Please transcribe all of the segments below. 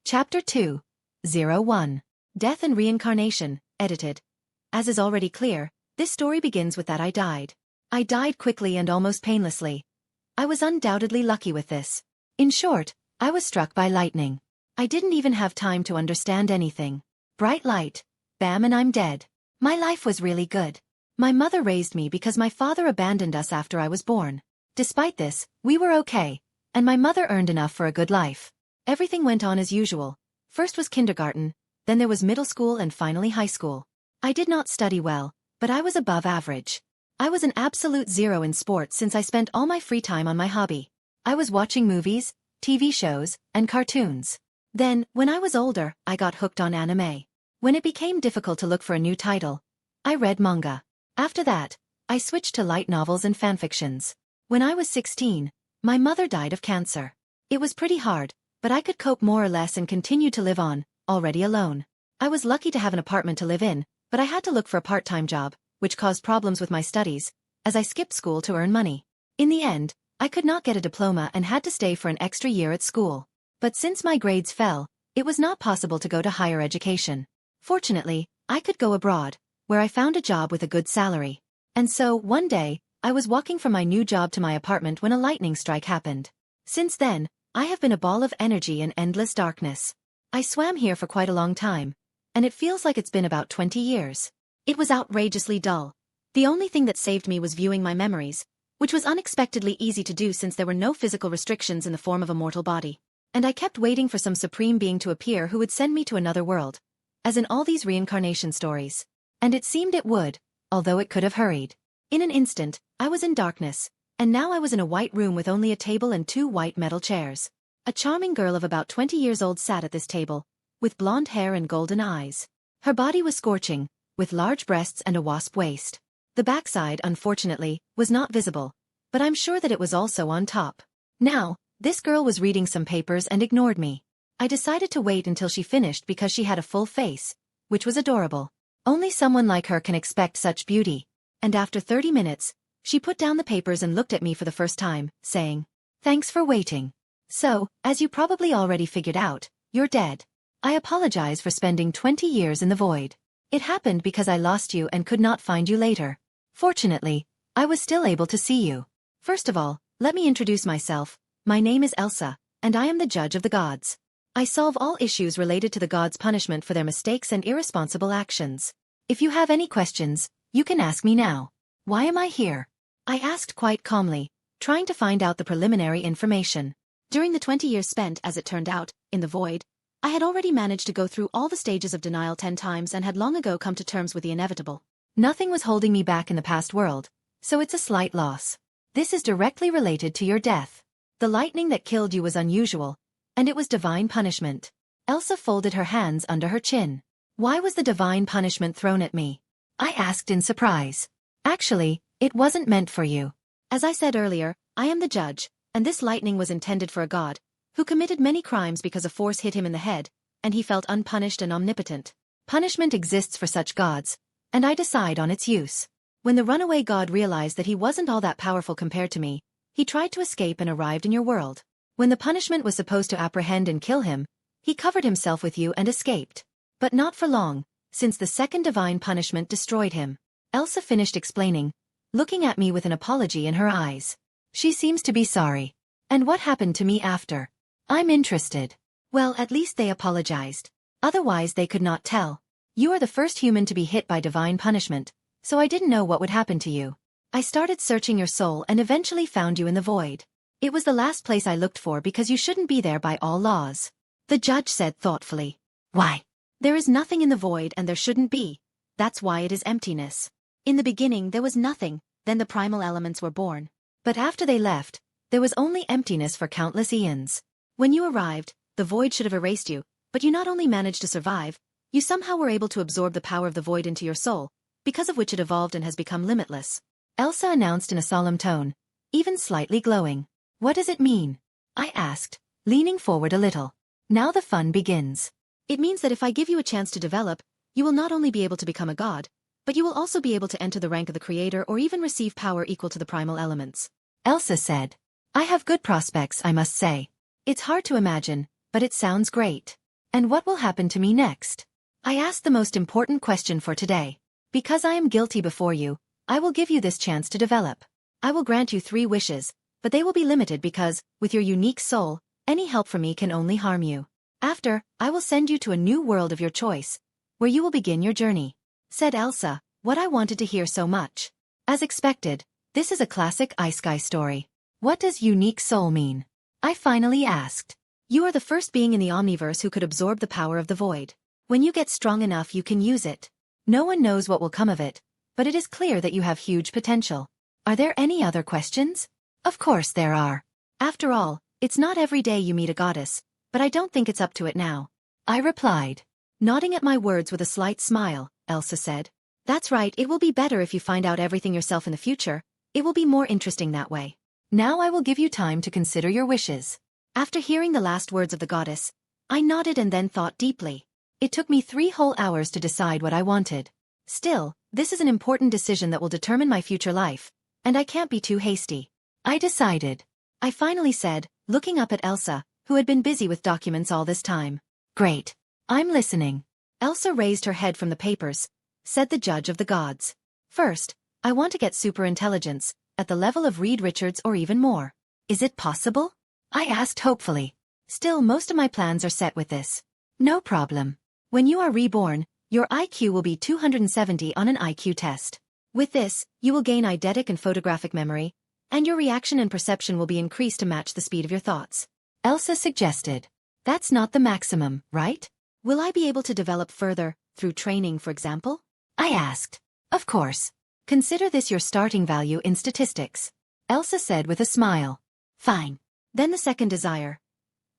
Chapter 2, 01. Death and Reincarnation, edited. As is already clear, this story begins with that I died. I died quickly and almost painlessly. I was undoubtedly lucky with this. In short, I was struck by lightning. I didn't even have time to understand anything. Bright light, bam, and I'm dead. My life was really good. My mother raised me because my father abandoned us after I was born. Despite this, we were okay, and my mother earned enough for a good life. Everything went on as usual. First was kindergarten, then there was middle school and finally high school. I did not study well, but I was above average. I was an absolute zero in sports since I spent all my free time on my hobby. I was watching movies, TV shows, and cartoons. Then, when I was older, I got hooked on anime. When it became difficult to look for a new title, I read manga. After that, I switched to light novels and fanfictions. When I was 16, my mother died of cancer. It was pretty hard, but I could cope more or less and continue to live on, already alone. I was lucky to have an apartment to live in, but I had to look for a part-time job, which caused problems with my studies, as I skipped school to earn money. In the end, I could not get a diploma and had to stay for an extra year at school. But since my grades fell, it was not possible to go to higher education. Fortunately, I could go abroad, where I found a job with a good salary. And so, one day, I was walking from my new job to my apartment when a lightning strike happened. Since then, I have been a ball of energy in endless darkness. I swam here for quite a long time, and it feels like it's been about 20 years. It was outrageously dull. The only thing that saved me was viewing my memories, which was unexpectedly easy to do since there were no physical restrictions in the form of a mortal body. And I kept waiting for some supreme being to appear who would send me to another world, as in all these reincarnation stories. And it seemed it would, although it could have hurried. In an instant, I was in darkness, and now I was in a white room with only a table and 2 white metal chairs. A charming girl of about 20 years old sat at this table, with blonde hair and golden eyes. Her body was scorching, with large breasts and a wasp waist. The backside, unfortunately, was not visible, but I'm sure that it was also on top. Now, this girl was reading some papers and ignored me. I decided to wait until she finished because she had a full face, which was adorable. Only someone like her can expect such beauty. And after 30 minutes, she put down the papers and looked at me for the first time, saying, "Thanks for waiting. So, as you probably already figured out, you're dead. I apologize for spending 20 years in the void. It happened because I lost you and could not find you later. Fortunately, I was still able to see you. First of all, let me introduce myself. My name is Elsa, and I am the judge of the gods. I solve all issues related to the gods' punishment for their mistakes and irresponsible actions. If you have any questions, you can ask me now. Why am I here?" I asked quite calmly, trying to find out the preliminary information. During the 20 years spent, as it turned out, in the void, I had already managed to go through all the stages of denial 10 times and had long ago come to terms with the inevitable. Nothing was holding me back in the past world, so it's a slight loss. This is directly related to your death. The lightning that killed you was unusual, and it was divine punishment. Elsa folded her hands under her chin. Why was the divine punishment thrown at me? I asked in surprise. Actually, it wasn't meant for you. As I said earlier, I am the judge, and this lightning was intended for a god, who committed many crimes because a force hit him in the head, and he felt unpunished and omnipotent. Punishment exists for such gods, and I decide on its use. When the runaway god realized that he wasn't all that powerful compared to me, he tried to escape and arrived in your world. When the punishment was supposed to apprehend and kill him, he covered himself with you and escaped. But not for long, since the second divine punishment destroyed him. Elsa finished explaining, looking at me with an apology in her eyes. She seems to be sorry. And what happened to me after? I'm interested. Well, at least they apologized. Otherwise they could not tell. You are the first human to be hit by divine punishment, so I didn't know what would happen to you. I started searching your soul and eventually found you in the void. It was the last place I looked for because you shouldn't be there by all laws. The judge said thoughtfully. Why? There is nothing in the void and there shouldn't be. That's why it is emptiness. In the beginning there was nothing, then the primal elements were born. But after they left, there was only emptiness for countless eons. When you arrived, the void should have erased you, but you not only managed to survive, you somehow were able to absorb the power of the void into your soul, because of which it evolved and has become limitless. Elsa announced in a solemn tone, even slightly glowing. What does it mean? I asked, leaning forward a little. Now the fun begins. It means that if I give you a chance to develop, you will not only be able to become a god, but you will also be able to enter the rank of the creator or even receive power equal to the primal elements. Elsa said. I have good prospects, I must say. It's hard to imagine, but it sounds great. And what will happen to me next? I asked the most important question for today. Because I am guilty before you, I will give you this chance to develop. I will grant you 3 wishes, but they will be limited because, with your unique soul, any help from me can only harm you. After, I will send you to a new world of your choice, where you will begin your journey. Said Elsa, what I wanted to hear so much. As expected, this is a classic ISEKAI story. What does unique soul mean? I finally asked. You are the first being in the Omniverse who could absorb the power of the void. When you get strong enough you can use it. No one knows what will come of it, but it is clear that you have huge potential. Are there any other questions? Of course there are. After all, it's not every day you meet a goddess, but I don't think it's up to it now. I replied. Nodding at my words with a slight smile, Elsa said. That's right, it will be better if you find out everything yourself in the future. It will be more interesting that way. Now I will give you time to consider your wishes. After hearing the last words of the goddess, I nodded and then thought deeply. It took me 3 whole hours to decide what I wanted. Still, this is an important decision that will determine my future life, and I can't be too hasty. I decided. I finally said, looking up at Elsa, who had been busy with documents all this time. Great. I'm listening. Elsa raised her head from the papers, said the judge of the gods. First, I want to get superintelligence, at the level of Reed Richards or even more. Is it possible? I asked hopefully. Still, most of my plans are set with this. No problem. When you are reborn, your IQ will be 270 on an IQ test. With this, you will gain eidetic and photographic memory, and your reaction and perception will be increased to match the speed of your thoughts. Elsa suggested. That's not the maximum, right? Will I be able to develop further, through training for example? I asked. Of course. Consider this your starting value in statistics. Elsa said with a smile. Fine. Then the second desire.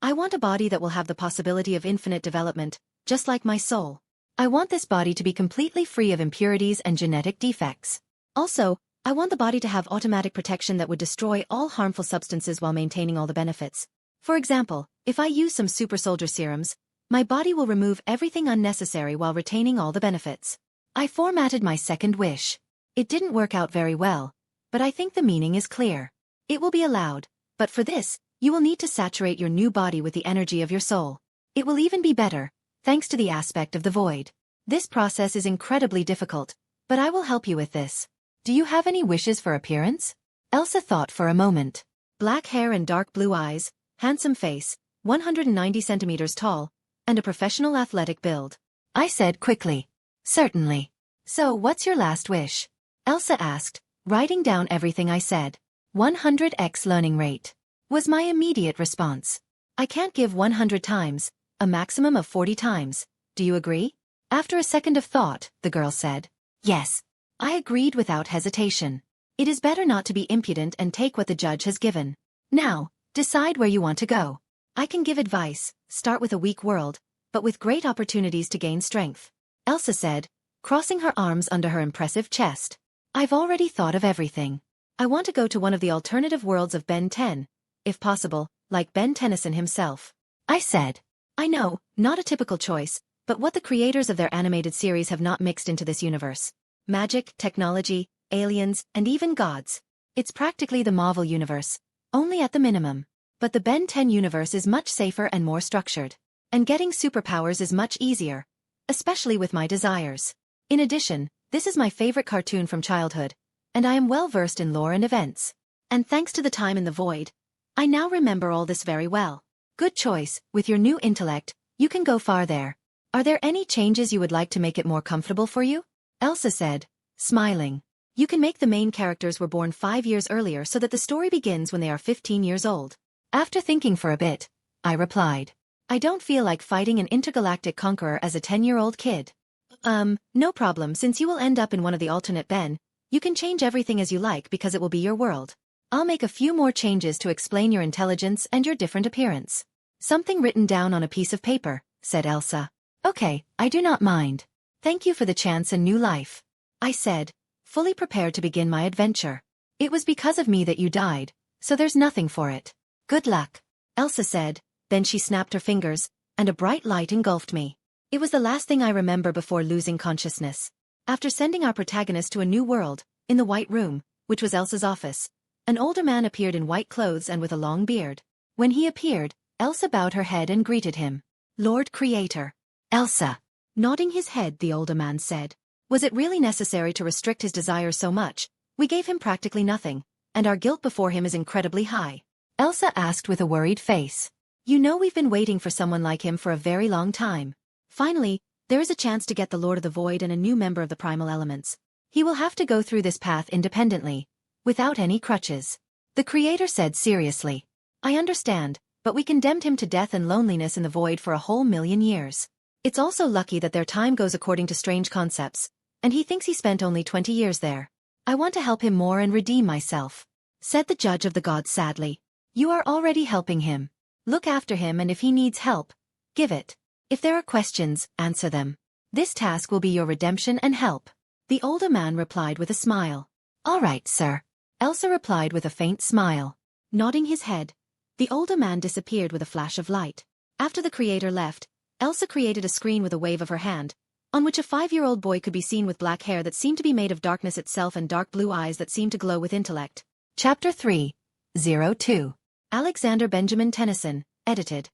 I want a body that will have the possibility of infinite development, just like my soul. I want this body to be completely free of impurities and genetic defects. Also, I want the body to have automatic protection that would destroy all harmful substances while maintaining all the benefits. For example, if I use some super soldier serums, my body will remove everything unnecessary while retaining all the benefits. I formatted my second wish. It didn't work out very well, but I think the meaning is clear. It will be allowed, but for this, you will need to saturate your new body with the energy of your soul. It will even be better, thanks to the aspect of the void. This process is incredibly difficult, but I will help you with this. Do you have any wishes for appearance? Elsa thought for a moment. Black hair and dark blue eyes, handsome face, 190 centimeters tall, and a professional athletic build. I said quickly. Certainly. So what's your last wish? Elsa asked, writing down everything I said. 100x learning rate. Was my immediate response. I can't give 100 times, a maximum of 40 times. Do you agree? After a second of thought, the girl said. Yes. I agreed without hesitation. It is better not to be impudent and take what the judge has given. Now, decide where you want to go. I can give advice, start with a weak world, but with great opportunities to gain strength. Elsa said, crossing her arms under her impressive chest. I've already thought of everything. I want to go to one of the alternative worlds of Ben 10, if possible, like Ben Tennyson himself. I said. I know, not a typical choice, but what the creators of their animated series have not mixed into this universe. Magic, technology, aliens, and even gods. It's practically the Marvel universe, only at the minimum. But the Ben 10 universe is much safer and more structured. And getting superpowers is much easier, especially with my desires. In addition, this is my favorite cartoon from childhood, and I am well versed in lore and events. And thanks to the time in the void, I now remember all this very well. Good choice, with your new intellect, you can go far there. Are there any changes you would like to make it more comfortable for you? Elsa said, smiling. You can make the main characters were born 5 years earlier so that the story begins when they are 15 years old. After thinking for a bit, I replied. I don't feel like fighting an intergalactic conqueror as a 10-year-old kid. No problem, since you will end up in one of the alternate Ben, you can change everything as you like because it will be your world. I'll make a few more changes to explain your intelligence and your different appearance. Something written down on a piece of paper, said Elsa. Okay, I do not mind. Thank you for the chance and new life. I said, fully prepared to begin my adventure. It was because of me that you died, so there's nothing for it. Good luck. Elsa said, then she snapped her fingers, and a bright light engulfed me. It was the last thing I remember before losing consciousness. After sending our protagonist to a new world, in the White Room, which was Elsa's office, an older man appeared in white clothes and with a long beard. When he appeared, Elsa bowed her head and greeted him. Lord Creator. Elsa. Nodding his head, the older man said. Was it really necessary to restrict his desires so much? We gave him practically nothing, and our guilt before him is incredibly high. Elsa asked with a worried face. You know we've been waiting for someone like him for a very long time. Finally, there is a chance to get the Lord of the Void and a new member of the primal elements. He will have to go through this path independently, without any crutches. The Creator said seriously. I understand, but we condemned him to death and loneliness in the void for a whole million years. It's also lucky that their time goes according to strange concepts, and he thinks he spent only 20 years there. I want to help him more and redeem myself, said the judge of the gods sadly. You are already helping him. Look after him, and if he needs help, give it. If there are questions, answer them. This task will be your redemption and help. The older man replied with a smile. All right, sir. Elsa replied with a faint smile. Nodding his head, the older man disappeared with a flash of light. After the Creator left, Elsa created a screen with a wave of her hand, on which a 5-year-old boy could be seen with black hair that seemed to be made of darkness itself and dark blue eyes that seemed to glow with intellect. Chapter 3:02. Alexander Benjamin Tennyson, edited.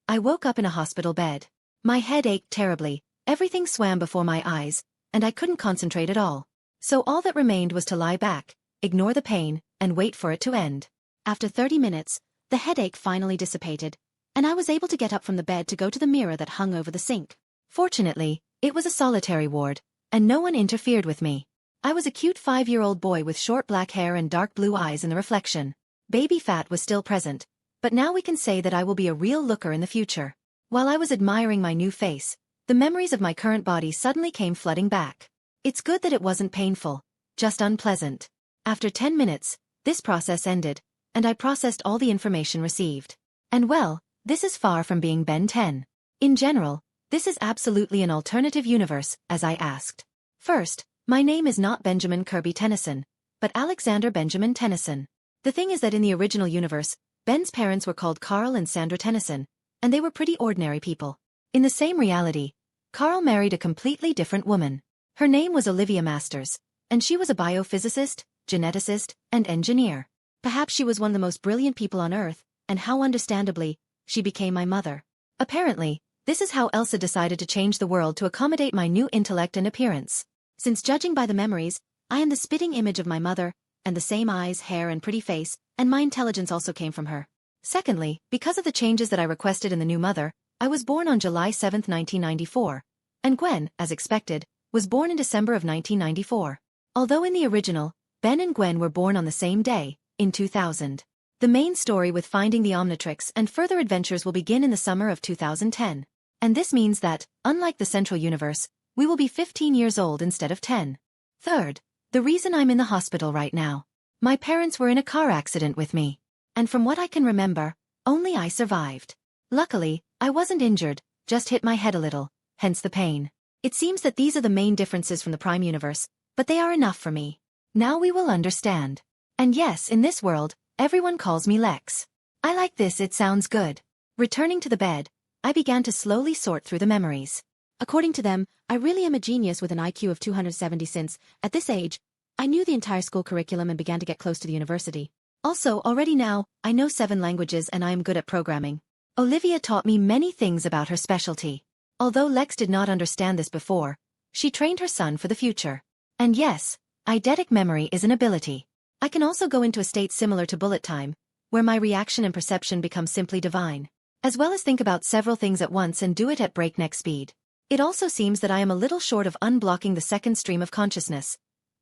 I woke up in a hospital bed. My head ached terribly, everything swam before my eyes, and I couldn't concentrate at all. So all that remained was to lie back, ignore the pain, and wait for it to end. After 30 minutes, the headache finally dissipated, and I was able to get up from the bed to go to the mirror that hung over the sink. Fortunately, it was a solitary ward, and no one interfered with me. I was a cute 5-year-old boy with short black hair and dark blue eyes in the reflection. Baby fat was still present, but now we can say that I will be a real looker in the future. While I was admiring my new face, the memories of my current body suddenly came flooding back. It's good that it wasn't painful, just unpleasant. After 10 minutes, this process ended, and I processed all the information received. And well, this is far from being Ben 10. In general, this is absolutely an alternative universe, as I asked. First, my name is not Benjamin Kirby Tennyson, but Alexander Benjamin Tennyson. The thing is that in the original universe, Ben's parents were called Carl and Sandra Tennyson, and they were pretty ordinary people. In the same reality, Carl married a completely different woman. Her name was Olivia Masters, and she was a biophysicist, geneticist, and engineer. Perhaps she was one of the most brilliant people on Earth, and how understandably, she became my mother. Apparently, this is how Elsa decided to change the world to accommodate my new intellect and appearance. Since judging by the memories, I am the spitting image of my mother, and the same eyes, hair, and pretty face, and my intelligence also came from her. Secondly, because of the changes that I requested in the new mother, I was born on July 7, 1994, and Gwen, as expected, was born in December of 1994. Although in the original, Ben and Gwen were born on the same day, in 2000. The main story with finding the Omnitrix and further adventures will begin in the summer of 2010. And this means that, unlike the Central Universe, we will be 15 years old instead of 10. Third, the reason I'm in the hospital right now. My parents were in a car accident with me. And from what I can remember, only I survived. Luckily, I wasn't injured, just hit my head a little, hence the pain. It seems that these are the main differences from the Prime Universe, but they are enough for me. Now we will understand. And yes, in this world, everyone calls me Lex. I like this, it sounds good. Returning to the bed, I began to slowly sort through the memories. According to them, I really am a genius with an IQ of 270 since, at this age, I knew the entire school curriculum and began to get close to the university. Also, already now, I know 7 languages and I am good at programming. Olivia taught me many things about her specialty. Although Lex did not understand this before, she trained her son for the future. And yes, eidetic memory is an ability. I can also go into a state similar to bullet time, where my reaction and perception become simply divine, as well as think about several things at once and do it at breakneck speed. It also seems that I am a little short of unblocking the second stream of consciousness.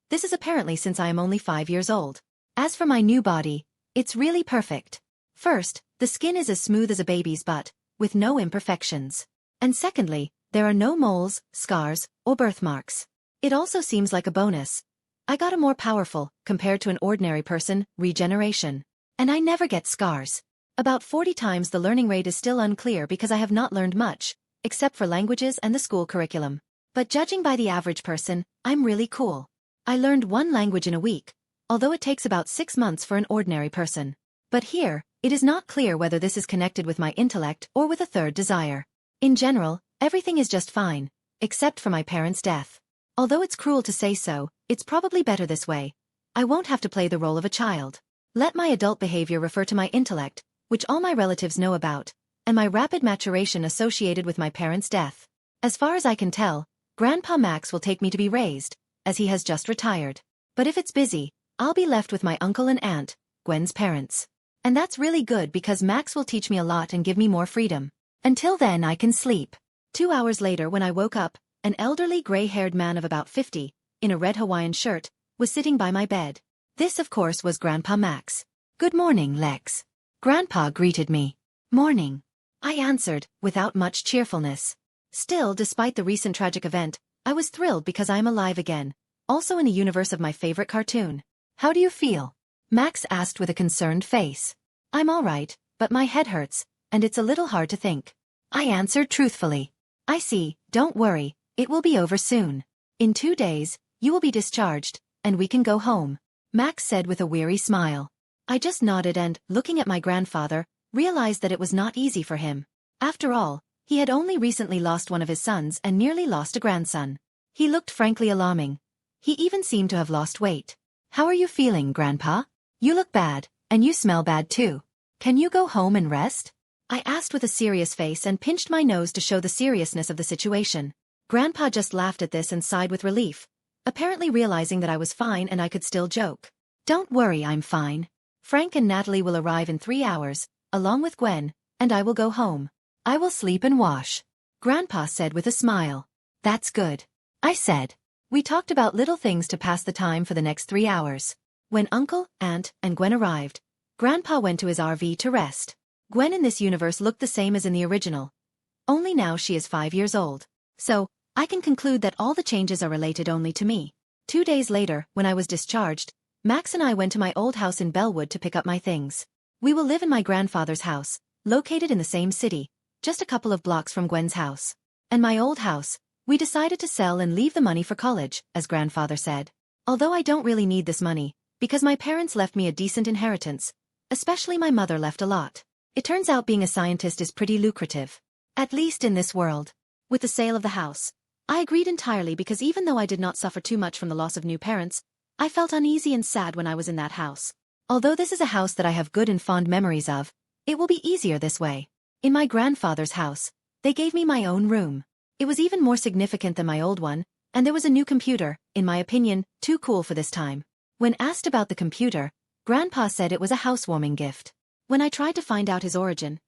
This is apparently since I am only 5 years old. As for my new body, it's really perfect. First, the skin is as smooth as a baby's butt, with no imperfections. And secondly, there are no moles, scars, or birthmarks. It also seems like a bonus. I got a more powerful, compared to an ordinary person, regeneration. And I never get scars. About 40 times the learning rate is still unclear because I have not learned much, except for languages and the school curriculum. But judging by the average person, I'm really cool. I learned 1 language in a week, although it takes about 6 months for an ordinary person. But here, it is not clear whether this is connected with my intellect or with a third desire. In general, everything is just fine, except for my parents' death. Although it's cruel to say so, it's probably better this way. I won't have to play the role of a child. Let my adult behavior refer to my intellect, which all my relatives know about, and my rapid maturation associated with my parents' death. As far as I can tell, Grandpa Max will take me to be raised, as he has just retired. But if it's busy, I'll be left with my uncle and aunt, Gwen's parents. And that's really good because Max will teach me a lot and give me more freedom. Until then I can sleep. 2 hours later when I woke up, an elderly gray-haired man of about 50, in a red Hawaiian shirt, was sitting by my bed. This of course was Grandpa Max. "Good morning, Lex." Grandpa greeted me. "Morning," I answered, without much cheerfulness. Still, despite the recent tragic event, I was thrilled because I am alive again, also in the universe of my favorite cartoon. "How do you feel?" Max asked with a concerned face. "I'm all right, but my head hurts, and it's a little hard to think," I answered truthfully. "I see, don't worry, it will be over soon. In 2 days, you will be discharged, and we can go home," Max said with a weary smile. I just nodded and, looking at my grandfather, realized that it was not easy for him. After all, he had only recently lost one of his sons and nearly lost a grandson. He looked frankly alarming. He even seemed to have lost weight. "How are you feeling, Grandpa? You look bad, and you smell bad too. Can you go home and rest?" I asked with a serious face and pinched my nose to show the seriousness of the situation. Grandpa just laughed at this and sighed with relief, apparently realizing that I was fine and I could still joke. "Don't worry, I'm fine. Frank and Natalie will arrive in 3 hours, along with Gwen, and I will go home. I will sleep and wash," Grandpa said with a smile. "That's good," I said. We talked about little things to pass the time for the next 3 hours. When Uncle, Aunt, and Gwen arrived, Grandpa went to his RV to rest. Gwen in this universe looked the same as in the original. Only now she is 5 years old. So, I can conclude that all the changes are related only to me. 2 days later, when I was discharged, Max and I went to my old house in Bellwood to pick up my things. We will live in my grandfather's house, located in the same city, just a couple of blocks from Gwen's house. And my old house, we decided to sell and leave the money for college, as grandfather said. Although I don't really need this money, because my parents left me a decent inheritance, especially my mother left a lot. It turns out being a scientist is pretty lucrative. At least in this world. With the sale of the house, I agreed entirely because even though I did not suffer too much from the loss of new parents, I felt uneasy and sad when I was in that house. Although this is a house that I have good and fond memories of, it will be easier this way. In my grandfather's house, they gave me my own room. It was even more significant than my old one, and there was a new computer, in my opinion, too cool for this time. When asked about the computer, Grandpa said it was a housewarming gift. When I tried to find out his origin,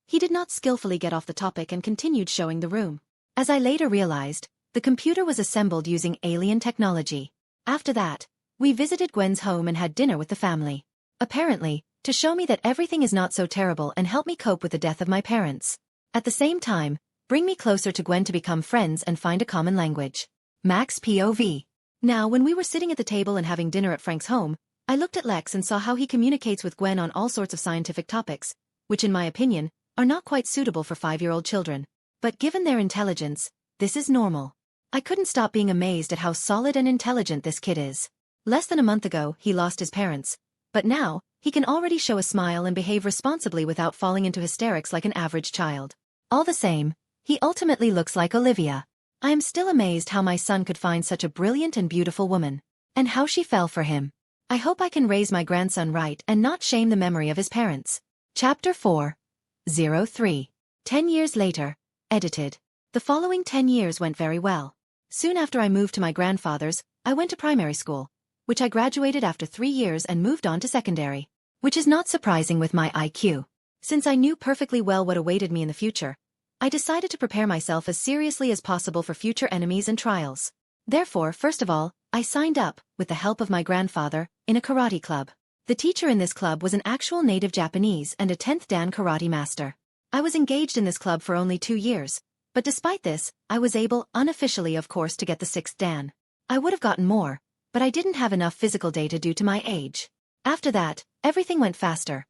he did not skillfully get off the topic and continued showing the room. As I later realized, the computer was assembled using alien technology. After that, we visited Gwen's home and had dinner with the family. Apparently, to show me that everything is not so terrible and help me cope with the death of my parents. At the same time, bring me closer to Gwen to become friends and find a common language. Max POV. Now when we were sitting at the table and having dinner at Frank's home, I looked at Lex and saw how he communicates with Gwen on all sorts of scientific topics, which in my opinion, are not quite suitable for 5-year-old children. But given their intelligence, this is normal. I couldn't stop being amazed at how solid and intelligent this kid is. Less than a month ago, he lost his parents. But now, he can already show a smile and behave responsibly without falling into hysterics like an average child. All the same, he ultimately looks like Olivia. I am still amazed how my son could find such a brilliant and beautiful woman. And how she fell for him. I hope I can raise my grandson right and not shame the memory of his parents. Chapter 4:03. 10 years later. Edited. The following 10 years went very well. Soon after I moved to my grandfather's, I went to primary school, which I graduated after 3 years and moved on to secondary. Which is not surprising with my IQ. Since I knew perfectly well what awaited me in the future, I decided to prepare myself as seriously as possible for future enemies and trials. Therefore, first of all, I signed up, with the help of my grandfather, in a karate club. The teacher in this club was an actual native Japanese and a 10th Dan karate master. I was engaged in this club for only 2 years, but despite this, I was able, unofficially of course, to get the 6th Dan. I would have gotten more, but I didn't have enough physical data due to my age. After that, everything went faster.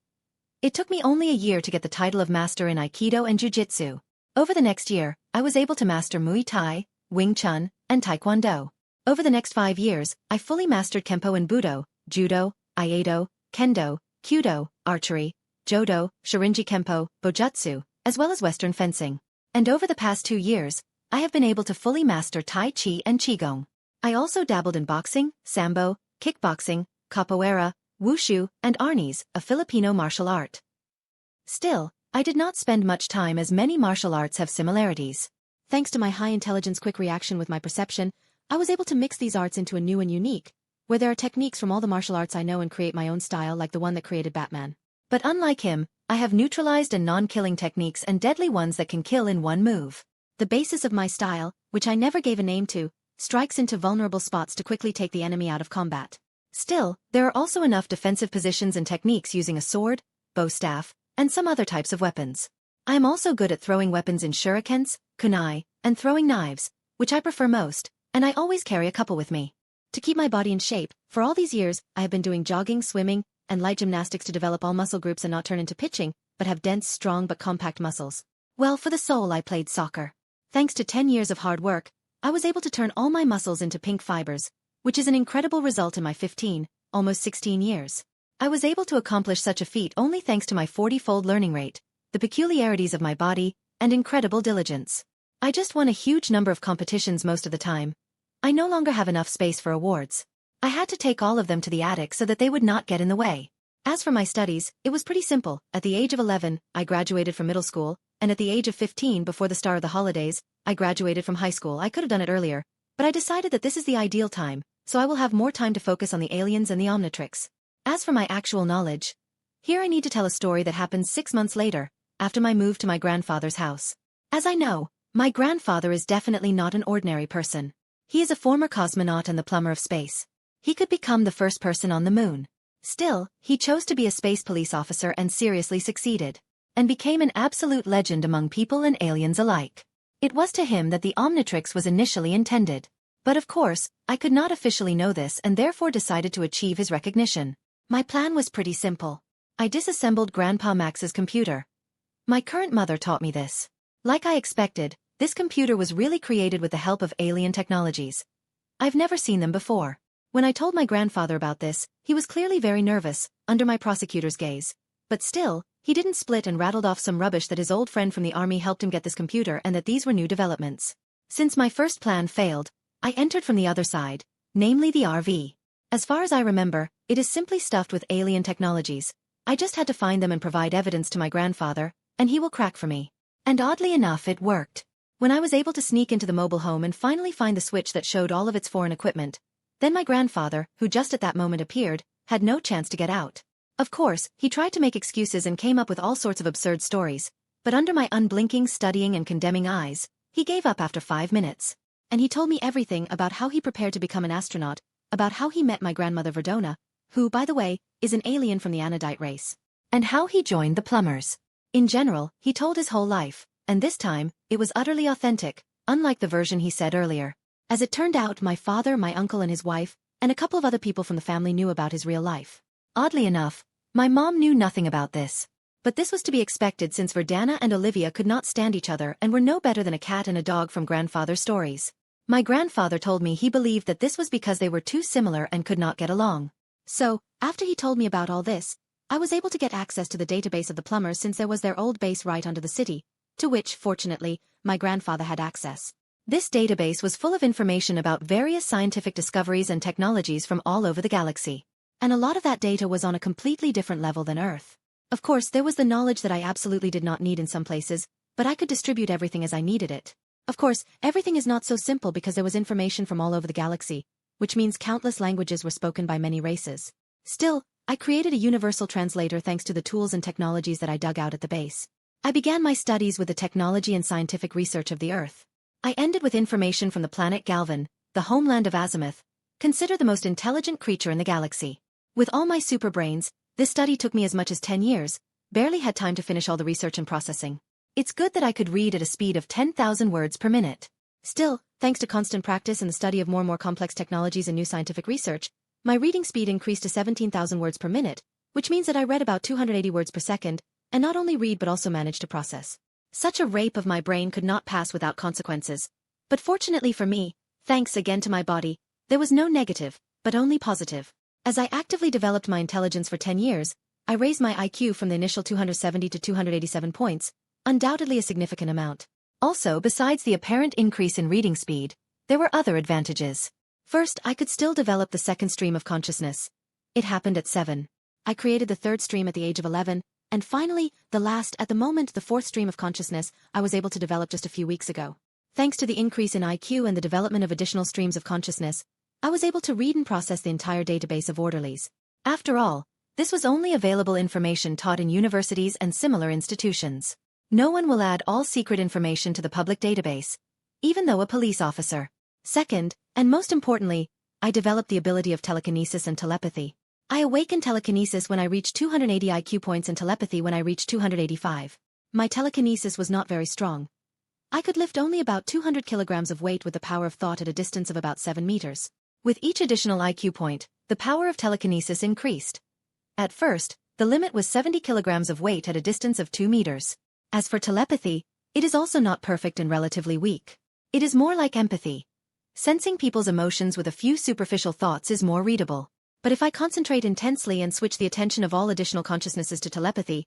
It took me only a year to get the title of master in Aikido and Jiu-Jitsu. Over the next year, I was able to master Muay Thai, Wing Chun, and Taekwondo. Over the next 5 years, I fully mastered Kempo and Budo, Judo, Aikido, Kendo, Kyudo, Archery, Jodo, Shorinji Kempo, Bojutsu, as well as Western fencing. And over the past 2 years, I have been able to fully master Tai Chi and Qigong. I also dabbled in boxing, sambo, kickboxing, capoeira, wushu, and arnis, a Filipino martial art. Still, I did not spend much time as many martial arts have similarities. Thanks to my high intelligence quick reaction with my perception, I was able to mix these arts into a new and unique, where there are techniques from all the martial arts I know and create my own style like the one that created Batman. But unlike him, I have neutralized and non-killing techniques and deadly ones that can kill in one move. The basis of my style, which I never gave a name to, strikes into vulnerable spots to quickly take the enemy out of combat. Still, there are also enough defensive positions and techniques using a sword, bow staff, and some other types of weapons. I am also good at throwing weapons in shurikens, kunai, and throwing knives, which I prefer most, and I always carry a couple with me. To keep my body in shape, for all these years, I have been doing jogging, swimming, and light gymnastics to develop all muscle groups and not turn into pitching, but have dense, strong but compact muscles. Well, for the soul I played soccer. Thanks to 10 years of hard work, I was able to turn all my muscles into pink fibers, which is an incredible result in my 15, almost 16 years. I was able to accomplish such a feat only thanks to my 40-fold learning rate, the peculiarities of my body, and incredible diligence. I just won a huge number of competitions most of the time. I no longer have enough space for awards. I had to take all of them to the attic so that they would not get in the way. As for my studies, it was pretty simple. At the age of 11, I graduated from middle school, and at the age of 15, before the start of the holidays, I graduated from high school. I could have done it earlier, but I decided that this is the ideal time, so I will have more time to focus on the aliens and the Omnitrix. As for my actual knowledge, here I need to tell a story that happened 6 months later, after my move to my grandfather's house. As I know, my grandfather is definitely not an ordinary person. He is a former cosmonaut and the plumber of space. He could become the first person on the moon. Still, he chose to be a space police officer and seriously succeeded, and became an absolute legend among people and aliens alike. It was to him that the Omnitrix was initially intended. But of course, I could not officially know this and therefore decided to achieve his recognition. My plan was pretty simple. I disassembled Grandpa Max's computer. My current mother taught me this. Like I expected, this computer was really created with the help of alien technologies. I've never seen them before. When I told my grandfather about this, he was clearly very nervous, under my prosecutor's gaze. But still, he didn't split and rattled off some rubbish that his old friend from the army helped him get this computer and that these were new developments. Since my first plan failed, I entered from the other side, namely the RV. As far as I remember, it is simply stuffed with alien technologies. I just had to find them and provide evidence to my grandfather, and he will crack for me. And oddly enough, it worked. When I was able to sneak into the mobile home and finally find the switch that showed all of its foreign equipment, then my grandfather, who just at that moment appeared, had no chance to get out. Of course, he tried to make excuses and came up with all sorts of absurd stories, but under my unblinking, studying and condemning eyes, he gave up after 5 minutes. And he told me everything about how he prepared to become an astronaut, about how he met my grandmother Verdona, who, by the way, is an alien from the Anodite race, and how he joined the plumbers. In general, he told his whole life, and this time, it was utterly authentic, unlike the version he said earlier. As it turned out, my father, my uncle and his wife, and a couple of other people from the family knew about his real life. Oddly enough, my mom knew nothing about this. But this was to be expected since Verdana and Olivia could not stand each other and were no better than a cat and a dog from grandfather's stories. My grandfather told me he believed that this was because they were too similar and could not get along. So, after he told me about all this, I was able to get access to the database of the plumbers since there was their old base right under the city, to which, fortunately, my grandfather had access. This database was full of information about various scientific discoveries and technologies from all over the galaxy. And a lot of that data was on a completely different level than Earth. Of course, there was the knowledge that I absolutely did not need in some places, but I could distribute everything as I needed it. Of course, everything is not so simple because there was information from all over the galaxy, which means countless languages were spoken by many races. Still, I created a universal translator thanks to the tools and technologies that I dug out at the base. I began my studies with the technology and scientific research of the Earth. I ended with information from the planet Galvan, the homeland of Azimuth, considered the most intelligent creature in the galaxy. With all my super brains, this study took me as much as 10 years, barely had time to finish all the research and processing. It's good that I could read at a speed of 10,000 words per minute. Still, thanks to constant practice and the study of more and more complex technologies and new scientific research, my reading speed increased to 17,000 words per minute, which means that I read about 280 words per second, and not only read but also managed to process. Such a rape of my brain could not pass without consequences. But fortunately for me, thanks again to my body, there was no negative, but only positive. As I actively developed my intelligence for 10 years, I raised my IQ from the initial 270 to 287 points, undoubtedly a significant amount. Also, besides the apparent increase in reading speed, there were other advantages. First, I could still develop the second stream of consciousness. It happened at 7. I created the third stream at the age of 11, And finally, the last, at the moment, the fourth stream of consciousness I was able to develop just a few weeks ago. Thanks to the increase in IQ and the development of additional streams of consciousness, I was able to read and process the entire database of orderlies. After all, this was only available information taught in universities and similar institutions. No one will add all secret information to the public database, even though a police officer. Second, and most importantly, I developed the ability of telekinesis and telepathy. I awakened telekinesis when I reached 280 IQ points and telepathy when I reached 285. My telekinesis was not very strong. I could lift only about 200 kilograms of weight with the power of thought at a distance of about 7 meters. With each additional IQ point, the power of telekinesis increased. At first, the limit was 70 kilograms of weight at a distance of 2 meters. As for telepathy, it is also not perfect and relatively weak. It is more like empathy. Sensing people's emotions with a few superficial thoughts is more readable. But if I concentrate intensely and switch the attention of all additional consciousnesses to telepathy,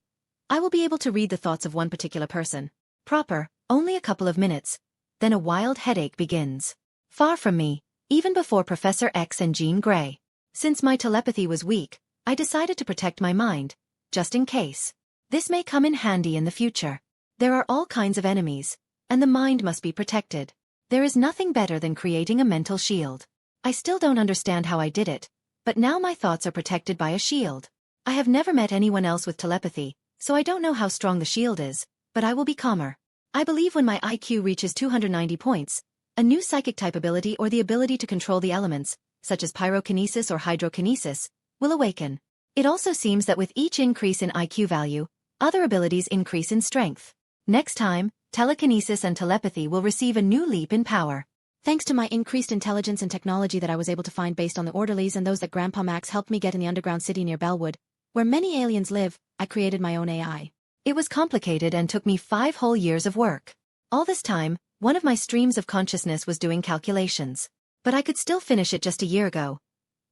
I will be able to read the thoughts of one particular person. Proper, only a couple of minutes. Then a wild headache begins. Far from me, even before Professor X and Jean Grey. Since my telepathy was weak, I decided to protect my mind, just in case. This may come in handy in the future. There are all kinds of enemies, and the mind must be protected. There is nothing better than creating a mental shield. I still don't understand how I did it, but now my thoughts are protected by a shield. I have never met anyone else with telepathy, so I don't know how strong the shield is, but I will be calmer. I believe when my IQ reaches 290 points, a new psychic type ability or the ability to control the elements, such as pyrokinesis or hydrokinesis, will awaken. It also seems that with each increase in IQ value, other abilities increase in strength. Next time, telekinesis and telepathy will receive a new leap in power. Thanks to my increased intelligence and technology that I was able to find based on the orderlies and those that Grandpa Max helped me get in the underground city near Bellwood, where many aliens live, I created my own AI. It was complicated and took me 5 whole years of work. All this time, one of my streams of consciousness was doing calculations. But I could still finish it just a year ago.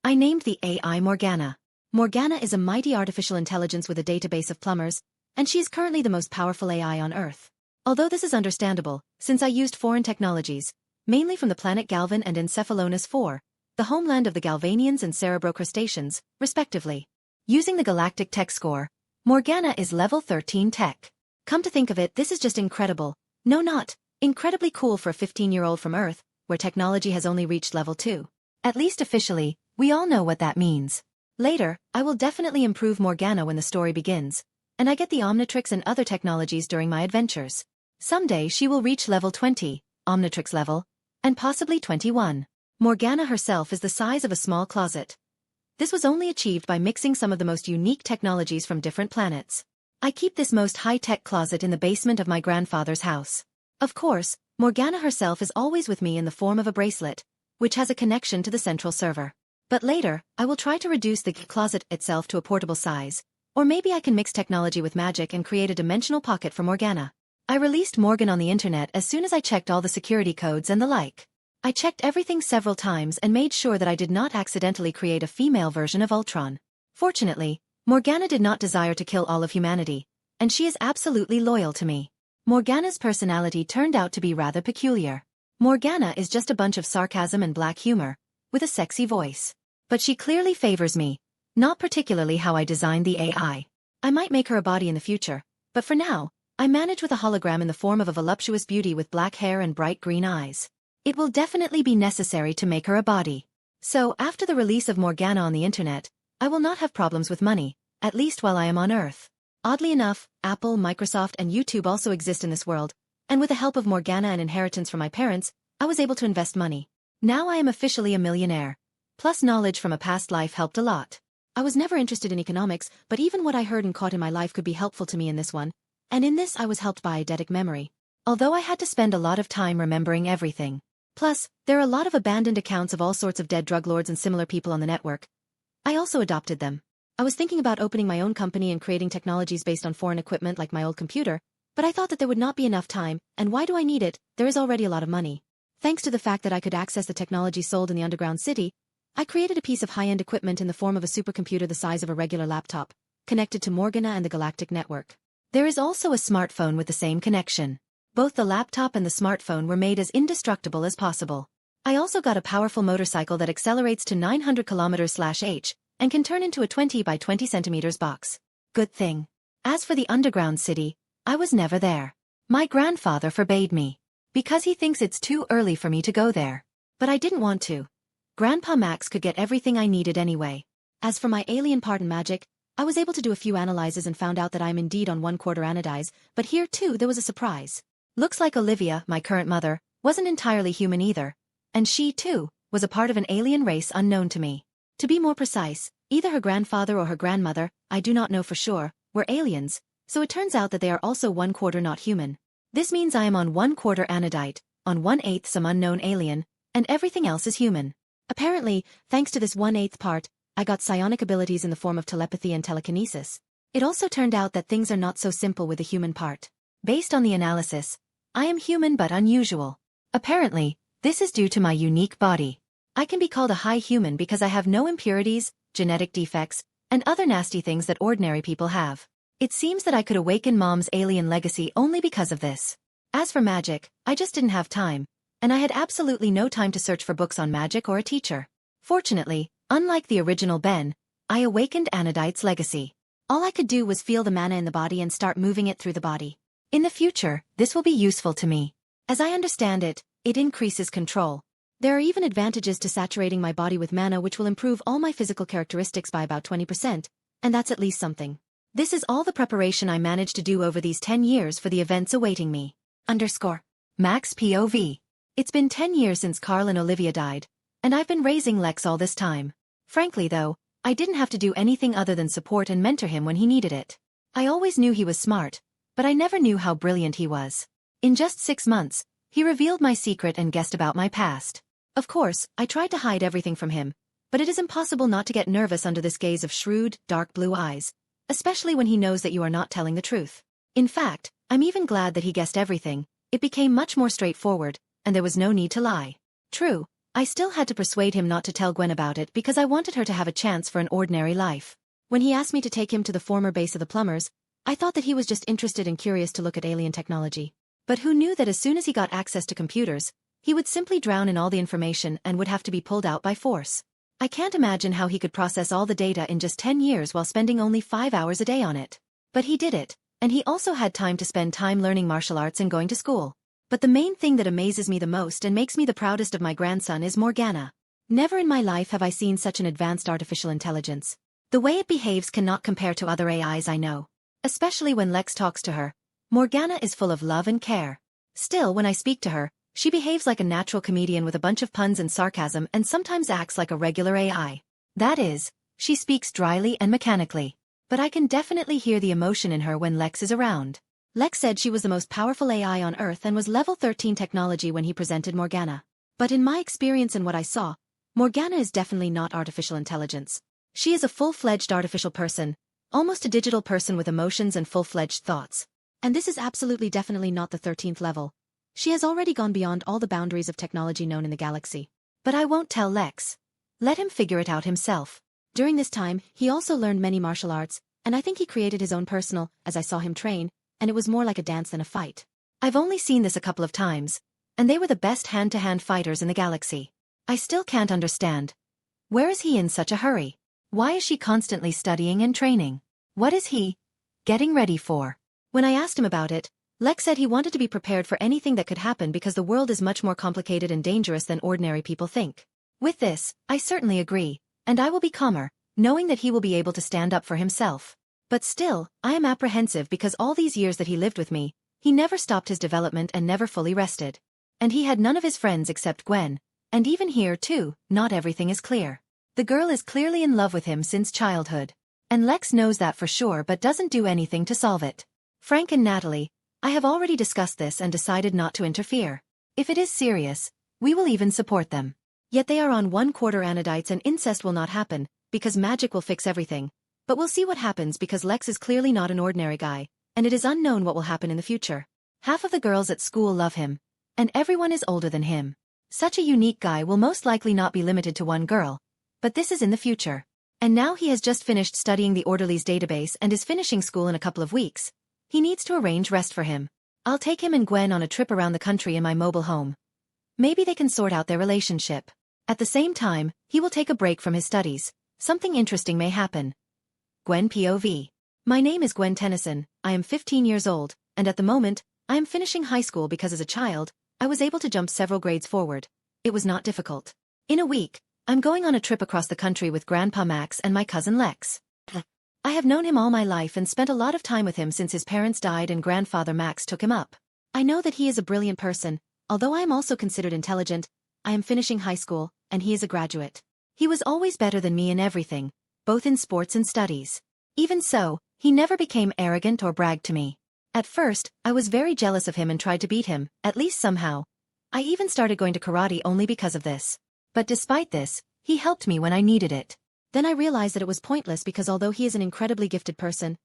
I named the AI Morgana. Morgana is a mighty artificial intelligence with a database of plumbers, and she is currently the most powerful AI on Earth. Although this is understandable, since I used foreign technologies, mainly from the planet Galvan and Encephalonus 4, the homeland of the Galvanians and Cerebrocrustaceans, respectively. Using the galactic tech score, Morgana is level 13 tech. Come to think of it, this is just incredible. No, not incredibly cool for a 15-year-old from Earth, where technology has only reached level 2. At least officially, we all know what that means. Later, I will definitely improve Morgana when the story begins, and I get the Omnitrix and other technologies during my adventures. Someday she will reach level 20, Omnitrix level, and possibly 21. Morgana herself is the size of a small closet. This was only achieved by mixing some of the most unique technologies from different planets. I keep this most high-tech closet in the basement of my grandfather's house. Of course, Morgana herself is always with me in the form of a bracelet, which has a connection to the central server. But later, I will try to reduce the closet itself to a portable size, or maybe I can mix technology with magic and create a dimensional pocket for Morgana. I released Morgan on the internet as soon as I checked all the security codes and the like. I checked everything several times and made sure that I did not accidentally create a female version of Ultron. Fortunately, Morgana did not desire to kill all of humanity, and she is absolutely loyal to me. Morgana's personality turned out to be rather peculiar. Morgana is just a bunch of sarcasm and black humor, with a sexy voice. But she clearly favors me, not particularly how I designed the AI. I might make her a body in the future, but for now, I manage with a hologram in the form of a voluptuous beauty with black hair and bright green eyes. It will definitely be necessary to make her a body. So, after the release of Morgana on the internet, I will not have problems with money, at least while I am on Earth. Oddly enough, Apple, Microsoft, and YouTube also exist in this world, and with the help of Morgana and inheritance from my parents, I was able to invest money. Now I am officially a millionaire. Plus knowledge from a past life helped a lot. I was never interested in economics, but even what I heard and caught in my life could be helpful to me in this one, and in this I was helped by eidetic memory. Although I had to spend a lot of time remembering everything. Plus, there are a lot of abandoned accounts of all sorts of dead drug lords and similar people on the network. I also adopted them. I was thinking about opening my own company and creating technologies based on foreign equipment like my old computer, but I thought that there would not be enough time, and why do I need it? There is already a lot of money. Thanks to the fact that I could access the technology sold in the underground city, I created a piece of high-end equipment in the form of a supercomputer the size of a regular laptop, connected to Morgana and the galactic network. There is also a smartphone with the same connection. Both the laptop and the smartphone were made as indestructible as possible. I also got a powerful motorcycle that accelerates to 900 km/h, and can turn into a 20 by 20 centimeters box. Good thing. As for the underground city, I was never there. My grandfather forbade me, because he thinks it's too early for me to go there. But I didn't want to. Grandpa Max could get everything I needed anyway. As for my alien part in magic, I was able to do a few analyses and found out that I am indeed on 1/4 anodize, but here too there was a surprise. Looks like Olivia, my current mother, wasn't entirely human either, and she, too, was a part of an alien race unknown to me. To be more precise, either her grandfather or her grandmother, I do not know for sure, were aliens, so it turns out that they are also 1/4 not human. This means I am on 1/4 anodite, on 1/8 some unknown alien, and everything else is human. Apparently, thanks to this 1/8 part, I got psionic abilities in the form of telepathy and telekinesis. It also turned out that things are not so simple with the human part. Based on the analysis, I am human but unusual. Apparently, this is due to my unique body. I can be called a high human because I have no impurities, genetic defects, and other nasty things that ordinary people have. It seems that I could awaken Mom's alien legacy only because of this. As for magic, I just didn't have time, and I had absolutely no time to search for books on magic or a teacher. Fortunately, unlike the original Ben, I awakened Anodite's legacy. All I could do was feel the mana in the body and start moving it through the body. In the future, this will be useful to me. As I understand it, it increases control. There are even advantages to saturating my body with mana which will improve all my physical characteristics by about 20%, and that's at least something. This is all the preparation I managed to do over these 10 years for the events awaiting me. Max POV. It's been 10 years since Carl and Olivia died, and I've been raising Lex all this time. Frankly though, I didn't have to do anything other than support and mentor him when he needed it. I always knew he was smart, but I never knew how brilliant he was. In just 6 months, he revealed my secret and guessed about my past. Of course, I tried to hide everything from him, but it is impossible not to get nervous under this gaze of shrewd, dark blue eyes, especially when he knows that you are not telling the truth. In fact, I'm even glad that he guessed everything. It became much more straightforward, and there was no need to lie. True, I still had to persuade him not to tell Gwen about it because I wanted her to have a chance for an ordinary life. When he asked me to take him to the former base of the plumbers, I thought that he was just interested and curious to look at alien technology. But who knew that as soon as he got access to computers, he would simply drown in all the information and would have to be pulled out by force. I can't imagine how he could process all the data in just 10 years while spending only 5 hours a day on it. But he did it, and he also had time to spend time learning martial arts and going to school. But the main thing that amazes me the most and makes me the proudest of my grandson is Morgana. Never in my life have I seen such an advanced artificial intelligence. The way it behaves cannot compare to other AIs I know. Especially when Lex talks to her, Morgana is full of love and care. Still, when I speak to her, she behaves like a natural comedian with a bunch of puns and sarcasm and sometimes acts like a regular AI. That is, she speaks dryly and mechanically. But I can definitely hear the emotion in her when Lex is around. Lex said she was the most powerful AI on Earth and was level 13 technology when he presented Morgana. But in my experience and what I saw, Morgana is definitely not artificial intelligence. She is a full-fledged artificial person, almost a digital person with emotions and full-fledged thoughts. And this is absolutely definitely not the 13th level. She has already gone beyond all the boundaries of technology known in the galaxy. But I won't tell Lex. Let him figure it out himself. During this time, he also learned many martial arts, and I think he created his own personal, as I saw him train, and it was more like a dance than a fight. I've only seen this a couple of times, and they were the best hand-to-hand fighters in the galaxy. I still can't understand. Where is he in such a hurry? Why is she constantly studying and training? What is he getting ready for? When I asked him about it, Lex said he wanted to be prepared for anything that could happen because the world is much more complicated and dangerous than ordinary people think. With this, I certainly agree, and I will be calmer, knowing that he will be able to stand up for himself. But still, I am apprehensive because all these years that he lived with me, he never stopped his development and never fully rested. And he had none of his friends except Gwen, and even here too, not everything is clear. The girl is clearly in love with him since childhood. And Lex knows that for sure but doesn't do anything to solve it. Frank and Natalie, I have already discussed this and decided not to interfere. If it is serious, we will even support them. Yet they are on 1/4 anodites and incest will not happen, because magic will fix everything. But we'll see what happens because Lex is clearly not an ordinary guy, and it is unknown what will happen in the future. Half of the girls at school love him, and everyone is older than him. Such a unique guy will most likely not be limited to one girl, but this is in the future. And now he has just finished studying the Orderly's database and is finishing school in a couple of weeks. He needs to arrange rest for him. I'll take him and Gwen on a trip around the country in my mobile home. Maybe they can sort out their relationship. At the same time, he will take a break from his studies. Something interesting may happen. Gwen POV. My name is Gwen Tennyson, I am 15 years old, and at the moment, I am finishing high school because as a child, I was able to jump several grades forward. It was not difficult. In a week, I'm going on a trip across the country with Grandpa Max and my cousin Lex. I have known him all my life and spent a lot of time with him since his parents died and grandfather Max took him up. I know that he is a brilliant person, although I am also considered intelligent. I am finishing high school, and he is a graduate. He was always better than me in everything, both in sports and studies. Even so, he never became arrogant or bragged to me. At first, I was very jealous of him and tried to beat him, at least somehow. I even started going to karate only because of this. But despite this, he helped me when I needed it. Then I realized that it was pointless because although he is an incredibly gifted person,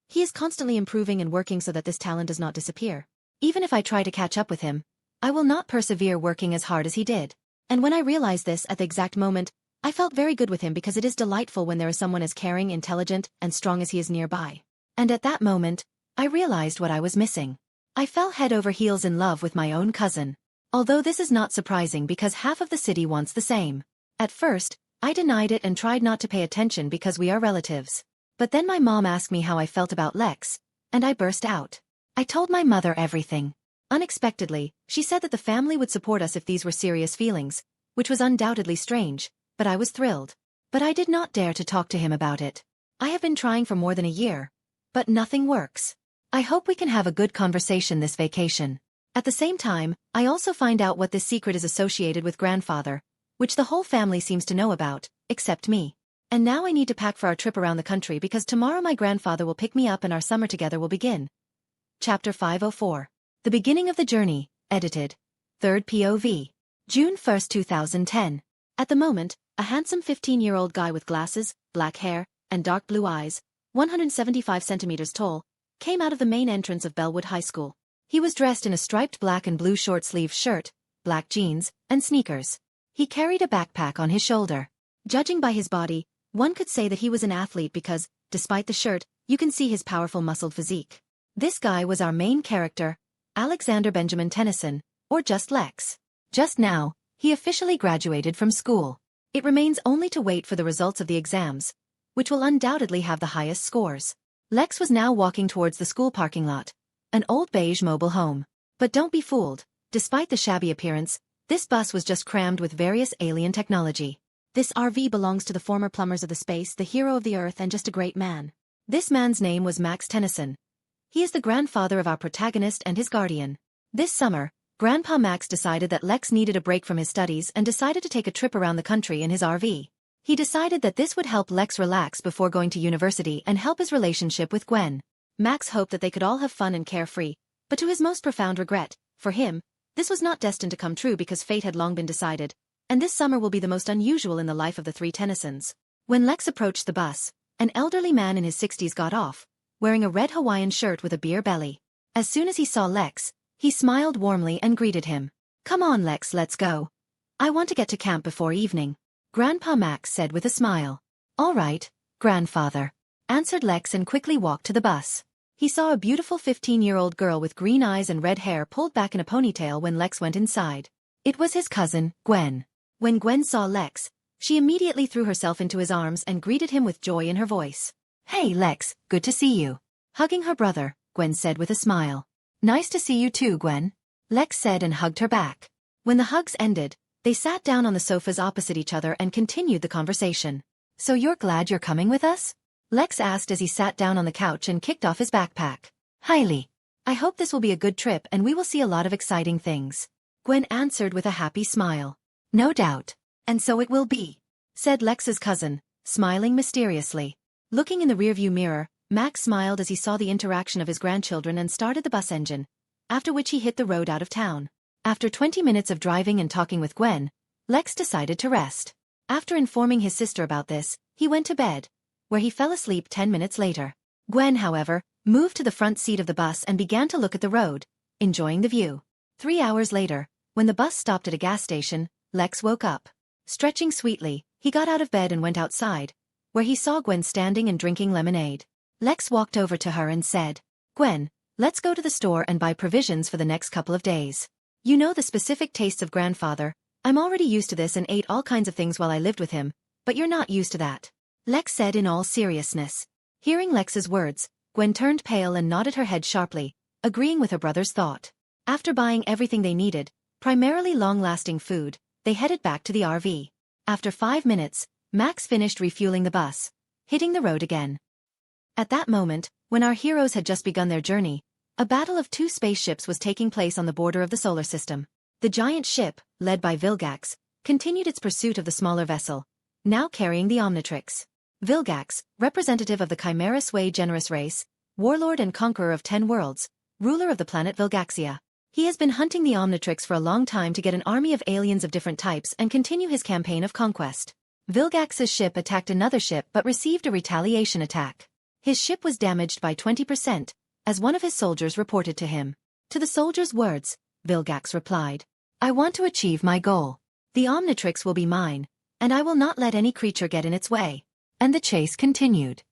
he is constantly improving and working so that this talent does not disappear. Even if I try to catch up with him, I will not persevere working as hard as he did. And when I realized this at the exact moment, I felt very good with him because it is delightful when there is someone as caring, intelligent, and strong as he is nearby. And at that moment, I realized what I was missing. I fell head over heels in love with my own cousin. Although this is not surprising because half of the city wants the same. At first, I denied it and tried not to pay attention because we are relatives. But then my mom asked me how I felt about Lex, and I burst out. I told my mother everything. Unexpectedly, she said that the family would support us if these were serious feelings, which was undoubtedly strange, but I was thrilled. But I did not dare to talk to him about it. I have been trying for more than a year, but nothing works. I hope we can have a good conversation this vacation. At the same time, I also find out what this secret is associated with grandfather, which the whole family seems to know about, except me. And now I need to pack for our trip around the country because tomorrow my grandfather will pick me up and our summer together will begin. Chapter 504. The Beginning of the Journey, edited. 3rd POV. June 1, 2010. At the moment, a handsome 15-year-old guy with glasses, black hair, and dark blue eyes, 175 centimeters tall, came out of the main entrance of Bellwood High School. He was dressed in a striped black and blue short-sleeved shirt, black jeans, and sneakers. He carried a backpack on his shoulder. Judging by his body, one could say that he was an athlete because, despite the shirt, you can see his powerful muscled physique. This guy was our main character, Alexander Benjamin Tennyson, or just Lex. Just now, he officially graduated from school. It remains only to wait for the results of the exams, which will undoubtedly have the highest scores. Lex was now walking towards the school parking lot, an old beige mobile home. But don't be fooled, despite the shabby appearance, this bus was just crammed with various alien technology. This RV belongs to the former plumbers of the space, the hero of the earth and just a great man. This man's name was Max Tennyson. He is the grandfather of our protagonist and his guardian. This summer, Grandpa Max decided that Lex needed a break from his studies and decided to take a trip around the country in his RV. He decided that this would help Lex relax before going to university and help his relationship with Gwen. Max hoped that they could all have fun and carefree, but to his most profound regret, for him, this was not destined to come true because fate had long been decided, and this summer will be the most unusual in the life of the three Tennysons. When Lex approached the bus, an elderly man in his 60s got off, wearing a red Hawaiian shirt with a beer belly. As soon as he saw Lex, he smiled warmly and greeted him. "Come on Lex, let's go. I want to get to camp before evening," Grandpa Max said with a smile. "All right, grandfather," answered Lex and quickly walked to the bus. He saw a beautiful 15-year-old girl with green eyes and red hair pulled back in a ponytail when Lex went inside. It was his cousin, Gwen. When Gwen saw Lex, she immediately threw herself into his arms and greeted him with joy in her voice. "Hey Lex, good to see you." Hugging her brother, Gwen said with a smile. "Nice to see you too, Gwen," Lex said and hugged her back. When the hugs ended, they sat down on the sofas opposite each other and continued the conversation. "So you're glad you're coming with us?" Lex asked as he sat down on the couch and kicked off his backpack. "Highly. I hope this will be a good trip and we will see a lot of exciting things," Gwen answered with a happy smile. "No doubt. And so it will be," said Lex's cousin, smiling mysteriously. Looking in the rearview mirror, Max smiled as he saw the interaction of his grandchildren and started the bus engine, after which he hit the road out of town. After 20 minutes of driving and talking with Gwen, Lex decided to rest. After informing his sister about this, he went to bed, where he fell asleep 10 minutes later. Gwen, however, moved to the front seat of the bus and began to look at the road, enjoying the view. 3 hours later, when the bus stopped at a gas station, Lex woke up. Stretching sweetly, he got out of bed and went outside, where he saw Gwen standing and drinking lemonade. Lex walked over to her and said, "Gwen, let's go to the store and buy provisions for the next couple of days. You know the specific tastes of grandfather. I'm already used to this and ate all kinds of things while I lived with him, but you're not used to that," Lex said in all seriousness. Hearing Lex's words, Gwen turned pale and nodded her head sharply, agreeing with her brother's thought. After buying everything they needed, primarily long-lasting food, they headed back to the RV. After 5 minutes, Max finished refueling the bus, hitting the road again. At that moment, when our heroes had just begun their journey, a battle of 2 spaceships was taking place on the border of the solar system. The giant ship, led by Vilgax, continued its pursuit of the smaller vessel, now carrying the Omnitrix. Vilgax, representative of the Chimera Sway Generous race, warlord and conqueror of 10 worlds, ruler of the planet Vilgaxia. He has been hunting the Omnitrix for a long time to get an army of aliens of different types and continue his campaign of conquest. Vilgax's ship attacked another ship but received a retaliation attack. His ship was damaged by 20%, as one of his soldiers reported to him. To the soldier's words, Vilgax replied, "I want to achieve my goal. The Omnitrix will be mine, and I will not let any creature get in its way." And the chase continued.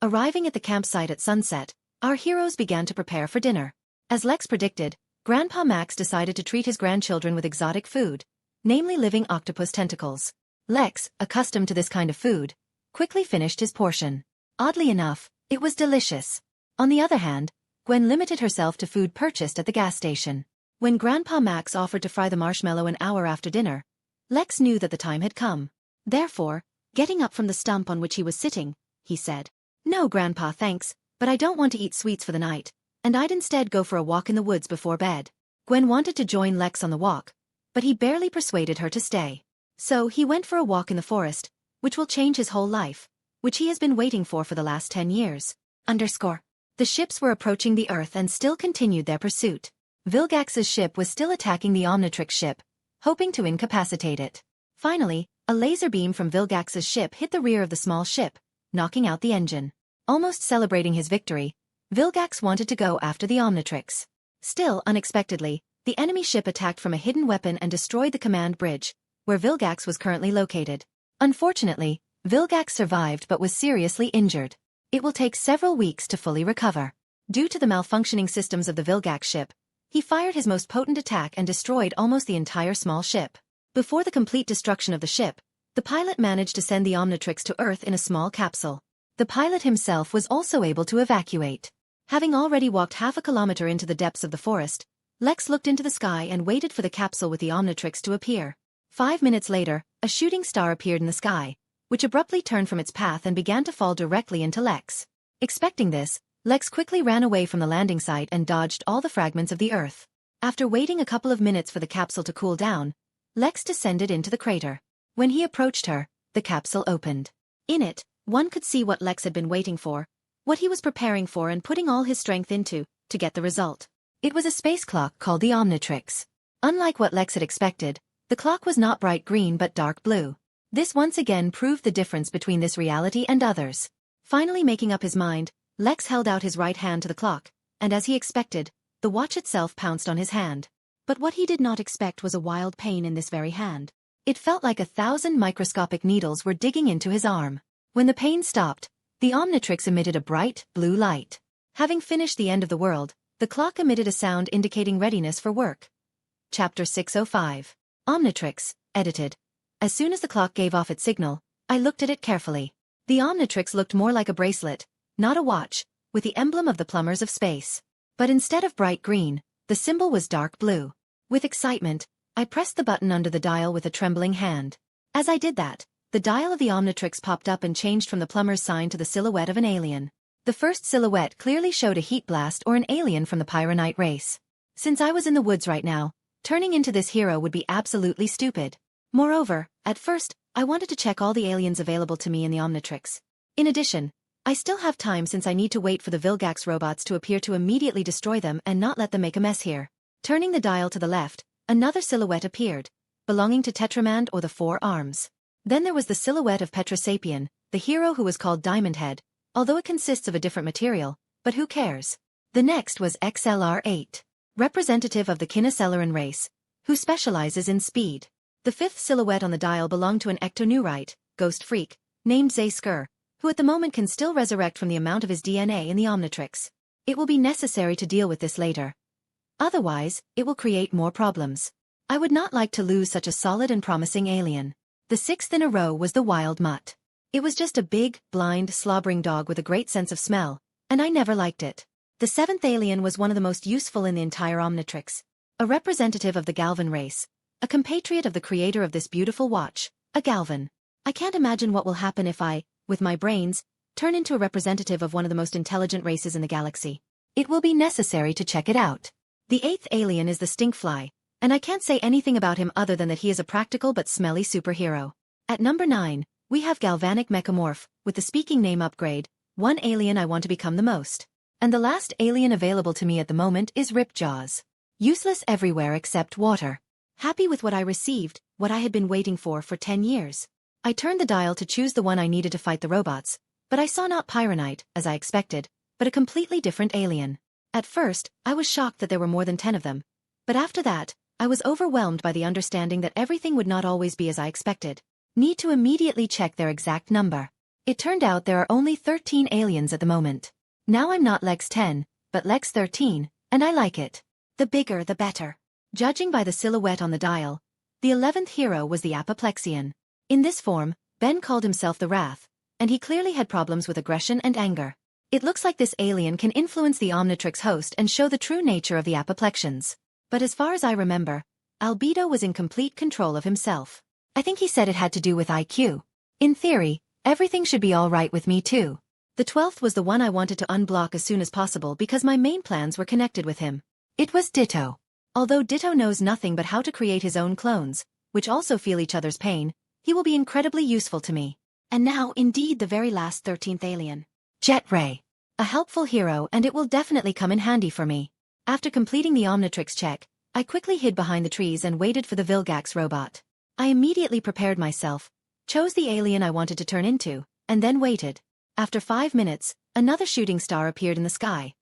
Arriving at the campsite at sunset, our heroes began to prepare for dinner. As Lex predicted, Grandpa Max decided to treat his grandchildren with exotic food, namely living octopus tentacles. Lex, accustomed to this kind of food, quickly finished his portion. Oddly enough, it was delicious. On the other hand, Gwen limited herself to food purchased at the gas station. When Grandpa Max offered to fry the marshmallow an hour after dinner, Lex knew that the time had come. Therefore, getting up from the stump on which he was sitting, he said, "No, Grandpa, thanks, but I don't want to eat sweets for the night, and I'd instead go for a walk in the woods before bed." Gwen wanted to join Lex on the walk, but he barely persuaded her to stay. So he went for a walk in the forest, which will change his whole life, which he has been waiting for the last 10 years. The ships were approaching the Earth and still continued their pursuit. Vilgax's ship was still attacking the Omnitrix ship, hoping to incapacitate it. Finally, a laser beam from Vilgax's ship hit the rear of the small ship, knocking out the engine. Almost celebrating his victory, Vilgax wanted to go after the Omnitrix. Still, unexpectedly, the enemy ship attacked from a hidden weapon and destroyed the command bridge, where Vilgax was currently located. Unfortunately, Vilgax survived but was seriously injured. It will take several weeks to fully recover. Due to the malfunctioning systems of the Vilgax ship, he fired his most potent attack and destroyed almost the entire small ship. Before the complete destruction of the ship, the pilot managed to send the Omnitrix to Earth in a small capsule. The pilot himself was also able to evacuate. Having already walked half a kilometer into the depths of the forest, Lex looked into the sky and waited for the capsule with the Omnitrix to appear. 5 minutes later, a shooting star appeared in the sky, which abruptly turned from its path and began to fall directly into Lex. Expecting this, Lex quickly ran away from the landing site and dodged all the fragments of the Earth. After waiting a couple of minutes for the capsule to cool down, Lex descended into the crater. When he approached her, the capsule opened. In it, one could see what Lex had been waiting for, what he was preparing for and putting all his strength into, to get the result. It was a space clock called the Omnitrix. Unlike what Lex had expected, the clock was not bright green but dark blue. This once again proved the difference between this reality and others. Finally making up his mind, Lex held out his right hand to the clock, and as he expected, the watch itself pounced on his hand. But what he did not expect was a wild pain in this very hand. It felt like 1,000 microscopic needles were digging into his arm. When the pain stopped, the Omnitrix emitted a bright, blue light. Having finished the end of the world, the clock emitted a sound indicating readiness for work. Chapter 605. Omnitrix, edited. As soon as the clock gave off its signal, I looked at it carefully. The Omnitrix looked more like a bracelet, not a watch, with the emblem of the plumbers of space. But instead of bright green, the symbol was dark blue. With excitement, I pressed the button under the dial with a trembling hand. As I did that, the dial of the Omnitrix popped up and changed from the plumber's sign to the silhouette of an alien. The first silhouette clearly showed a heat blast or an alien from the Pyronite race. Since I was in the woods right now, turning into this hero would be absolutely stupid. Moreover, at first, I wanted to check all the aliens available to me in the Omnitrix. In addition, I still have time since I need to wait for the Vilgax robots to appear to immediately destroy them and not let them make a mess here. Turning the dial to the left, another silhouette appeared, belonging to Tetramand or the Four Arms. Then there was the silhouette of Petrosapien, the hero who was called Diamond Head, although it consists of a different material, but who cares? The next was XLR-8, representative of the Kinoceleran race, who specializes in speed. The fifth silhouette on the dial belonged to an ectoneurite, ghost freak, named Zayskur, who at the moment can still resurrect from the amount of his DNA in the Omnitrix. It will be necessary to deal with this later. Otherwise, it will create more problems. I would not like to lose such a solid and promising alien. The sixth in a row was the Wild Mutt. It was just a big, blind, slobbering dog with a great sense of smell, and I never liked it. The seventh alien was one of the most useful in the entire Omnitrix. A representative of the Galvan race. A compatriot of the creator of this beautiful watch, a Galvan. I can't imagine what will happen if I, with my brains, turn into a representative of one of the most intelligent races in the galaxy. It will be necessary to check it out. The eighth alien is the Stinkfly, and I can't say anything about him other than that he is a practical but smelly superhero. At number 9, we have Galvanic Mechamorph, with the speaking name upgrade, one alien I want to become the most. And the last alien available to me at the moment is Ripjaws. Useless everywhere except water. Happy with what I received, what I had been waiting for 10 years. I turned the dial to choose the one I needed to fight the robots, but I saw not Pyronite, as I expected, but a completely different alien. At first, I was shocked that there were more than 10 of them. But after that, I was overwhelmed by the understanding that everything would not always be as I expected. Need to immediately check their exact number. It turned out there are only 13 aliens at the moment. Now I'm not Lex 10, but Lex 13, and I like it. The bigger the better. Judging by the silhouette on the dial, the 11th hero was the Apoplexian. In this form, Ben called himself the Wrath, and he clearly had problems with aggression and anger. It looks like this alien can influence the Omnitrix host and show the true nature of the Apoplexians. But as far as I remember, Albedo was in complete control of himself. I think he said it had to do with IQ. In theory, everything should be all right with me too. The 12th was the one I wanted to unblock as soon as possible because my main plans were connected with him. It was Ditto. Although Ditto knows nothing but how to create his own clones, which also feel each other's pain, he will be incredibly useful to me. And now, indeed, the very last 13th alien. Jet Ray. A helpful hero, and it will definitely come in handy for me. After completing the Omnitrix check, I quickly hid behind the trees and waited for the Vilgax robot. I immediately prepared myself, chose the alien I wanted to turn into, and then waited. After 5 minutes, another shooting star appeared in the sky.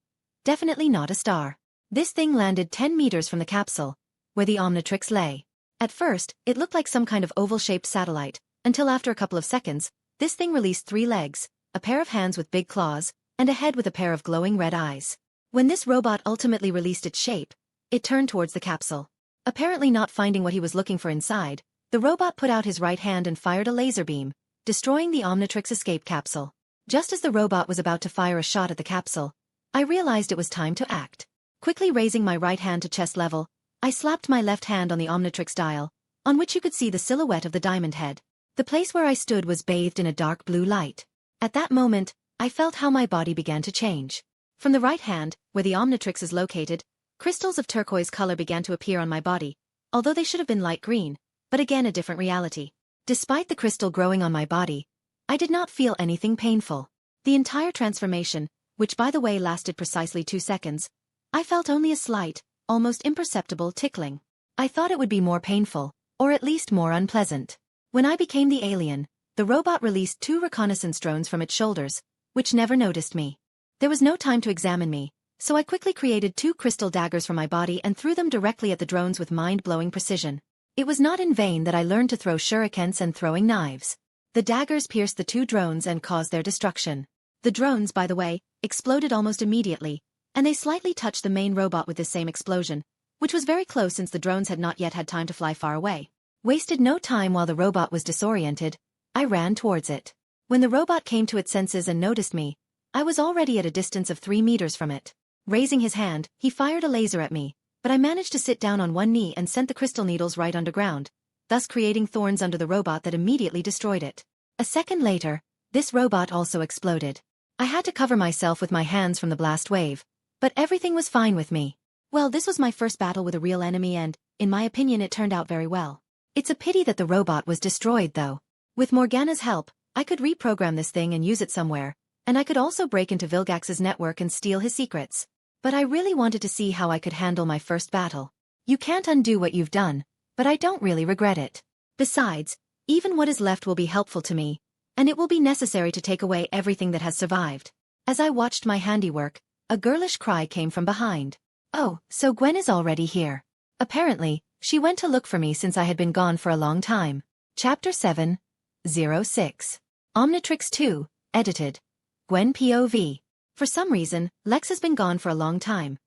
Definitely not a star. This thing landed 10 meters from the capsule, where the Omnitrix lay. At first, it looked like some kind of oval-shaped satellite, until after a couple of seconds, this thing released 3 legs, a pair of hands with big claws, and a head with a pair of glowing red eyes. When this robot ultimately released its shape, it turned towards the capsule. Apparently not finding what he was looking for inside, the robot put out his right hand and fired a laser beam, destroying the Omnitrix escape capsule. Just as the robot was about to fire a shot at the capsule, I realized it was time to act. Quickly raising my right hand to chest level, I slapped my left hand on the Omnitrix dial, on which you could see the silhouette of the diamond head. The place where I stood was bathed in a dark blue light. At that moment, I felt how my body began to change. From the right hand, where the Omnitrix is located, crystals of turquoise color began to appear on my body, although they should have been light green, but again a different reality. Despite the crystal growing on my body, I did not feel anything painful. The entire transformation, which by the way lasted precisely 2 seconds, I felt only a slight, almost imperceptible tickling. I thought it would be more painful, or at least more unpleasant. When I became the alien, the robot released 2 reconnaissance drones from its shoulders, which never noticed me. There was no time to examine me, so I quickly created 2 crystal daggers from my body and threw them directly at the drones with mind-blowing precision. It was not in vain that I learned to throw shurikens and throwing knives. The daggers pierced the 2 drones and caused their destruction. The drones, by the way, exploded almost immediately, and they slightly touched the main robot with this same explosion, which was very close since the drones had not yet had time to fly far away. Wasted no time while the robot was disoriented. I ran towards it. When the robot came to its senses and noticed me, I was already at a distance of 3 meters from it. Raising his hand, he fired a laser at me, but I managed to sit down on one knee and sent the crystal needles right underground, thus creating thorns under the robot that immediately destroyed it. A second later, this robot also exploded. I had to cover myself with my hands from the blast wave, but everything was fine with me. Well, this was my first battle with a real enemy and, in my opinion, it turned out very well. It's a pity that the robot was destroyed though. With Morgana's help, I could reprogram this thing and use it somewhere, and I could also break into Vilgax's network and steal his secrets. But I really wanted to see how I could handle my first battle. You can't undo what you've done, but I don't really regret it. Besides, even what is left will be helpful to me, and it will be necessary to take away everything that has survived. As I watched my handiwork, a girlish cry came from behind. Oh, so Gwen is already here. Apparently, she went to look for me since I had been gone for a long time. Chapter 7:06. Omnitrix 2, edited. Gwen POV. For some reason, Lex has been gone for a long time.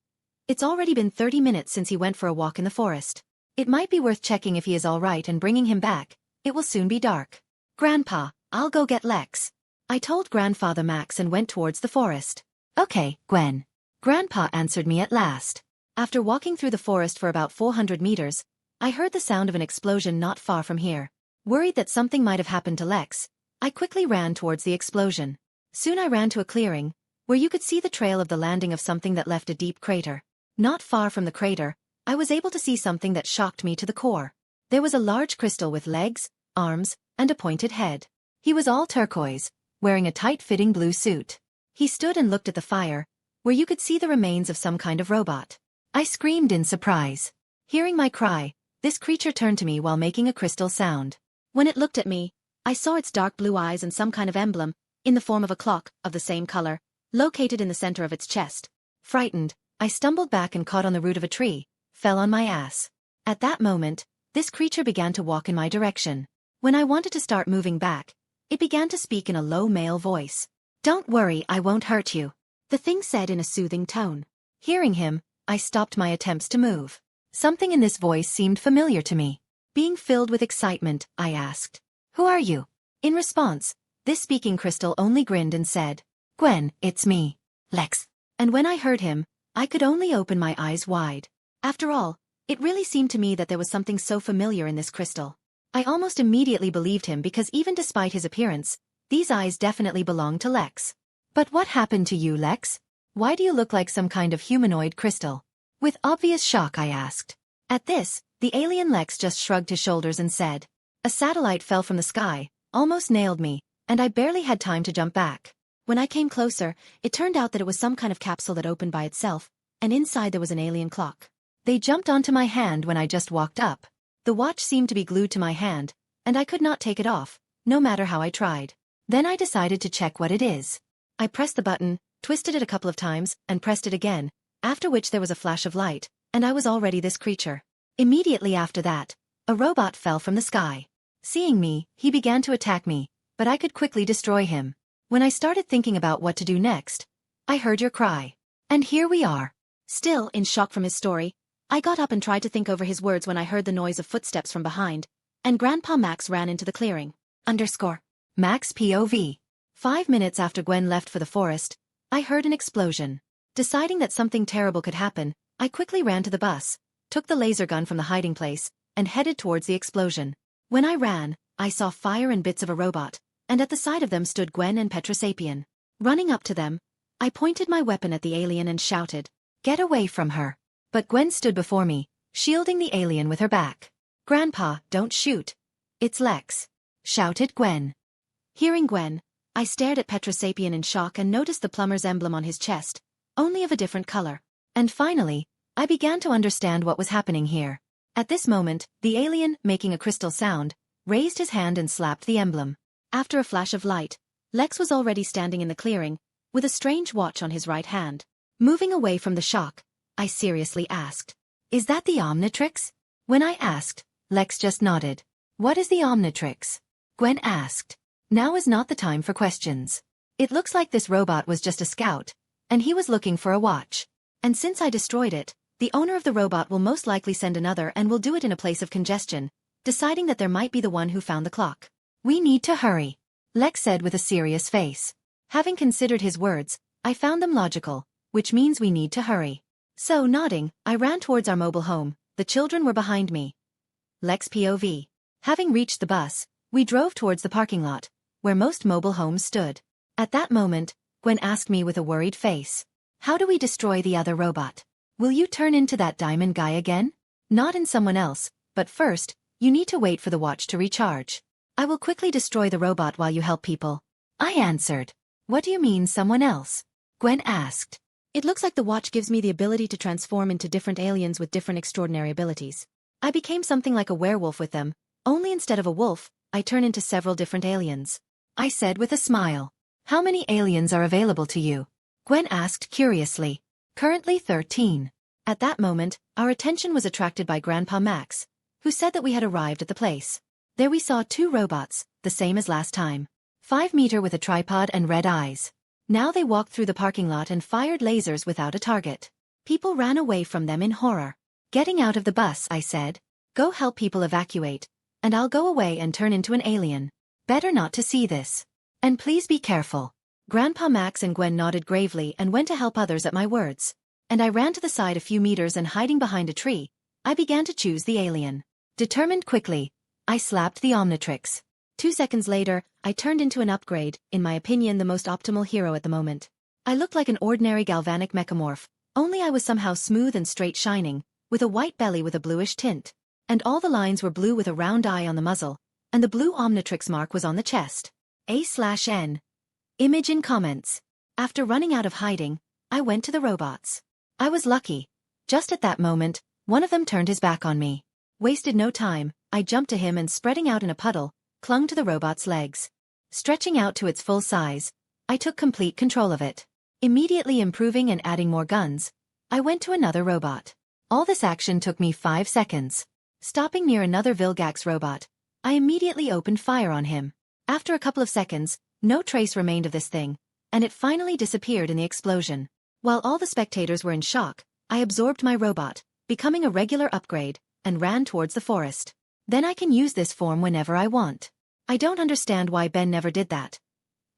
It's already been 30 minutes since he went for a walk in the forest. It might be worth checking if he is all right and bringing him back. It will soon be dark. Grandpa, I'll go get Lex. I told Grandfather Max and went towards the forest. Okay, Gwen. Grandpa answered me at last. After walking through the forest for about 400 meters, I heard the sound of an explosion not far from here. Worried that something might have happened to Lex, I quickly ran towards the explosion. Soon I ran to a clearing, where you could see the trail of the landing of something that left a deep crater. Not far from the crater, I was able to see something that shocked me to the core. There was a large crystal with legs, arms, and a pointed head. He was all turquoise, wearing a tight-fitting blue suit. He stood and looked at the fire, where you could see the remains of some kind of robot. I screamed in surprise. Hearing my cry, this creature turned to me while making a crystal sound. When it looked at me, I saw its dark blue eyes and some kind of emblem, in the form of a clock, of the same color, located in the center of its chest. Frightened, I stumbled back and caught on the root of a tree, fell on my ass. At that moment, this creature began to walk in my direction. When I wanted to start moving back, it began to speak in a low male voice. "Don't worry, I won't hurt you," the thing said in a soothing tone. Hearing him, I stopped my attempts to move. Something in this voice seemed familiar to me. Being filled with excitement, I asked, "Who are you?" In response, this speaking crystal only grinned and said, "Gwen, it's me, Lex." And when I heard him, I could only open my eyes wide. After all, it really seemed to me that there was something so familiar in this crystal. I almost immediately believed him because even despite his appearance, these eyes definitely belonged to Lex. "But what happened to you, Lex? Why do you look like some kind of humanoid crystal?" With obvious shock, I asked. At this, the alien Lex just shrugged his shoulders and said, "A satellite fell from the sky, almost nailed me, and I barely had time to jump back. When I came closer, it turned out that it was some kind of capsule that opened by itself, and inside there was an alien clock. They jumped onto my hand when I just walked up. The watch seemed to be glued to my hand, and I could not take it off, no matter how I tried. Then I decided to check what it is. I pressed the button, twisted it a couple of times, and pressed it again, after which there was a flash of light, and I was already this creature. Immediately after that, a robot fell from the sky. Seeing me, he began to attack me, but I could quickly destroy him. When I started thinking about what to do next, I heard your cry. And here we are." Still in shock from his story, I got up and tried to think over his words when I heard the noise of footsteps from behind, and Grandpa Max ran into the clearing. Max POV. 5 minutes after Gwen left for the forest, I heard an explosion. Deciding that something terrible could happen, I quickly ran to the bus, took the laser gun from the hiding place, and headed towards the explosion. When I ran, I saw fire and bits of a robot, and at the side of them stood Gwen and Petrosapien. Running up to them, I pointed my weapon at the alien and shouted, "Get away from her." But Gwen stood before me, shielding the alien with her back. "Grandpa, don't shoot. It's Lex," shouted Gwen. Hearing Gwen, I stared at Petrosapien in shock and noticed the plumber's emblem on his chest, only of a different color. And finally, I began to understand what was happening here. At this moment, the alien, making a crystal sound, raised his hand and slapped the emblem. After a flash of light, Lex was already standing in the clearing, with a strange watch on his right hand. Moving away from the shock, I seriously asked, "Is that the Omnitrix?" When I asked, Lex just nodded. "What is the Omnitrix?" Gwen asked. Now is not the time for questions. It looks like this robot was just a scout, and he was looking for a watch. And since I destroyed it, the owner of the robot will most likely send another and will do it in a place of congestion, deciding that there might be the one who found the clock. "We need to hurry," Lex said with a serious face. Having considered his words, I found them logical, which means we need to hurry. So nodding, I ran towards our mobile home. The children were behind me. Lex POV. Having reached the bus, we drove towards the parking lot, where most mobile homes stood. At that moment, Gwen asked me with a worried face, "How do we destroy the other robot? Will you turn into that diamond guy again?" "Not in someone else, but first, you need to wait for the watch to recharge. I will quickly destroy the robot while you help people," I answered. "What do you mean someone else?" Gwen asked. "It looks like the watch gives me the ability to transform into different aliens with different extraordinary abilities. I became something like a werewolf with them, only instead of a wolf, I turn into several different aliens," I said with a smile. "How many aliens are available to you?" Gwen asked curiously. "Currently 13. At that moment, our attention was attracted by Grandpa Max, who said that we had arrived at the place. There we saw 2 robots, the same as last time. 5-meter with a tripod and red eyes. Now they walked through the parking lot and fired lasers without a target. People ran away from them in horror. Getting out of the bus, I said, "Go help people evacuate, and I'll go away and turn into an alien." Better not to see this. And please be careful. Grandpa Max and Gwen nodded gravely and went to help others at my words. And I ran to the side a few meters and hiding behind a tree, I began to choose the alien. Determined quickly, I slapped the Omnitrix. 2 seconds later, I turned into an upgrade, in my opinion the most optimal hero at the moment. I looked like an ordinary galvanic mechamorph, only I was somehow smooth and straight shining, with a white belly with a bluish tint. And all the lines were blue with a round eye on the muzzle, and the blue Omnitrix mark was on the chest. A/N. Image in comments. After running out of hiding, I went to the robots. I was lucky. Just at that moment, one of them turned his back on me. Wasted no time, I jumped to him and spreading out in a puddle, clung to the robot's legs. Stretching out to its full size, I took complete control of it. Immediately improving and adding more guns, I went to another robot. All this action took me 5 seconds. Stopping near another Vilgax robot, I immediately opened fire on him. After a couple of seconds, no trace remained of this thing, and it finally disappeared in the explosion. While all the spectators were in shock, I absorbed my robot, becoming a regular upgrade, and ran towards the forest. Then I can use this form whenever I want. I don't understand why Ben never did that.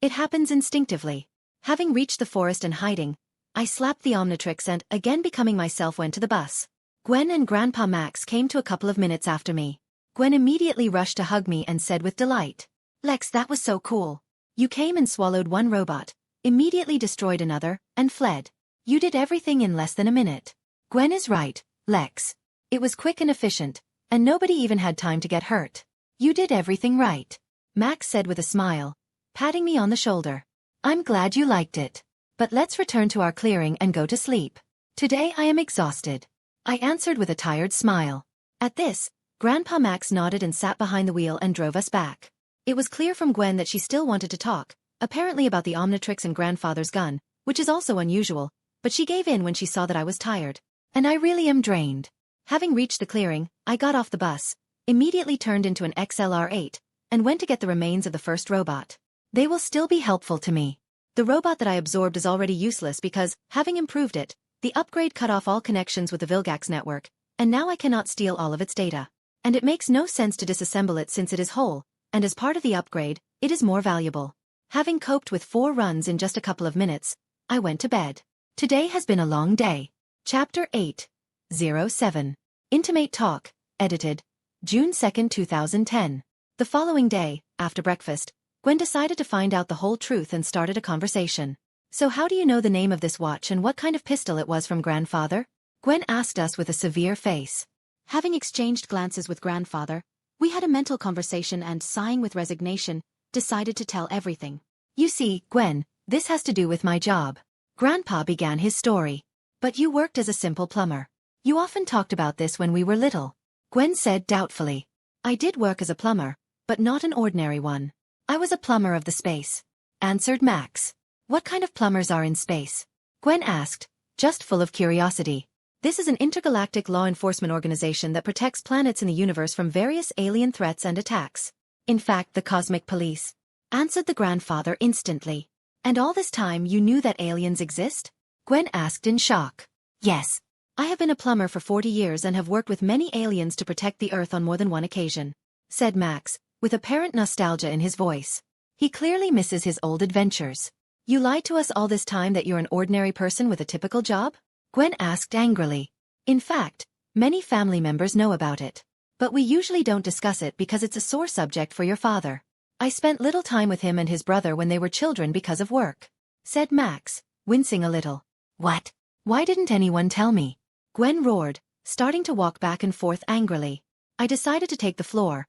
It happens instinctively. Having reached the forest and hiding, I slapped the Omnitrix and, again becoming myself, went to the bus. Gwen and Grandpa Max came to a couple of minutes after me. Gwen immediately rushed to hug me and said with delight, "Lex, that was so cool. You came and swallowed one robot, immediately destroyed another, and fled. You did everything in less than a minute." Gwen is right, Lex. It was quick and efficient, and nobody even had time to get hurt. You did everything right, Max said with a smile, patting me on the shoulder. I'm glad you liked it. But let's return to our clearing and go to sleep. Today I am exhausted, I answered with a tired smile. At this, Grandpa Max nodded and sat behind the wheel and drove us back. It was clear from Gwen that she still wanted to talk, apparently about the Omnitrix and grandfather's gun, which is also unusual, but she gave in when she saw that I was tired. And I really am drained. Having reached the clearing, I got off the bus, immediately turned into an XLR-8, and went to get the remains of the first robot. They will still be helpful to me. The robot that I absorbed is already useless because, having improved it, the upgrade cut off all connections with the Vilgax network, and now I cannot steal all of its data. And it makes no sense to disassemble it since it is whole, and as part of the upgrade, it is more valuable. Having coped with 4 runs in just a couple of minutes, I went to bed. Today has been a long day. Chapter 8:07. Intimate Talk, edited, June 2, 2010. The following day, after breakfast, Gwen decided to find out the whole truth and started a conversation. So how do you know the name of this watch and what kind of pistol it was from grandfather? Gwen asked us with a severe face. Having exchanged glances with grandfather, we had a mental conversation and, sighing with resignation, decided to tell everything. You see, Gwen, this has to do with my job. Grandpa began his story. But you worked as a simple plumber. You often talked about this when we were little. Gwen said doubtfully. I did work as a plumber, but not an ordinary one. I was a plumber of the space, answered Max. What kind of plumbers are in space? Gwen asked, just full of curiosity. This is an intergalactic law enforcement organization that protects planets in the universe from various alien threats and attacks. In fact, the Cosmic Police, answered the grandfather instantly. And all this time you knew that aliens exist? Gwen asked in shock. Yes. I have been a plumber for 40 years and have worked with many aliens to protect the Earth on more than one occasion, said Max, with apparent nostalgia in his voice. He clearly misses his old adventures. You lied to us all this time that you're an ordinary person with a typical job? Gwen asked angrily. In fact, many family members know about it. But we usually don't discuss it because it's a sore subject for your father. I spent little time with him and his brother when they were children because of work, said Max, wincing a little. What? Why didn't anyone tell me? Gwen roared, starting to walk back and forth angrily. I decided to take the floor.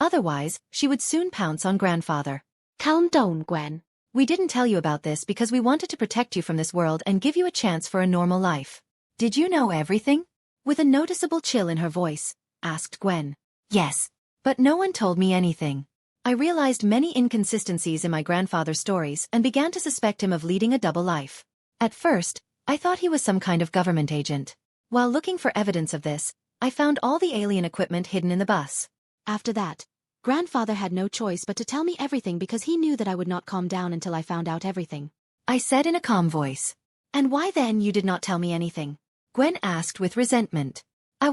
Otherwise, she would soon pounce on grandfather. Calm down, Gwen. We didn't tell you about this because we wanted to protect you from this world and give you a chance for a normal life. Did you know everything? With a noticeable chill in her voice, asked Gwen. Yes. But no one told me anything. I realized many inconsistencies in my grandfather's stories and began to suspect him of leading a double life. At first, I thought he was some kind of government agent. While looking for evidence of this, I found all the alien equipment hidden in the bus. After that, grandfather had no choice but to tell me everything because he knew that I would not calm down until I found out everything. I said in a calm voice. And why then you did not tell me anything? Gwen asked with resentment. I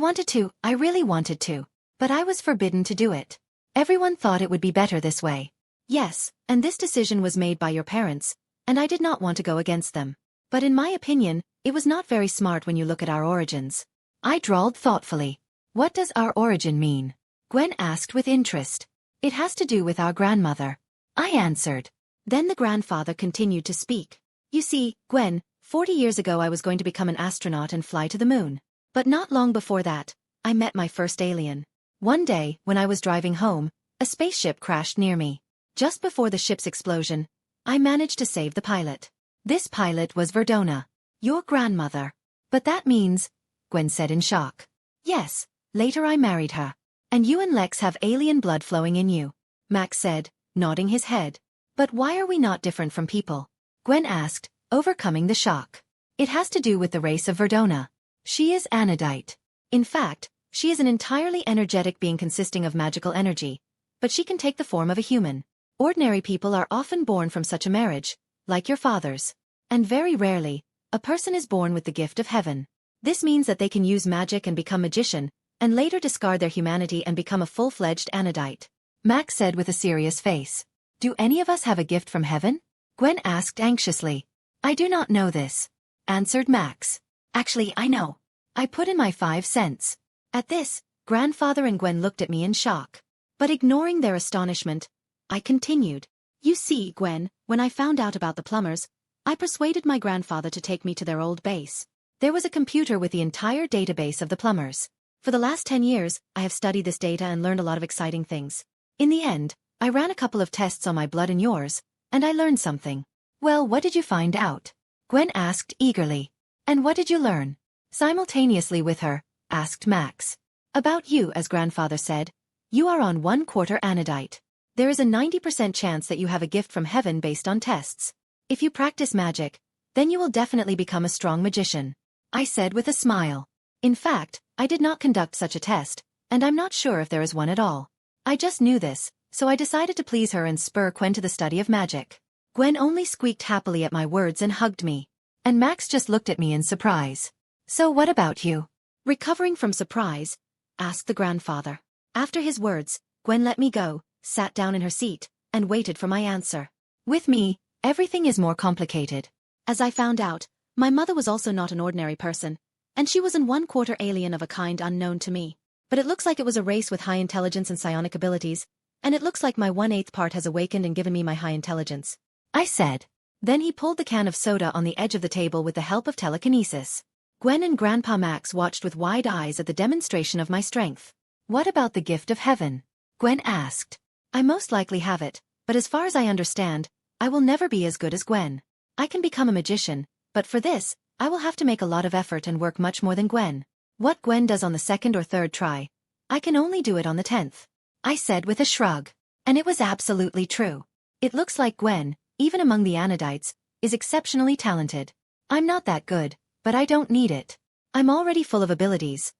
really wanted to, but I was forbidden to do it. Everyone thought it would be better this way. Yes, and this decision was made by your parents, and I did not want to go against them. But in my opinion, it was not very smart when you look at our origins. I drawled thoughtfully. What does our origin mean? Gwen asked with interest. It has to do with our grandmother. I answered. Then the grandfather continued to speak. You see, Gwen, 40 years ago I was going to become an astronaut and fly to the moon. But not long before that, I met my first alien. One day, when I was driving home, a spaceship crashed near me. Just before the ship's explosion, I managed to save the pilot. This pilot was Verdona, your grandmother. But that means, Gwen said in shock. Yes, later I married her. And you and Lex have alien blood flowing in you, Max said, nodding his head. But why are we not different from people? Gwen asked, overcoming the shock. It has to do with the race of Verdona. She is anodite. In fact, she is an entirely energetic being consisting of magical energy, but she can take the form of a human. Ordinary people are often born from such a marriage, like your father's. And very rarely, a person is born with the gift of heaven. This means that they can use magic and become magician, and later discard their humanity and become a full-fledged anodite. Max said with a serious face. Do any of us have a gift from heaven? Gwen asked anxiously. I do not know this, answered Max. Actually, I know. I put in my 5 cents. At this, grandfather and Gwen looked at me in shock. But ignoring their astonishment, I continued. You see, Gwen, when I found out about the plumbers, I persuaded my grandfather to take me to their old base. There was a computer with the entire database of the plumbers. For the last 10 years, I have studied this data and learned a lot of exciting things. In the end, I ran a couple of tests on my blood and yours, and I learned something. Well, what did you find out? Gwen asked eagerly. And what did you learn? Simultaneously with her, asked Max. About you, as grandfather said. You are on 1/4 anodite. There is a 90% chance that you have a gift from heaven based on tests. If you practice magic, then you will definitely become a strong magician. I said with a smile. In fact, I did not conduct such a test, and I'm not sure if there is one at all. I just knew this, so I decided to please her and spur Gwen to the study of magic. Gwen only squeaked happily at my words and hugged me. And Max just looked at me in surprise. So what about you? Recovering from surprise, asked the grandfather. After his words, Gwen let me go, sat down in her seat, and waited for my answer. With me, everything is more complicated. As I found out, my mother was also not an ordinary person, and she was an 1/4 alien of a kind unknown to me. But it looks like it was a race with high intelligence and psionic abilities, and it looks like my 1/8 part has awakened and given me my high intelligence. I said. Then he pulled the can of soda on the edge of the table with the help of telekinesis. Gwen and Grandpa Max watched with wide eyes at the demonstration of my strength. What about the gift of heaven? Gwen asked. I most likely have it, but as far as I understand, I will never be as good as Gwen. I can become a magician, but for this, I will have to make a lot of effort and work much more than Gwen. What Gwen does on the 2nd or 3rd try, I can only do it on the 10th. I said with a shrug. And it was absolutely true. It looks like Gwen, even among the anodites, is exceptionally talented. I'm not that good, but I don't need it. I'm already full of abilities.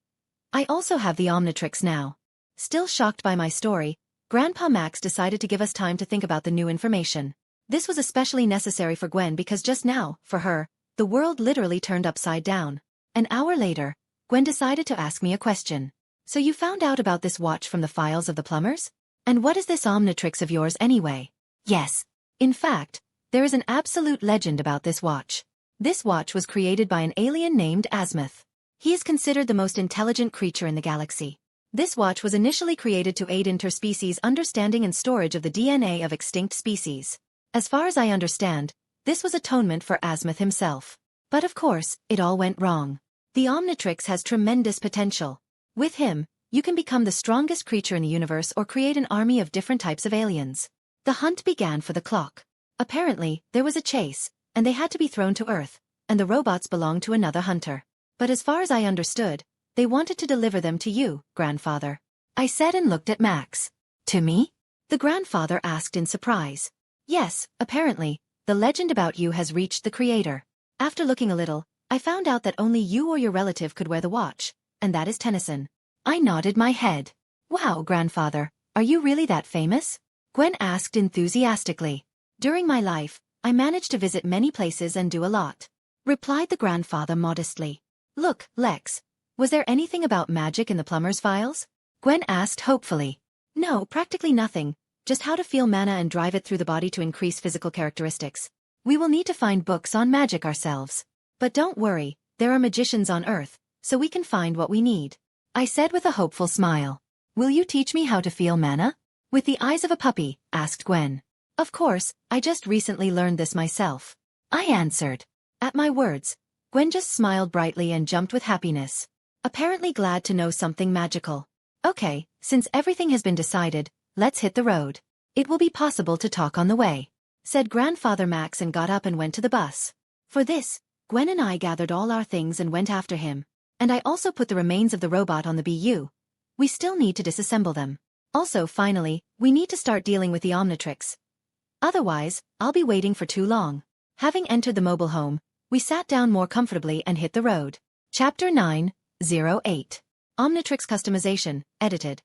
I also have the Omnitrix now. Still shocked by my story, Grandpa Max decided to give us time to think about the new information. This was especially necessary for Gwen because just now, for her, the world literally turned upside down. An hour later, Gwen decided to ask me a question. So you found out about this watch from the files of the plumbers? And what is this Omnitrix of yours anyway? Yes. In fact, there is an absolute legend about this watch. This watch was created by an alien named Azimuth. He is considered the most intelligent creature in the galaxy. This watch was initially created to aid interspecies understanding and storage of the DNA of extinct species. As far as I understand, this was atonement for Azimuth himself. But of course, it all went wrong. The Omnitrix has tremendous potential. With him, you can become the strongest creature in the universe or create an army of different types of aliens. The hunt began for the clock. Apparently, there was a chase, and they had to be thrown to Earth, and the robots belonged to another hunter. But as far as I understood, they wanted to deliver them to you, grandfather. I said and looked at Max. To me? The grandfather asked in surprise. Yes, apparently, the legend about you has reached the creator. After looking a little, I found out that only you or your relative could wear the watch, and that is Tennyson. I nodded my head. Wow, grandfather, are you really that famous? Gwen asked enthusiastically. During my life, I managed to visit many places and do a lot, replied the grandfather modestly. Look, Lex, was there anything about magic in the plumber's files? Gwen asked hopefully. No, practically nothing, just how to feel mana and drive it through the body to increase physical characteristics. We will need to find books on magic ourselves. But don't worry, there are magicians on Earth, so we can find what we need. I said with a hopeful smile. Will you teach me how to feel mana? With the eyes of a puppy, asked Gwen. Of course, I just recently learned this myself. I answered. At my words, Gwen just smiled brightly and jumped with happiness, apparently glad to know something magical. Okay, since everything has been decided, let's hit the road. It will be possible to talk on the way, said Grandfather Max and got up and went to the bus. For this, Gwen and I gathered all our things and went after him. And I also put the remains of the robot on the BU. We still need to disassemble them. Also, finally, we need to start dealing with the Omnitrix. Otherwise, I'll be waiting for too long. Having entered the mobile home, we sat down more comfortably and hit the road. Chapter 908. Omnitrix Customization, edited.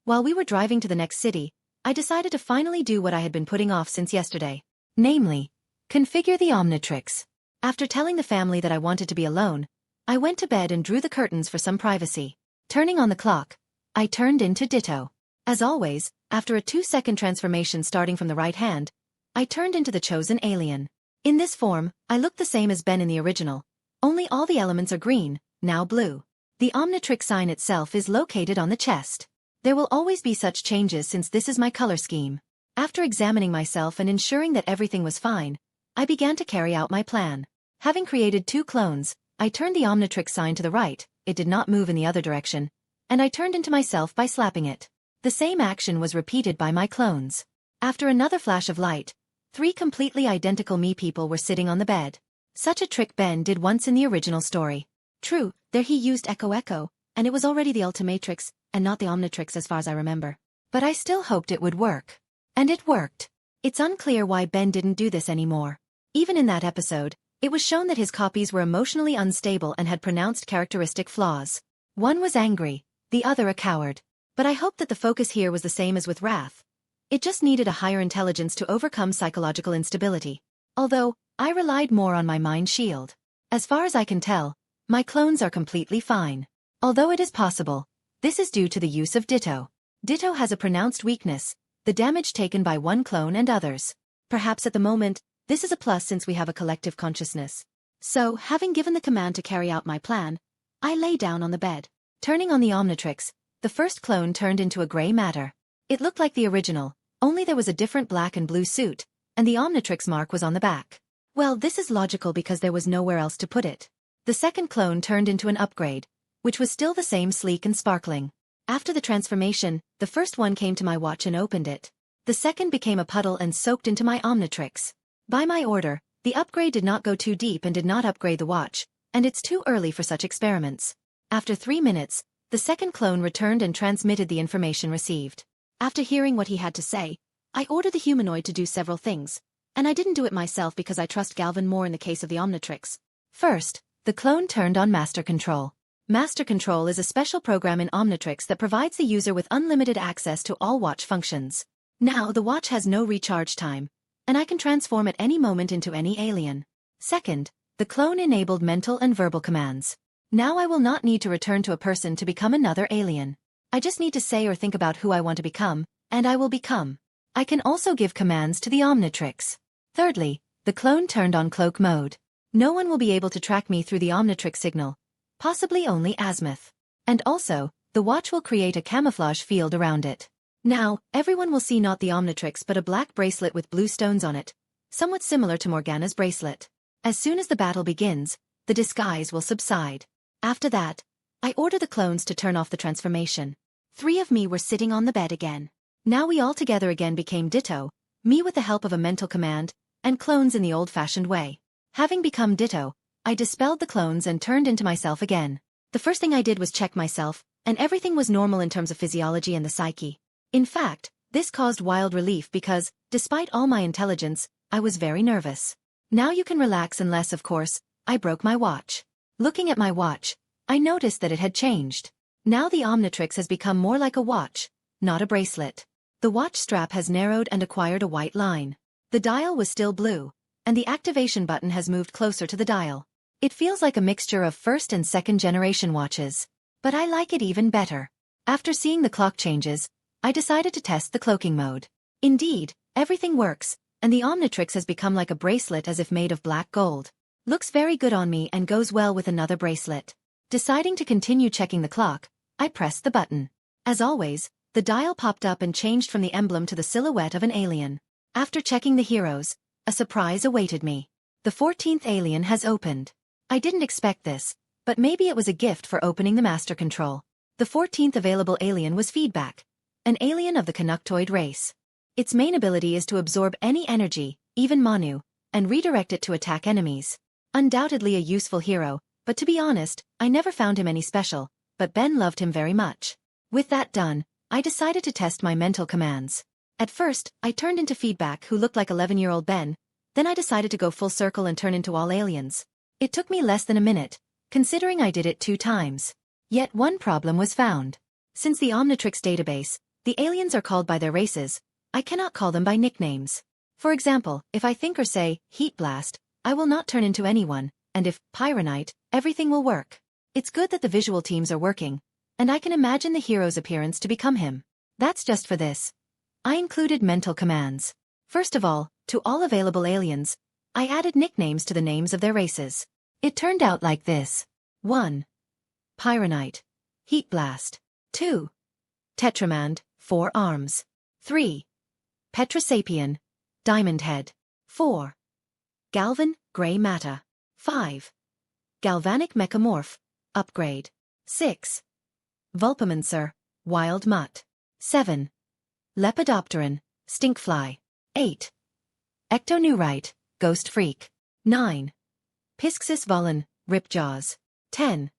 While we were driving to the next city, I decided to finally do what I had been putting off since yesterday. Namely, configure the Omnitrix. After telling the family that I wanted to be alone, I went to bed and drew the curtains for some privacy. Turning on the clock, I turned into Ditto. As always, after a 2-second transformation starting from the right hand, I turned into the chosen alien. In this form, I looked the same as Ben in the original, only all the elements are green, now blue. The Omnitrix sign itself is located on the chest. There will always be such changes since this is my color scheme. After examining myself and ensuring that everything was fine, I began to carry out my plan. Having created 2 clones, I turned the Omnitrix sign to the right, it did not move in the other direction, and I turned into myself by slapping it. The same action was repeated by my clones. After another flash of light, 3 completely identical me people were sitting on the bed. Such a trick Ben did once in the original story. True, there he used Echo, and it was already the Ultimatrix, and not the Omnitrix as far as I remember. But I still hoped it would work. And it worked. It's unclear why Ben didn't do this anymore. Even in that episode, it was shown that his copies were emotionally unstable and had pronounced characteristic flaws. One was angry, the other a coward. But I hoped that the focus here was the same as with Wrath. It just needed a higher intelligence to overcome psychological instability. Although, I relied more on my mind shield. As far as I can tell, my clones are completely fine. Although it is possible, this is due to the use of Ditto. Ditto has a pronounced weakness, the damage taken by one clone and others. Perhaps at the moment, this is a plus since we have a collective consciousness. So, having given the command to carry out my plan, I lay down on the bed. Turning on the Omnitrix, the first clone turned into a gray matter. It looked like the original, only there was a different black and blue suit, and the Omnitrix mark was on the back. Well, this is logical because there was nowhere else to put it. The second clone turned into an upgrade, which was still the same sleek and sparkling. After the transformation, the first one came to my watch and opened it. The second became a puddle and soaked into my Omnitrix. By my order, the upgrade did not go too deep and did not upgrade the watch, and it's too early for such experiments. After 3 minutes, the second clone returned and transmitted the information received. After hearing what he had to say, I ordered the humanoid to do several things, and I didn't do it myself because I trust Galvin more in the case of the Omnitrix. First, the clone turned on Master Control. Master Control is a special program in Omnitrix that provides the user with unlimited access to all watch functions. Now the watch has no recharge time, and I can transform at any moment into any alien. Second, the clone enabled mental and verbal commands. Now I will not need to return to a person to become another alien. I just need to say or think about who I want to become, and I will become. I can also give commands to the Omnitrix. Thirdly, the clone turned on cloak mode. No one will be able to track me through the Omnitrix signal, possibly only Azimuth. And also, the watch will create a camouflage field around it. Now, everyone will see not the Omnitrix but a black bracelet with blue stones on it, somewhat similar to Morgana's bracelet. As soon as the battle begins, the disguise will subside. After that, I order the clones to turn off the transformation. 3 of me were sitting on the bed again. Now we all together again became Ditto, me with the help of a mental command, and clones in the old-fashioned way. Having become Ditto, I dispelled the clones and turned into myself again. The first thing I did was check myself, and everything was normal in terms of physiology and the psyche. In fact, this caused wild relief because, despite all my intelligence, I was very nervous. Now you can relax unless, of course, I broke my watch. Looking at my watch, I noticed that it had changed. Now the Omnitrix has become more like a watch, not a bracelet. The watch strap has narrowed and acquired a white line. The dial was still blue, and the activation button has moved closer to the dial. It feels like a mixture of first and second generation watches. But I like it even better. After seeing the clock changes, I decided to test the cloaking mode. Indeed, everything works, and the Omnitrix has become like a bracelet as if made of black gold. Looks very good on me and goes well with another bracelet. Deciding to continue checking the clock, I pressed the button. As always, the dial popped up and changed from the emblem to the silhouette of an alien. After checking the heroes, a surprise awaited me. The 14th alien has opened. I didn't expect this, but maybe it was a gift for opening the master control. The 14th available alien was Feedback, an alien of the Canuctoid race. Its main ability is to absorb any energy, even Manu, and redirect it to attack enemies. Undoubtedly a useful hero, but to be honest, I never found him any special, but Ben loved him very much. With that done, I decided to test my mental commands. At first, I turned into Feedback who looked like 11-year-old Ben, then I decided to go full circle and turn into all aliens. It took me less than a minute, considering I did it 2 times. Yet one problem was found. Since the Omnitrix database, the aliens are called by their races, I cannot call them by nicknames. For example, if I think or say, Heat Blast, I will not turn into anyone, and if, Pyronite, everything will work. It's good that the visual teams are working, and I can imagine the hero's appearance to become him. That's just for this. I included mental commands. First of all, to all available aliens, I added nicknames to the names of their races. It turned out like this. 1. Pyronite. Heat Blast. 2. Tetramand, 4 arms. 3. Petrosapian. Diamond Head. 4. Galvan, Grey Matter. 5. Galvanic Mechamorph. Upgrade. 6. Vulpamancer. Wild Mutt. 7. Lepidopteran. Stinkfly. 8. Ectoneurite. Ghost Freak. 9. Pisxis Volin. Ripjaws. 10.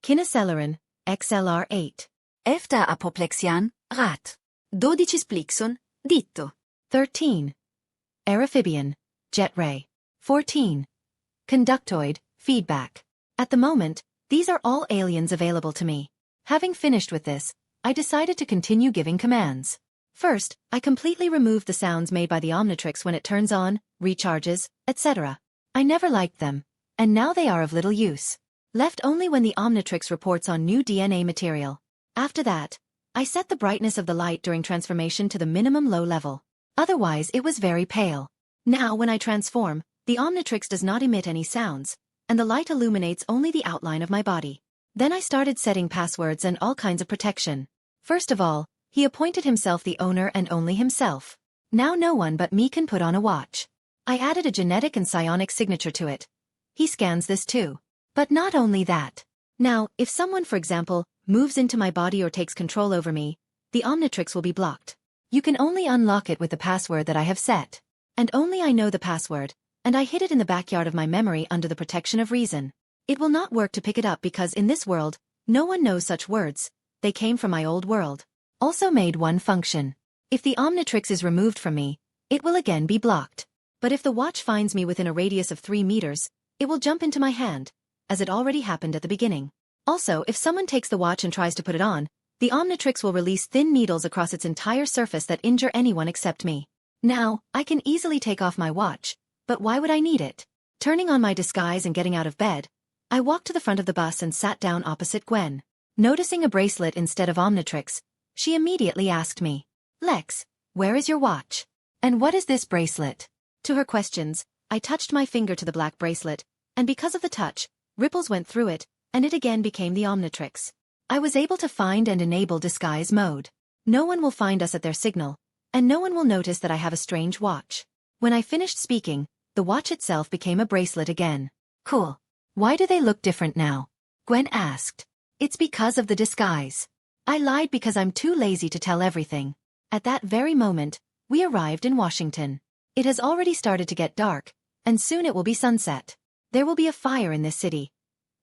Kinoceleran. XLR8. 11 Apoplexian, rat. 12 Splixon, ditto. 13. Aerophibian. Jet Ray. 14. Conductoid. Feedback. At the moment, these are all aliens available to me. Having finished with this, I decided to continue giving commands. First, I completely removed the sounds made by the Omnitrix when it turns on, recharges, etc. I never liked them, and now they are of little use. Left only when the Omnitrix reports on new DNA material. After that, I set the brightness of the light during transformation to the minimum low level. Otherwise it was very pale. Now when I transform, the Omnitrix does not emit any sounds, and the light illuminates only the outline of my body. Then I started setting passwords and all kinds of protection. First of all, he appointed himself the owner and only himself. Now no one but me can put on a watch. I added a genetic and psionic signature to it. He scans this too. But not only that. Now, if someone, for example, moves into my body or takes control over me, the Omnitrix will be blocked. You can only unlock it with the password that I have set. And only I know the password, and I hid it in the backyard of my memory under the protection of reason. It will not work to pick it up because in this world, no one knows such words. They came from my old world. Also made one function. If the Omnitrix is removed from me, it will again be blocked. But if the watch finds me within a radius of 3 meters, it will jump into my hand, as it already happened at the beginning. Also, if someone takes the watch and tries to put it on, the Omnitrix will release thin needles across its entire surface that injure anyone except me. Now, I can easily take off my watch, but why would I need it? Turning on my disguise and getting out of bed, I walked to the front of the bus and sat down opposite Gwen. Noticing a bracelet instead of Omnitrix, she immediately asked me, "Lex, where is your watch? And what is this bracelet?" To her questions, I touched my finger to the black bracelet, and because of the touch, ripples went through it, and it again became the Omnitrix. I was able to find and enable disguise mode. No one will find us at their signal, and no one will notice that I have a strange watch. When I finished speaking, the watch itself became a bracelet again. Cool. Why do they look different now? Gwen asked. It's because of the disguise. I lied because I'm too lazy to tell everything. At that very moment, we arrived in Washington. It has already started to get dark, and soon it will be sunset. There will be a fire in this city.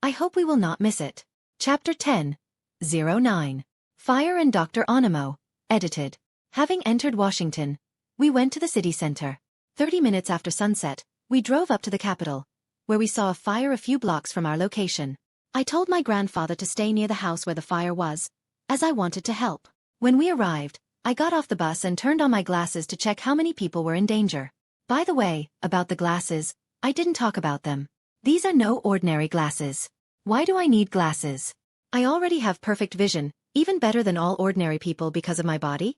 I hope we will not miss it. Chapter 10:09. Fire and Dr. Onimo. Edited. Having entered Washington, we went to the city center. 30 minutes after sunset, we drove up to the Capitol, where we saw a fire a few blocks from our location. I told my grandfather to stay near the house where the fire was, as I wanted to help. When we arrived, I got off the bus and turned on my glasses to check how many people were in danger. By the way, about the glasses, I didn't talk about them. These are no ordinary glasses. Why do I need glasses? I already have perfect vision, even better than all ordinary people because of my body.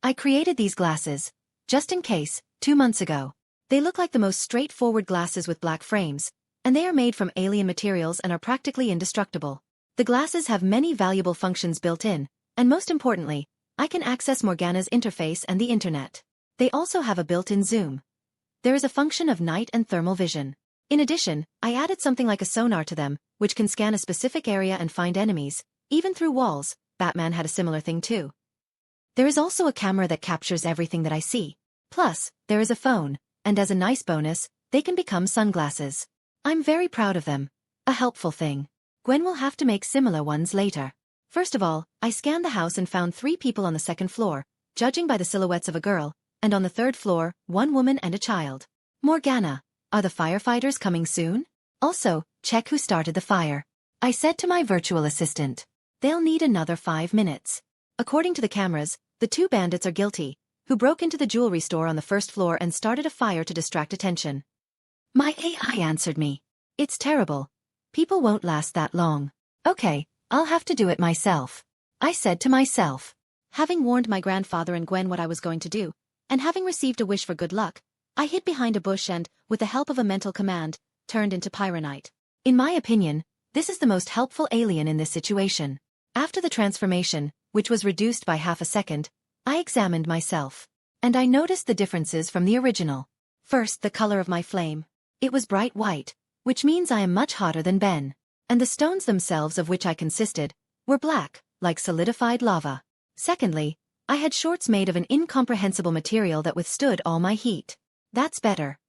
I created these glasses, just in case, 2 months ago. They look like the most straightforward glasses with black frames, and they are made from alien materials and are practically indestructible. The glasses have many valuable functions built in, and most importantly, I can access Morgana's interface and the internet. They also have a built-in zoom. There is a function of night and thermal vision. In addition, I added something like a sonar to them, which can scan a specific area and find enemies, even through walls. Batman had a similar thing too. There is also a camera that captures everything that I see. Plus, there is a phone, and as a nice bonus, they can become sunglasses. I'm very proud of them. A helpful thing. Gwen will have to make similar ones later. First of all, I scanned the house and found 3 people on the 2nd floor, judging by the silhouettes of a girl, and on the 3rd floor, 1 woman and a child. Morgana, are the firefighters coming soon? Also, check who started the fire. I said to my virtual assistant. They'll need another 5 minutes. According to the cameras, the 2 bandits are guilty, who broke into the jewelry store on the 1st floor and started a fire to distract attention. My AI answered me. It's terrible. People won't last that long. Okay, I'll have to do it myself. I said to myself. Having warned my grandfather and Gwen what I was going to do, and having received a wish for good luck, I hid behind a bush and, with the help of a mental command, turned into Pyronite. In my opinion, this is the most helpful alien in this situation. After the transformation, which was reduced by half a second, I examined myself. And I noticed the differences from the original. First, the color of my flame. It was bright white, which means I am much hotter than Ben. And the stones themselves of which I consisted, were black, like solidified lava. Secondly, I had shorts made of an incomprehensible material that withstood all my heat. That's better.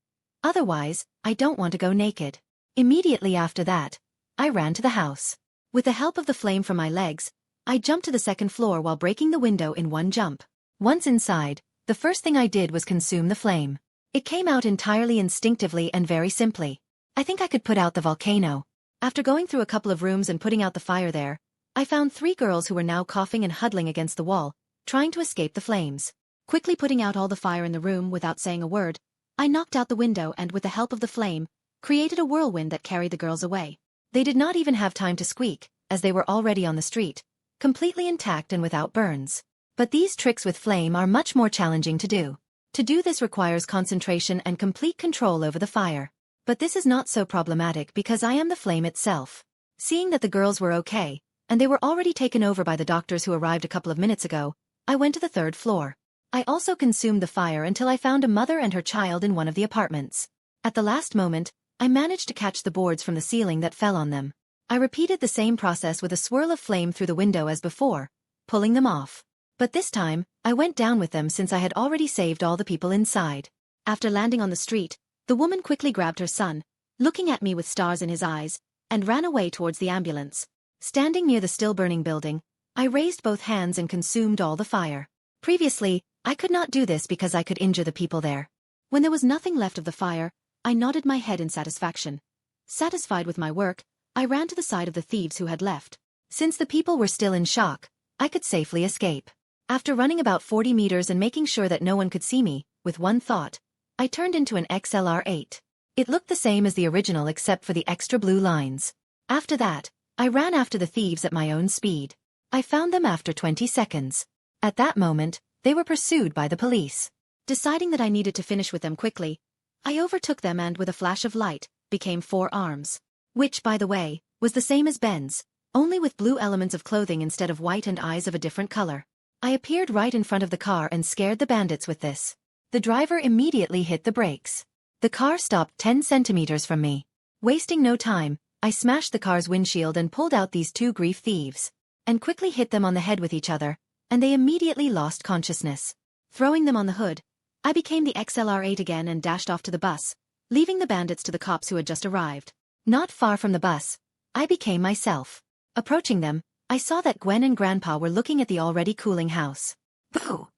Otherwise, I don't want to go naked. Immediately after that, I ran to the house. With the help of the flame from my legs, I jumped to the 2nd floor while breaking the window in one jump. Once inside, the first thing I did was consume the flame. It came out entirely instinctively and very simply. I think I could put out the volcano. After going through a couple of rooms and putting out the fire there, I found 3 girls who were now coughing and huddling against the wall, trying to escape the flames. Quickly putting out all the fire in the room without saying a word, I knocked out the window and with the help of the flame, created a whirlwind that carried the girls away. They did not even have time to squeak, as they were already on the street, completely intact and without burns. But these tricks with flame are much more challenging to do. To do this requires concentration and complete control over the fire. But this is not so problematic because I am the flame itself. Seeing that the girls were okay, and they were already taken over by the doctors who arrived a couple of minutes ago, I went to the 3rd floor. I also consumed the fire until I found a mother and her child in one of the apartments. At the last moment, I managed to catch the boards from the ceiling that fell on them. I repeated the same process with a swirl of flame through the window as before, pulling them off. But this time, I went down with them since I had already saved all the people inside. After landing on the street, the woman quickly grabbed her son, looking at me with stars in his eyes, and ran away towards the ambulance. Standing near the still-burning building, I raised both hands and consumed all the fire. Previously, I could not do this because I could injure the people there. When there was nothing left of the fire, I nodded my head in satisfaction. Satisfied with my work, I ran to the side of the thieves who had left. Since the people were still in shock, I could safely escape. After running about 40 meters and making sure that no one could see me, with one thought, I turned into an XLR-8. It looked the same as the original except for the extra blue lines. After that, I ran after the thieves at my own speed. I found them after 20 seconds. At that moment, they were pursued by the police. Deciding that I needed to finish with them quickly, I overtook them and with a flash of light, became 4 arms. Which, by the way, was the same as Ben's, only with blue elements of clothing instead of white and eyes of a different color. I appeared right in front of the car and scared the bandits with this. The driver immediately hit the brakes. The car stopped 10 centimeters from me. Wasting no time, I smashed the car's windshield and pulled out these 2 grief thieves, and quickly hit them on the head with each other, and they immediately lost consciousness. Throwing them on the hood, I became the XLR-8 again and dashed off to the bus, leaving the bandits to the cops who had just arrived. Not far from the bus, I became myself. Approaching them, I saw that Gwen and Grandpa were looking at the already cooling house. Boo!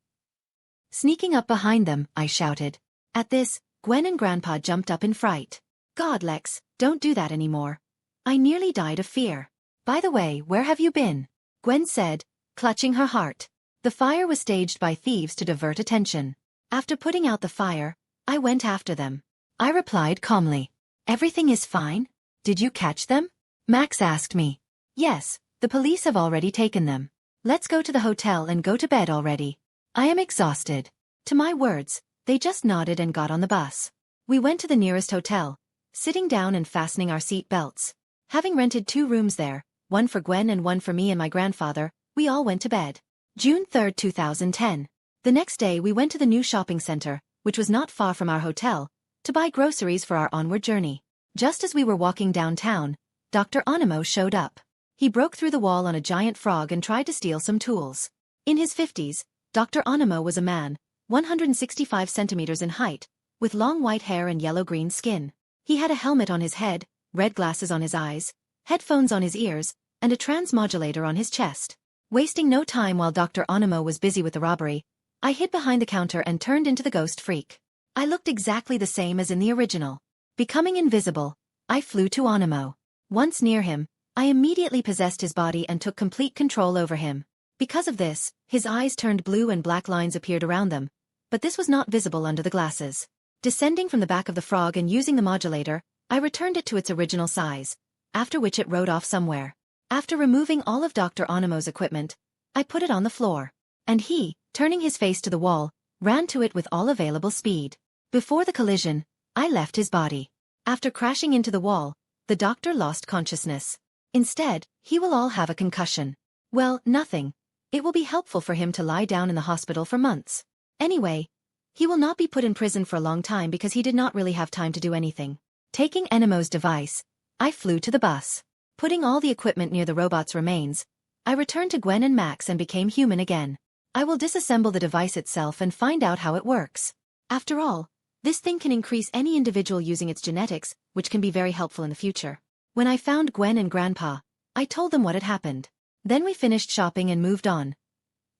Sneaking up behind them, I shouted. At this, Gwen and Grandpa jumped up in fright. God, Lex, don't do that anymore. I nearly died of fear. By the way, where have you been? Gwen said, clutching her heart. The fire was staged by thieves to divert attention. After putting out the fire, I went after them. I replied calmly. Everything is fine? Did you catch them? Max asked me. Yes, the police have already taken them. Let's go to the hotel and go to bed already. I am exhausted. To my words, they just nodded and got on the bus. We went to the nearest hotel, sitting down and fastening our seat belts. Having rented 2 rooms there, one for Gwen and one for me and my grandfather, we all went to bed. June 3, 2010. The next day we went to the new shopping center, which was not far from our hotel, to buy groceries for our onward journey. Just as we were walking downtown, Dr. Onimo showed up. He broke through the wall on a giant frog and tried to steal some tools. In his 50s, Dr. Onimo was a man, 165 centimeters in height, with long white hair and yellow-green skin. He had a helmet on his head, red glasses on his eyes, headphones on his ears, and a transmodulator on his chest. Wasting no time while Dr. Onimo was busy with the robbery, I hid behind the counter and turned into the ghost freak. I looked exactly the same as in the original. Becoming invisible, I flew to Onimo. Once near him, I immediately possessed his body and took complete control over him. Because of this, his eyes turned blue and black lines appeared around them, but this was not visible under the glasses. Descending from the back of the frog and using the modulator, I returned it to its original size, after which it rode off somewhere. After removing all of Dr. Onimo's equipment, I put it on the floor. And he, turning his face to the wall, ran to it with all available speed. Before the collision, I left his body. After crashing into the wall, the doctor lost consciousness. Instead, he will all have a concussion. Well, nothing. It will be helpful for him to lie down in the hospital for months. Anyway, he will not be put in prison for a long time because he did not really have time to do anything. Taking Onimo's device, I flew to the bus. Putting all the equipment near the robot's remains, I returned to Gwen and Max and became human again. I will disassemble the device itself and find out how it works. After all, this thing can increase any individual using its genetics, which can be very helpful in the future. When I found Gwen and Grandpa, I told them what had happened. Then we finished shopping and moved on.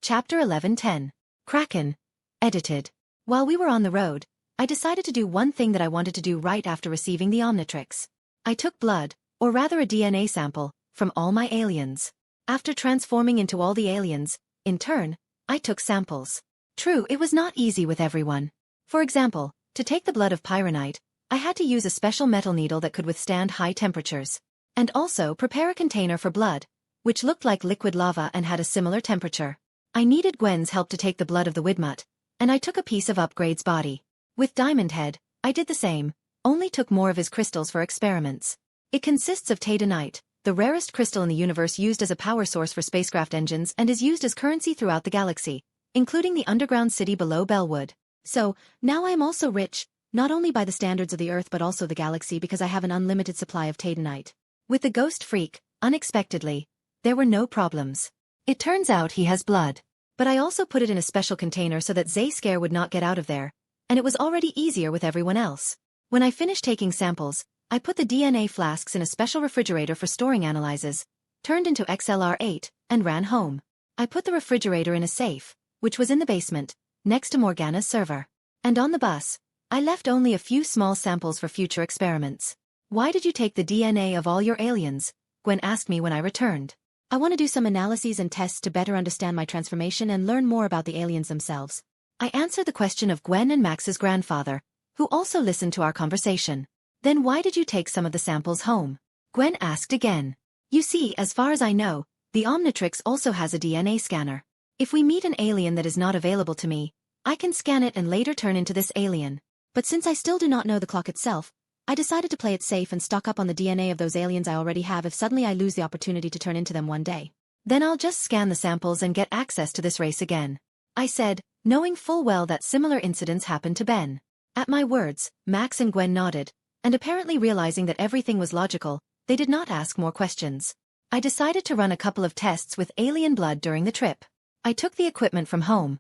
Chapter 11:10. Kraken. Edited. While we were on the road, I decided to do one thing that I wanted to do right after receiving the Omnitrix. I took blood, or rather a DNA sample, from all my aliens. After transforming into all the aliens, in turn, I took samples. True, it was not easy with everyone. For example, to take the blood of Pyronite, I had to use a special metal needle that could withstand high temperatures. And also prepare a container for blood, which looked like liquid lava and had a similar temperature. I needed Gwen's help to take the blood of the Widmut, and I took a piece of Upgrade's body. With Diamond Head, I did the same, only took more of his crystals for experiments. It consists of Tadenite, the rarest crystal in the universe used as a power source for spacecraft engines and is used as currency throughout the galaxy, including the underground city below Bellwood. So, now I am also rich, not only by the standards of the Earth but also the galaxy because I have an unlimited supply of Tadenite. With the ghost freak, unexpectedly, there were no problems. It turns out he has blood. But I also put it in a special container so that Zayscare would not get out of there, and it was already easier with everyone else. When I finished taking samples, I put the DNA flasks in a special refrigerator for storing analyses, turned into XLR8, and ran home. I put the refrigerator in a safe, which was in the basement, next to Morgana's server. And on the bus, I left only a few small samples for future experiments. Why did you take the DNA of all your aliens? Gwen asked me when I returned. I want to do some analyses and tests to better understand my transformation and learn more about the aliens themselves. I answered the question of Gwen and Max's grandfather, who also listened to our conversation. Then why did you take some of the samples home? Gwen asked again. You see, as far as I know, the Omnitrix also has a DNA scanner. If we meet an alien that is not available to me, I can scan it and later turn into this alien. But since I still do not know the clock itself, I decided to play it safe and stock up on the DNA of those aliens I already have if suddenly I lose the opportunity to turn into them one day. Then I'll just scan the samples and get access to this race again. I said, knowing full well that similar incidents happened to Ben. At my words, Max and Gwen nodded, and apparently realizing that everything was logical, they did not ask more questions. I decided to run a couple of tests with alien blood during the trip. I took the equipment from home.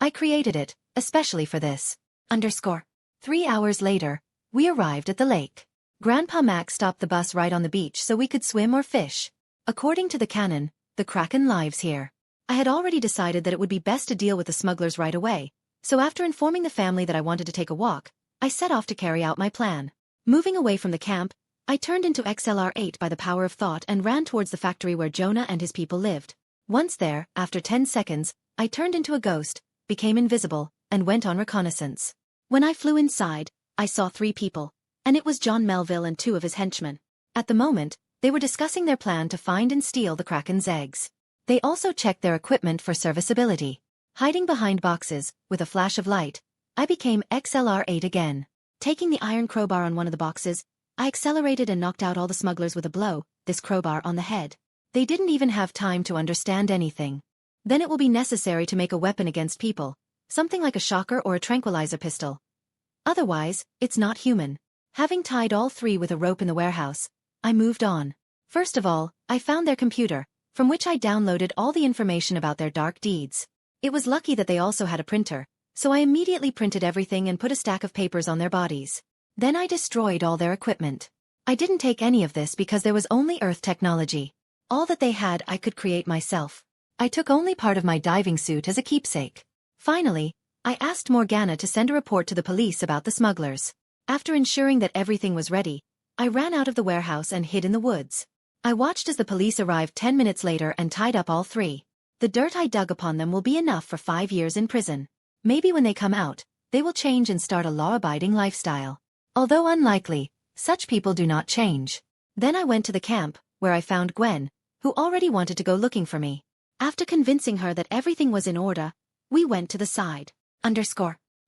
I created it, especially for this. 3 hours later, we arrived at the lake. Grandpa Max stopped the bus right on the beach so we could swim or fish. According to the canon, the Kraken lives here. I had already decided that it would be best to deal with the smugglers right away, so after informing the family that I wanted to take a walk, I set off to carry out my plan. Moving away from the camp, I turned into XLR8 by the power of thought and ran towards the factory where Jonah and his people lived. Once there, after 10 seconds, I turned into a ghost, became invisible, and went on reconnaissance. When I flew inside, I saw 3 people, and it was John Melville and 2 of his henchmen. At the moment, they were discussing their plan to find and steal the Kraken's eggs. They also checked their equipment for serviceability. Hiding behind boxes, with a flash of light, I became XLR-8 again. Taking the iron crowbar on one of the boxes, I accelerated and knocked out all the smugglers with a blow, this crowbar on the head. They didn't even have time to understand anything. Then it will be necessary to make a weapon against people, something like a shocker or a tranquilizer pistol. Otherwise, it's not human. Having tied all three with a rope in the warehouse, I moved on. First of all, I found their computer, from which I downloaded all the information about their dark deeds. It was lucky that they also had a printer, so I immediately printed everything and put a stack of papers on their bodies. Then I destroyed all their equipment. I didn't take any of this because there was only Earth technology. All that they had I could create myself. I took only part of my diving suit as a keepsake. Finally, I asked Morgana to send a report to the police about the smugglers. After ensuring that everything was ready, I ran out of the warehouse and hid in the woods. I watched as the police arrived 10 minutes later and tied up all three. The dirt I dug upon them will be enough for 5 years in prison. Maybe when they come out, they will change and start a law-abiding lifestyle. Although unlikely, such people do not change. Then I went to the camp, where I found Gwen, who already wanted to go looking for me. After convincing her that everything was in order, we went to the side.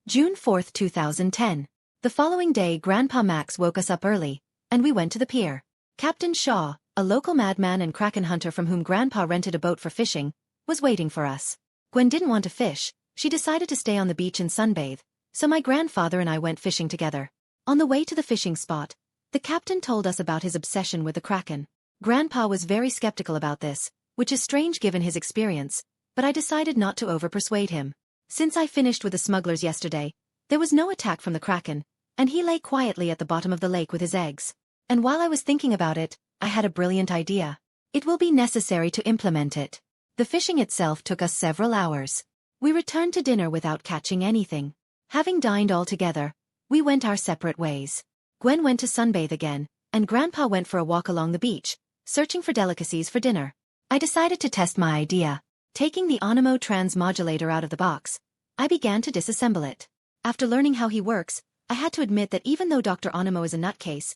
June 4, 2010. The following day Grandpa Max woke us up early, and we went to the pier. Captain Shaw, a local madman and Kraken hunter from whom Grandpa rented a boat for fishing, was waiting for us. Gwen didn't want to fish, she decided to stay on the beach and sunbathe, so my grandfather and I went fishing together. On the way to the fishing spot, the captain told us about his obsession with the Kraken. Grandpa was very skeptical about this, which is strange given his experience, but I decided not to overpersuade him. Since I finished with the smugglers yesterday, there was no attack from the Kraken, and he lay quietly at the bottom of the lake with his eggs. And while I was thinking about it, I had a brilliant idea. It will be necessary to implement it. The fishing itself took us several hours. We returned to dinner without catching anything. Having dined all together, we went our separate ways. Gwen went to sunbathe again, and Grandpa went for a walk along the beach, searching for delicacies for dinner. I decided to test my idea. Taking the Onimo transmodulator out of the box, I began to disassemble it. After learning how he works, I had to admit that even though Dr. Onimo is a nutcase,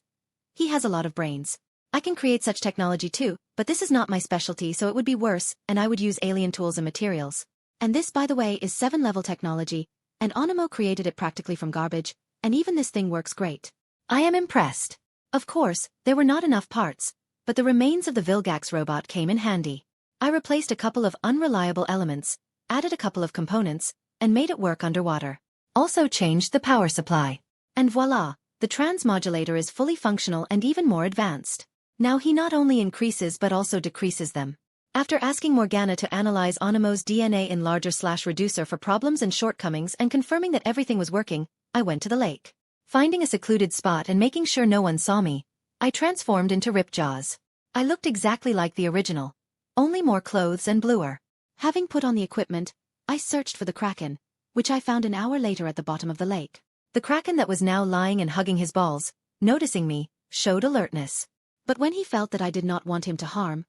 he has a lot of brains. I can create such technology too, but this is not my specialty, so it would be worse, and I would use alien tools and materials. And this, by the way, is 7-level technology, and Onimo created it practically from garbage, and even this thing works great. I am impressed. Of course, there were not enough parts, but the remains of the Vilgax robot came in handy. I replaced a couple of unreliable elements, added a couple of components, and made it work underwater. Also changed the power supply. And voila, the transmodulator is fully functional and even more advanced. Now he not only increases but also decreases them. After asking Morgana to analyze Onimo's DNA enlarger/reducer for problems and shortcomings and confirming that everything was working, I went to the lake. Finding a secluded spot and making sure no one saw me, I transformed into Ripjaws. I looked exactly like the original, only more clothes and bluer. Having put on the equipment, I searched for the Kraken, which I found an hour later at the bottom of the lake. The Kraken that was now lying and hugging his balls, noticing me, showed alertness. But when he felt that I did not want him to harm,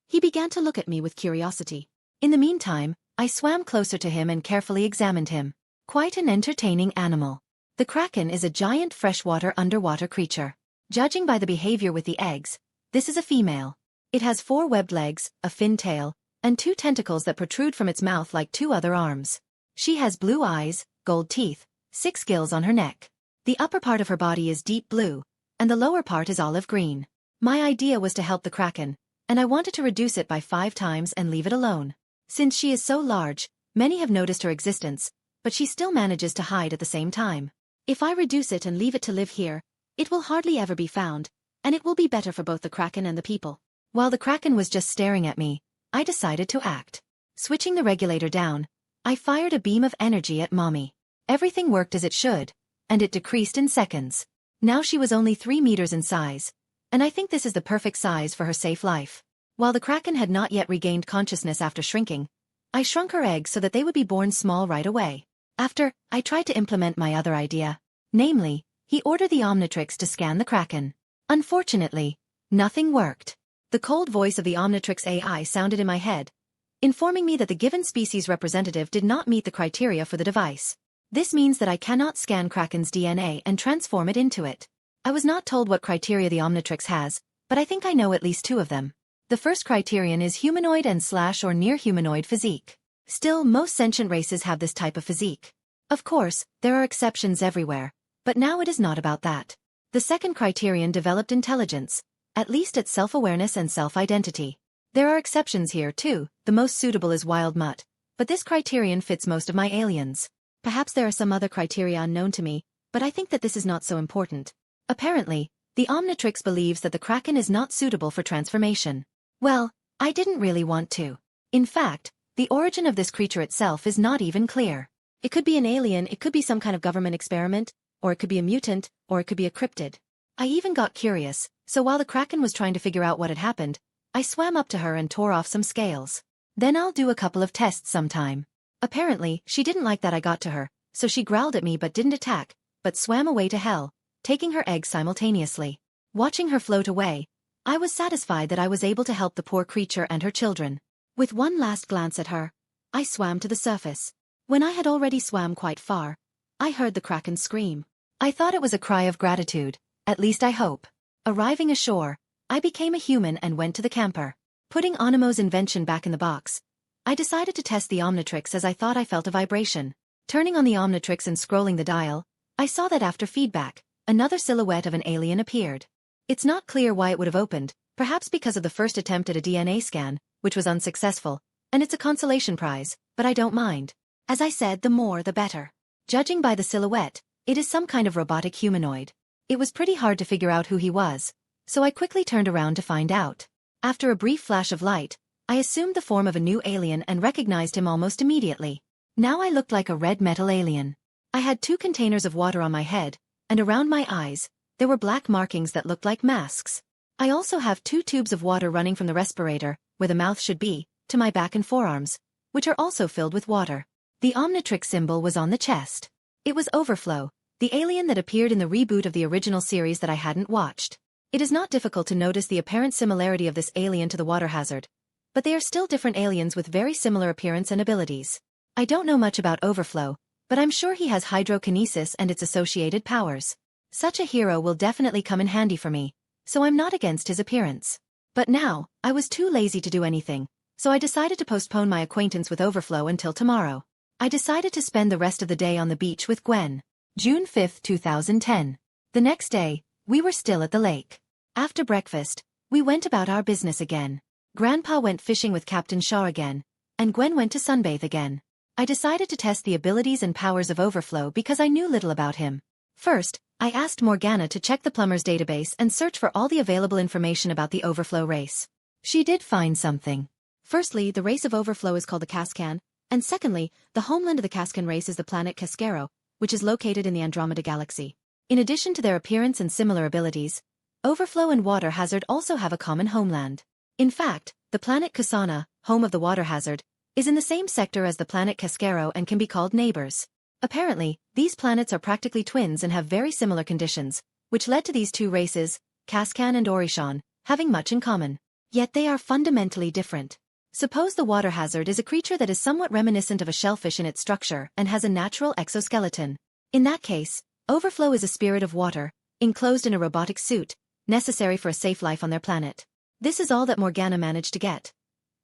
he began to look at me with curiosity. In the meantime, I swam closer to him and carefully examined him. Quite an entertaining animal. The Kraken is a giant freshwater underwater creature. Judging by the behavior with the eggs, this is a female. It has 4 webbed legs, a fin tail, and 2 tentacles that protrude from its mouth like 2 other arms. She has blue eyes, gold teeth, 6 gills on her neck. The upper part of her body is deep blue, and the lower part is olive green. My idea was to help the Kraken, and I wanted to reduce it by 5 times and leave it alone. Since she is so large, many have noticed her existence, but she still manages to hide at the same time. If I reduce it and leave it to live here, it will hardly ever be found, and it will be better for both the Kraken and the people. While the Kraken was just staring at me, I decided to act. Switching the regulator down, I fired a beam of energy at Mommy. Everything worked as it should, and it decreased in seconds. Now she was only 3 meters in size, and I think this is the perfect size for her safe life. While the Kraken had not yet regained consciousness after shrinking, I shrunk her eggs so that they would be born small right away. After, I tried to implement my other idea. Namely, he ordered the Omnitrix to scan the Kraken. Unfortunately, nothing worked. The cold voice of the Omnitrix AI sounded in my head, informing me that the given species representative did not meet the criteria for the device. This means that I cannot scan Kraken's DNA and transform it into it. I was not told what criteria the Omnitrix has, but I think I know at least 2 of them. The first criterion is humanoid and/or near humanoid physique. Still, most sentient races have this type of physique. Of course, there are exceptions everywhere, but now it is not about that. The second criterion developed intelligence, at least its self-awareness and self-identity. There are exceptions here too, the most suitable is wild mutt, but this criterion fits most of my aliens. Perhaps there are some other criteria unknown to me, but I think that this is not so important. Apparently, the Omnitrix believes that the Kraken is not suitable for transformation. Well, I didn't really want to. In fact, the origin of this creature itself is not even clear. It could be an alien, it could be some kind of government experiment, or it could be a mutant, or it could be a cryptid. I even got curious, so while the Kraken was trying to figure out what had happened, I swam up to her and tore off some scales. Then I'll do a couple of tests sometime. Apparently, she didn't like that I got to her, so she growled at me but didn't attack, but swam away to hell, taking her eggs simultaneously. Watching her float away, I was satisfied that I was able to help the poor creature and her children. With one last glance at her, I swam to the surface. When I had already swam quite far, I heard the Kraken scream. I thought it was a cry of gratitude, at least I hope. Arriving ashore, I became a human and went to the camper. Putting Onimo's invention back in the box, I decided to test the Omnitrix as I thought I felt a vibration. Turning on the Omnitrix and scrolling the dial, I saw that after feedback, another silhouette of an alien appeared. It's not clear why it would have opened, perhaps because of the first attempt at a DNA scan, which was unsuccessful, and it's a consolation prize, but I don't mind. As I said, the more the better. Judging by the silhouette, it is some kind of robotic humanoid. It was pretty hard to figure out who he was, so I quickly turned around to find out. After a brief flash of light, I assumed the form of a new alien and recognized him almost immediately. Now I looked like a red metal alien. I had 2 containers of water on my head, and around my eyes, there were black markings that looked like masks. I also have 2 tubes of water running from the respirator, where the mouth should be, to my back and forearms, which are also filled with water. The Omnitrix symbol was on the chest. It was Overflow, the alien that appeared in the reboot of the original series that I hadn't watched. It is not difficult to notice the apparent similarity of this alien to the water hazard, but they are still different aliens with very similar appearance and abilities. I don't know much about Overflow, but I'm sure he has hydrokinesis and its associated powers. Such a hero will definitely come in handy for me, so I'm not against his appearance. But now, I was too lazy to do anything, so I decided to postpone my acquaintance with Overflow until tomorrow. I decided to spend the rest of the day on the beach with Gwen. June 5, 2010. The next day, we were still at the lake. After breakfast, we went about our business again. Grandpa went fishing with Captain Shaw again, and Gwen went to sunbathe again. I decided to test the abilities and powers of Overflow because I knew little about him. First, I asked Morgana to check the plumber's database and search for all the available information about the Overflow race. She did find something. Firstly, the race of Overflow is called the Cascan, and secondly, the homeland of the Cascan race is the planet Cascaro, which is located in the Andromeda Galaxy. In addition to their appearance and similar abilities, Overflow and Water Hazard also have a common homeland. In fact, the planet Kasana, home of the Water Hazard, is in the same sector as the planet Cascaro and can be called neighbors. Apparently, these planets are practically twins and have very similar conditions, which led to these two races, Cascan and Orishan, having much in common. Yet they are fundamentally different. Suppose the Water Hazard is a creature that is somewhat reminiscent of a shellfish in its structure and has a natural exoskeleton. In that case, Overflow is a spirit of water, enclosed in a robotic suit, necessary for a safe life on their planet. This is all that Morgana managed to get.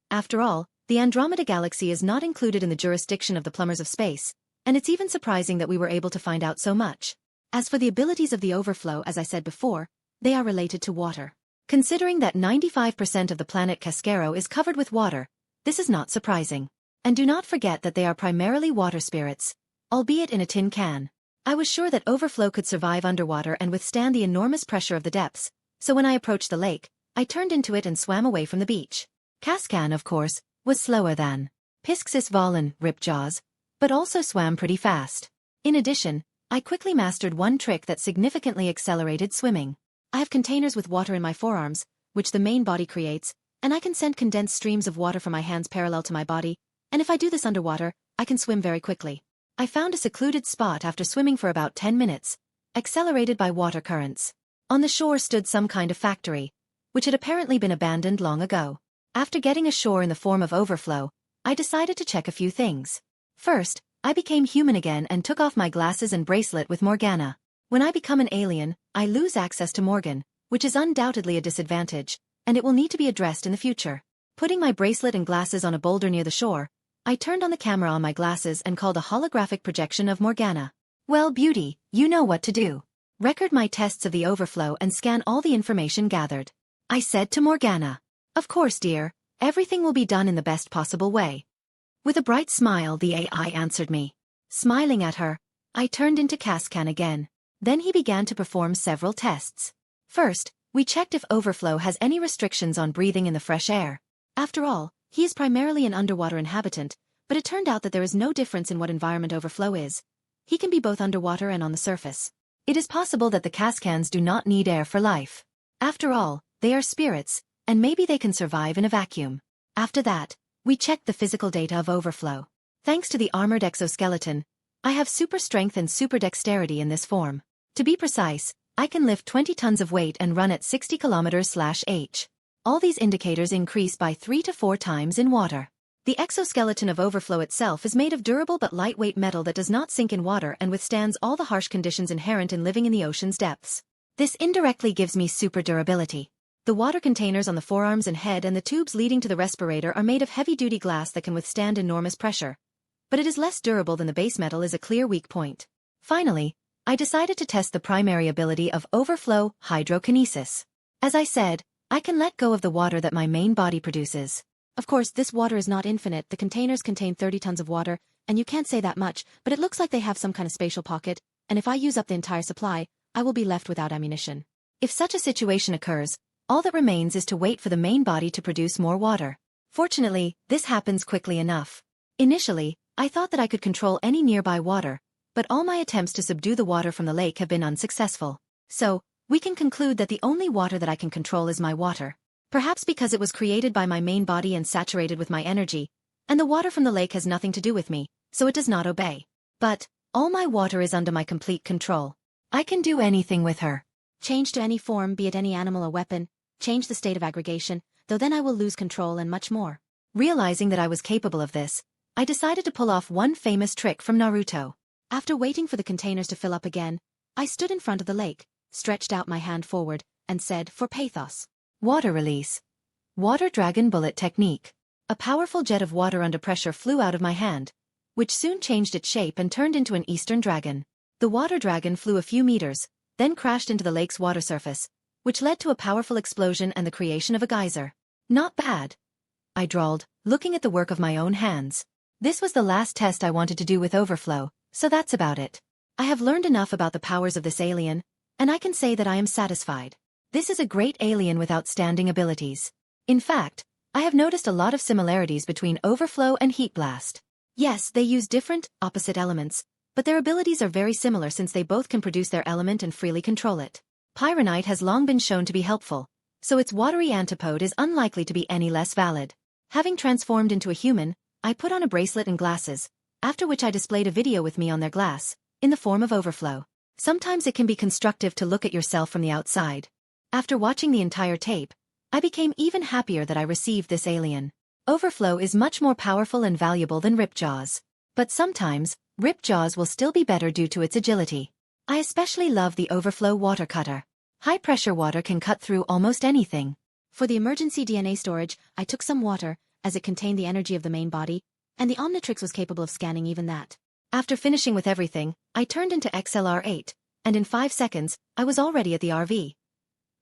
After all, the Andromeda Galaxy is not included in the jurisdiction of the Plumbers of Space, and it's even surprising that we were able to find out so much. As for the abilities of the Overflow, as I said before, they are related to water. Considering that 95% of the planet Cascaro is covered with water, this is not surprising. And do not forget that they are primarily water spirits, albeit in a tin can. I was sure that Overflow could survive underwater and withstand the enormous pressure of the depths, so when I approached the lake, I turned into it and swam away from the beach. Cascan, of course, was slower than Pisxis Valen, Ripjaws, but also swam pretty fast. In addition, I quickly mastered one trick that significantly accelerated swimming. I have containers with water in my forearms, which the main body creates, and I can send condensed streams of water from my hands parallel to my body, and if I do this underwater, I can swim very quickly. I found a secluded spot after swimming for about 10 minutes, accelerated by water currents. On the shore stood some kind of factory, which had apparently been abandoned long ago. After getting ashore in the form of Overflow, I decided to check a few things. First, I became human again and took off my glasses and bracelet with Morgana. When I become an alien, I lose access to Morgan, which is undoubtedly a disadvantage, and it will need to be addressed in the future. Putting my bracelet and glasses on a boulder near the shore, I turned on the camera on my glasses and called a holographic projection of Morgana. Well, beauty, you know what to do. Record my tests of the overflow and scan all the information gathered. I said to Morgana. Of course, dear, everything will be done in the best possible way. With a bright smile, the AI answered me. Smiling at her, I turned into Cascan again. Then he began to perform several tests. First, we checked if Overflow has any restrictions on breathing in the fresh air. After all, he is primarily an underwater inhabitant, but it turned out that there is no difference in what environment Overflow is. He can be both underwater and on the surface. It is possible that the Cascans do not need air for life. After all, they are spirits, and maybe they can survive in a vacuum. After that, we checked the physical data of Overflow. Thanks to the armored exoskeleton, I have super strength and super dexterity in this form. To be precise, I can lift 20 tons of weight and run at 60 km/h. All these indicators increase by 3 to 4 times in water. The exoskeleton of Overflow itself is made of durable but lightweight metal that does not sink in water and withstands all the harsh conditions inherent in living in the ocean's depths. This indirectly gives me super durability. The water containers on the forearms and head and the tubes leading to the respirator are made of heavy-duty glass that can withstand enormous pressure. But it is less durable than the base metal is a clear weak point. Finally, I decided to test the primary ability of Overflow hydrokinesis. As I said, I can let go of the water that my main body produces. Of course, this water is not infinite. The containers contain 30 tons of water, and you can't say that much, but it looks like they have some kind of spatial pocket, and if I use up the entire supply, I will be left without ammunition. If such a situation occurs, all that remains is to wait for the main body to produce more water. Fortunately, this happens quickly enough. Initially, I thought that I could control any nearby water, but all my attempts to subdue the water from the lake have been unsuccessful. So, we can conclude that the only water that I can control is my water. Perhaps because it was created by my main body and saturated with my energy, and the water from the lake has nothing to do with me, so it does not obey. But, all my water is under my complete control. I can do anything with her. Change to any form, be it any animal or weapon, change the state of aggregation, though then I will lose control and much more. Realizing that I was capable of this, I decided to pull off one famous trick from Naruto. After waiting for the containers to fill up again, I stood in front of the lake, stretched out my hand forward, and said, for pathos. Water release. Water dragon bullet technique. A powerful jet of water under pressure flew out of my hand, which soon changed its shape and turned into an eastern dragon. The water dragon flew a few meters, then crashed into the lake's water surface, which led to a powerful explosion and the creation of a geyser. Not bad, I drawled, looking at the work of my own hands. This was the last test I wanted to do with Overflow, so that's about it. I have learned enough about the powers of this alien, and I can say that I am satisfied. This is a great alien with outstanding abilities. In fact, I have noticed a lot of similarities between Overflow and Heat Blast. Yes, they use different, opposite elements, but their abilities are very similar since they both can produce their element and freely control it. Pyronite has long been shown to be helpful, so its watery antipode is unlikely to be any less valid. Having transformed into a human, I put on a bracelet and glasses, after which I displayed a video with me on their glass, in the form of Overflow. Sometimes it can be constructive to look at yourself from the outside. After watching the entire tape, I became even happier that I received this alien. Overflow is much more powerful and valuable than Ripjaws. But sometimes, Ripjaws will still be better due to its agility. I especially love the Overflow water cutter. High-pressure water can cut through almost anything. For the emergency DNA storage, I took some water, as it contained the energy of the main body, and the Omnitrix was capable of scanning even that. After finishing with everything, I turned into XLR-8, and in 5 seconds, I was already at the RV.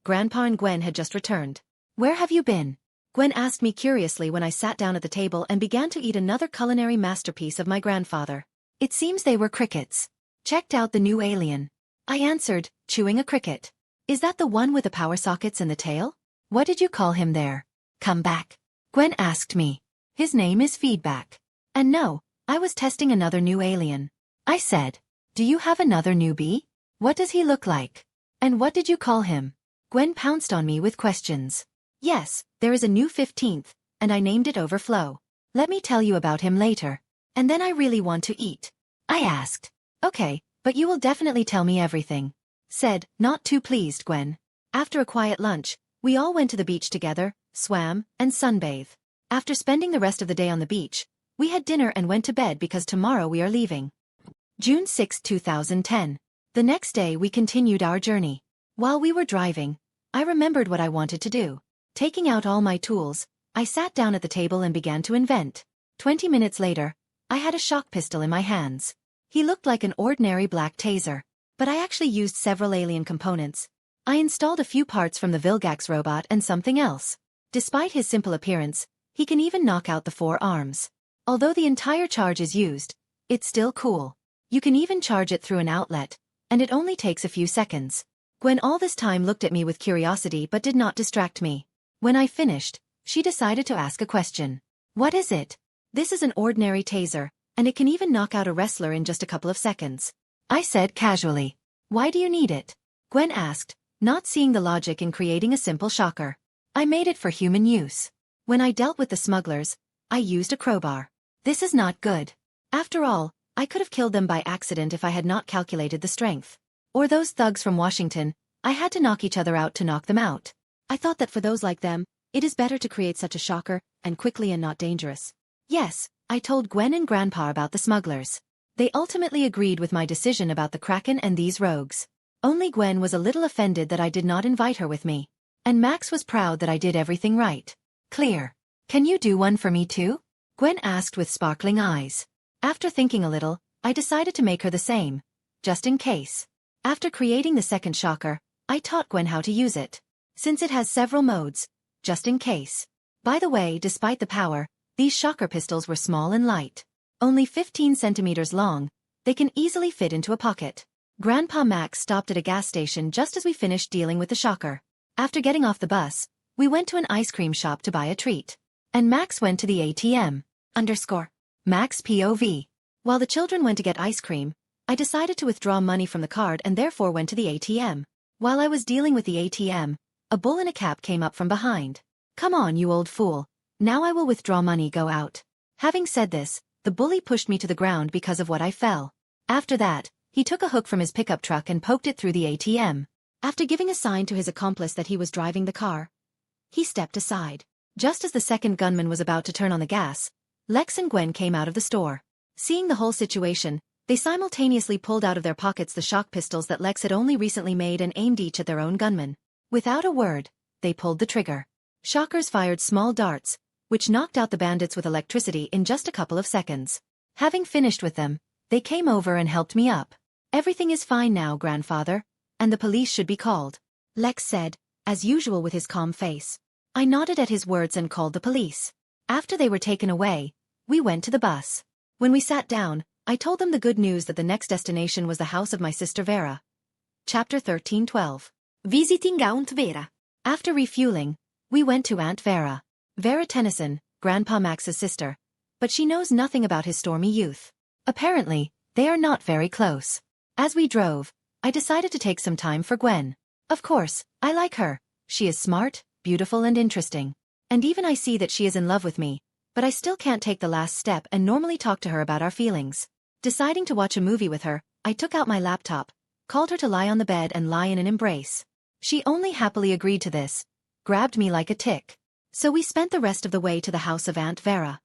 Grandpa and Gwen had just returned. Where have you been? Gwen asked me curiously when I sat down at the table and began to eat another culinary masterpiece of my grandfather. It seems they were crickets. Checked out the new alien. I answered, chewing a cricket. Is that the one with the power sockets and the tail? What did you call him there? Come back. Gwen asked me. His name is Feedback. And no, I was testing another new alien. I said, do you have another newbie? What does he look like? And what did you call him? Gwen pounced on me with questions. Yes, there is a new 15th, and I named it Overflow. Let me tell you about him later. And then I really want to eat. I asked. Okay, but you will definitely tell me everything. Said, not too pleased, Gwen. After a quiet lunch, we all went to the beach together, swam, and sunbathed. After spending the rest of the day on the beach, we had dinner and went to bed because tomorrow we are leaving. June 6, 2010. The next day we continued our journey. While we were driving, I remembered what I wanted to do. Taking out all my tools, I sat down at the table and began to invent. 20 minutes later, I had a shock pistol in my hands. He looked like an ordinary black taser, but I actually used several alien components. I installed a few parts from the Vilgax robot and something else. Despite his simple appearance, he can even knock out the 4 arms. Although the entire charge is used, it's still cool. You can even charge it through an outlet, and it only takes a few seconds. Gwen all this time looked at me with curiosity but did not distract me. When I finished, she decided to ask a question. What is it? This is an ordinary taser, and it can even knock out a wrestler in just a couple of seconds. I said casually. Why do you need it? Gwen asked, not seeing the logic in creating a simple shocker. I made it for human use. When I dealt with the smugglers, I used a crowbar. This is not good. After all, I could have killed them by accident if I had not calculated the strength. Or those thugs from Washington, I had to knock each other out to knock them out. I thought that for those like them, it is better to create such a shocker, and quickly and not dangerous. Yes, I told Gwen and Grandpa about the smugglers. They ultimately agreed with my decision about the Kraken and these rogues. Only Gwen was a little offended that I did not invite her with me. And Max was proud that I did everything right. Clear. Can you do one for me too? Gwen asked with sparkling eyes. After thinking a little, I decided to make her the same, just in case. After creating the second shocker, I taught Gwen how to use it. Since it has several modes, just in case. By the way, despite the power, these shocker pistols were small and light. Only 15 centimeters long, they can easily fit into a pocket. Grandpa Max stopped at a gas station just as we finished dealing with the shocker. After getting off the bus, we went to an ice cream shop to buy a treat. And Max went to the ATM. Max POV. While the children went to get ice cream, I decided to withdraw money from the card and therefore went to the ATM. While I was dealing with the ATM, a bull in a cap came up from behind. Come on, you old fool. Now I will withdraw money, go out. Having said this, the bully pushed me to the ground because of what I fell. After that, he took a hook from his pickup truck and poked it through the ATM. After giving a sign to his accomplice that he was driving the car, he stepped aside. Just as the second gunman was about to turn on the gas, Lex and Gwen came out of the store. Seeing the whole situation, they simultaneously pulled out of their pockets the shock pistols that Lex had only recently made and aimed each at their own gunman. Without a word, they pulled the trigger. Shockers fired small darts, which knocked out the bandits with electricity in just a couple of seconds. Having finished with them, they came over and helped me up. Everything is fine now, grandfather, and the police should be called, Lex said, as usual with his calm face. I nodded at his words and called the police. After they were taken away, we went to the bus. When we sat down, I told them the good news that the next destination was the house of my sister Vera. Chapter 13:12. Visiting Aunt Vera. After refueling, we went to Aunt Vera. Vera Tennyson, Grandpa Max's sister, but she knows nothing about his stormy youth. Apparently, they are not very close. As we drove, I decided to take some time for Gwen. Of course, I like her. She is smart, beautiful and interesting. And even I see that she is in love with me, but I still can't take the last step and normally talk to her about our feelings. Deciding to watch a movie with her, I took out my laptop, called her to lie on the bed and lie in an embrace. She only happily agreed to this, grabbed me like a tick. So we spent the rest of the way to the house of Aunt Vera.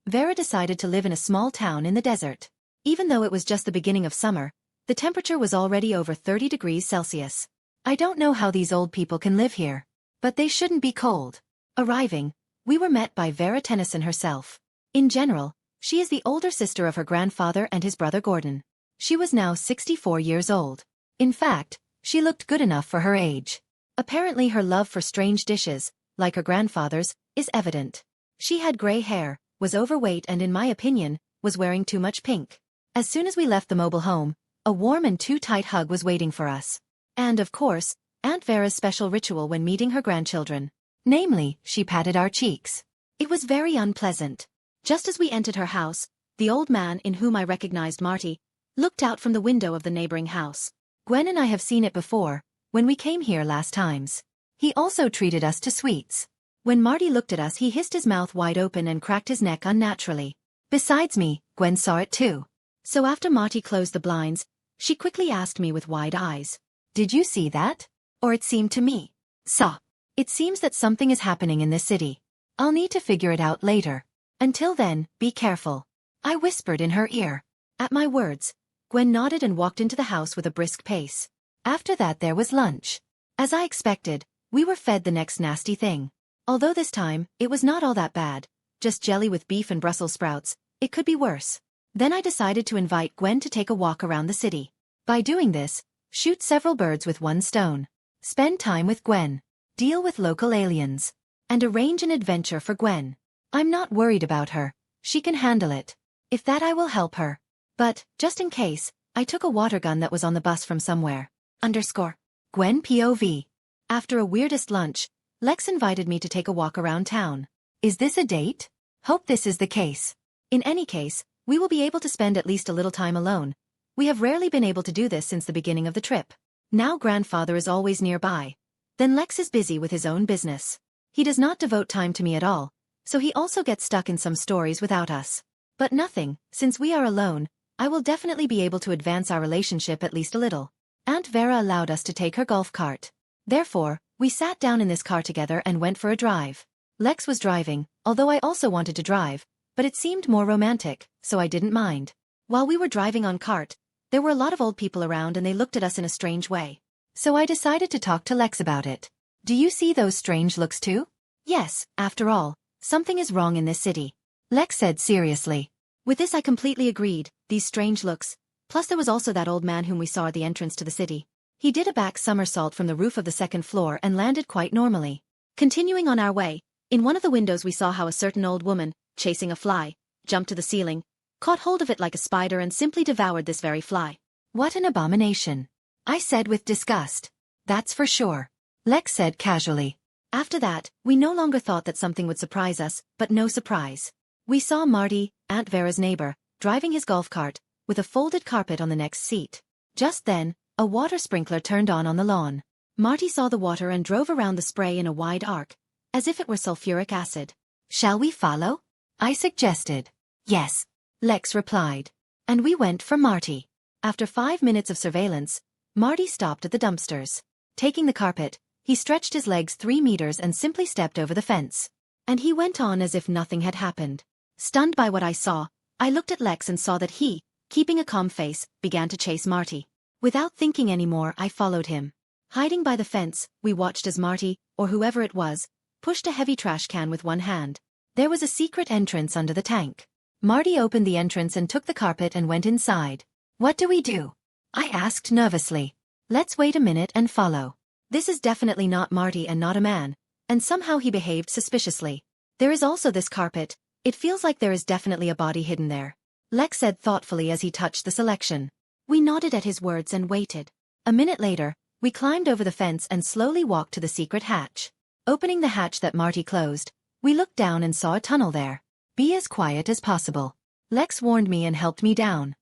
Vera decided to live in a small town in the desert. Even though it was just the beginning of summer, the temperature was already over 30 degrees Celsius. I don't know how these old people can live here, but they shouldn't be cold. Arriving, we were met by Vera Tennyson herself. In general, she is the older sister of her grandfather and his brother Gordon. She was now 64 years old. In fact, she looked good enough for her age. Apparently her love for strange dishes, like her grandfather's, is evident. She had gray hair, was overweight and in my opinion, was wearing too much pink. As soon as we left the mobile home, a warm and too tight hug was waiting for us. And of course, Aunt Vera's special ritual when meeting her grandchildren. Namely, she patted our cheeks. It was very unpleasant. Just as we entered her house, the old man, in whom I recognized Marty, looked out from the window of the neighboring house. Gwen and I have seen it before, when we came here last times. He also treated us to sweets. When Marty looked at us, he hissed his mouth wide open and cracked his neck unnaturally. Besides me, Gwen saw it too. So after Marty closed the blinds, she quickly asked me with wide eyes, "Did you see that? Or it seemed to me." "Saw. It seems that something is happening in this city. I'll need to figure it out later. Until then, be careful," I whispered in her ear. At my words, Gwen nodded and walked into the house with a brisk pace. After that there was lunch. As I expected, we were fed the next nasty thing. Although this time, it was not all that bad. just jelly with beef and Brussels sprouts. It could be worse. Then I decided to invite Gwen to take a walk around the city. By doing this, shoot several birds with one stone. Spend time with Gwen. Deal with local aliens. And arrange an adventure for Gwen. I'm not worried about her. She can handle it. If that I will help her. But, just in case, I took a water gun that was on the bus from somewhere. Gwen POV. After a weirdest lunch, Lex invited me to take a walk around town. Is this a date? Hope this is the case. In any case, we will be able to spend at least a little time alone. We have rarely been able to do this since the beginning of the trip. Now grandfather is always nearby. Then Lex is busy with his own business. He does not devote time to me at all, so he also gets stuck in some stories without us. But nothing, since we are alone, I will definitely be able to advance our relationship at least a little. Aunt Vera allowed us to take her golf cart. Therefore, we sat down in this car together and went for a drive. Lex was driving, although I also wanted to drive, but it seemed more romantic, so I didn't mind. While we were driving on cart, there were a lot of old people around and they looked at us in a strange way. So I decided to talk to Lex about it. Do you see those strange looks too? Yes, after all, something is wrong in this city. Lex said seriously. With this I completely agreed, these strange looks. Plus there was also that old man whom we saw at the entrance to the city. He did a back somersault from the roof of the second floor and landed quite normally. Continuing on our way, in one of the windows we saw how a certain old woman, chasing a fly, jumped to the ceiling, caught hold of it like a spider and simply devoured this very fly. What an abomination! I said with disgust. That's for sure. Lex said casually. After that, we no longer thought that something would surprise us, but no surprise. We saw Marty, Aunt Vera's neighbor, driving his golf cart, with a folded carpet on the next seat. Just then, a water sprinkler turned on the lawn. Marty saw the water and drove around the spray in a wide arc, as if it were sulfuric acid. Shall we follow? I suggested. Yes. Lex replied. And we went for Marty. After 5 minutes of surveillance, Marty stopped at the dumpsters. Taking the carpet, he stretched his legs 3 meters and simply stepped over the fence. And he went on as if nothing had happened. Stunned by what I saw, I looked at Lex and saw that he, keeping a calm face, began to chase Marty. Without thinking anymore, I followed him. Hiding by the fence, we watched as Marty, or whoever it was, pushed a heavy trash can with one hand. There was a secret entrance under the tank. Marty opened the entrance and took the carpet and went inside. What do we do? I asked nervously. Let's wait a minute and follow. This is definitely not Marty and not a man, and somehow he behaved suspiciously. There is also this carpet. It feels like there is definitely a body hidden there. Lex said thoughtfully as he touched the selection. We nodded at his words and waited. A minute later, we climbed over the fence and slowly walked to the secret hatch. Opening the hatch that Marty closed, we looked down and saw a tunnel there. Be as quiet as possible. Lex warned me and helped me down.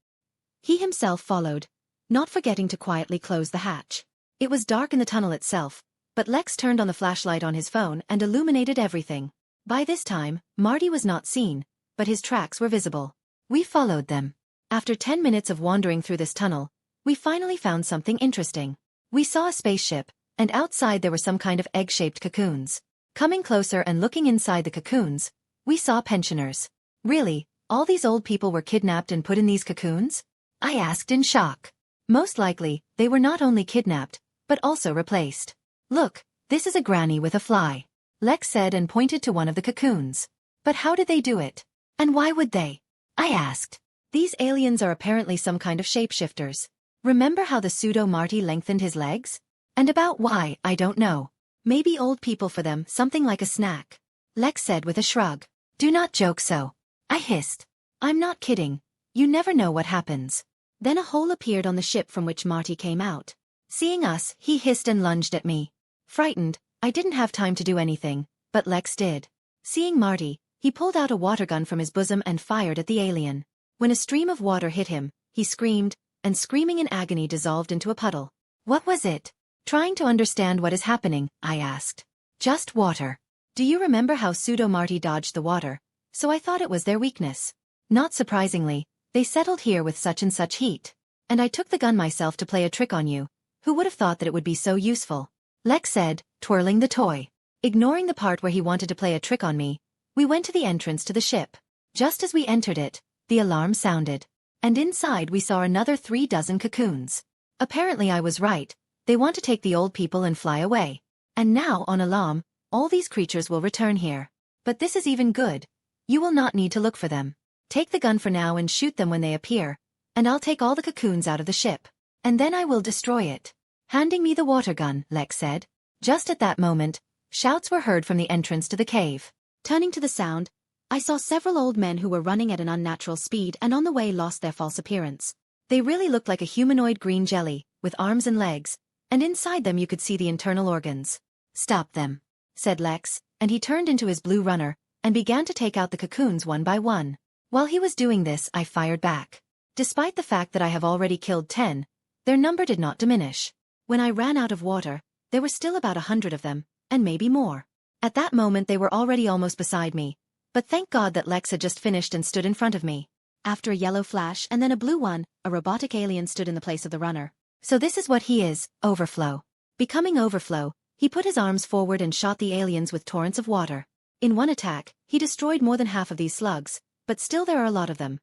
He himself followed, not forgetting to quietly close the hatch. It was dark in the tunnel itself, but Lex turned on the flashlight on his phone and illuminated everything. By this time, Marty was not seen, but his tracks were visible. We followed them. After 10 minutes of wandering through this tunnel, we finally found something interesting. We saw a spaceship, and outside there were some kind of egg-shaped cocoons. Coming closer and looking inside the cocoons, we saw pensioners. Really, all these old people were kidnapped and put in these cocoons? I asked in shock. Most likely, they were not only kidnapped, but also replaced. Look, this is a granny with a fly. Lex said and pointed to one of the cocoons. But how did they do it? And why would they? I asked. These aliens are apparently some kind of shapeshifters. Remember how the pseudo-Marty lengthened his legs? And about why, I don't know. Maybe old people for them, something like a snack. Lex said with a shrug. Do not joke so. I hissed. I'm not kidding. You never know what happens. Then a hole appeared on the ship from which Marty came out. Seeing us, he hissed and lunged at me. Frightened, I didn't have time to do anything, but Lex did. Seeing Marty, he pulled out a water gun from his bosom and fired at the alien. When a stream of water hit him, he screamed, and screaming in agony dissolved into a puddle. What was it? Trying to understand what is happening, I asked. Just water. Do you remember how pseudo-Marty dodged the water? So I thought it was their weakness. Not surprisingly, they settled here with such and such heat. And I took the gun myself to play a trick on you. Who would have thought that it would be so useful? Lex said, twirling the toy. Ignoring the part where he wanted to play a trick on me, we went to the entrance to the ship. Just as we entered it, the alarm sounded. And inside we saw another 3 dozen cocoons. Apparently I was right. They want to take the old people and fly away. And now, on alarm, all these creatures will return here. But this is even good. You will not need to look for them. Take the gun for now and shoot them when they appear, and I'll take all the cocoons out of the ship. And then I will destroy it. Handing me the water gun, Lex said. Just at that moment, shouts were heard from the entrance to the cave. Turning to the sound, I saw several old men who were running at an unnatural speed and on the way lost their false appearance. They really looked like a humanoid green jelly, with arms and legs, and inside them you could see the internal organs. Stop them, said Lex, and he turned into his blue runner, and began to take out the cocoons one by one. While he was doing this, I fired back. Despite the fact that I have already killed 10, their number did not diminish. When I ran out of water, there were still about 100 of them, and maybe more. At that moment they were already almost beside me, but thank God that Lex had just finished and stood in front of me. After a yellow flash and then a blue one, a robotic alien stood in the place of the runner. So this is what he is, Overflow. Becoming Overflow, he put his arms forward and shot the aliens with torrents of water. In one attack, he destroyed more than half of these slugs, but still there are a lot of them.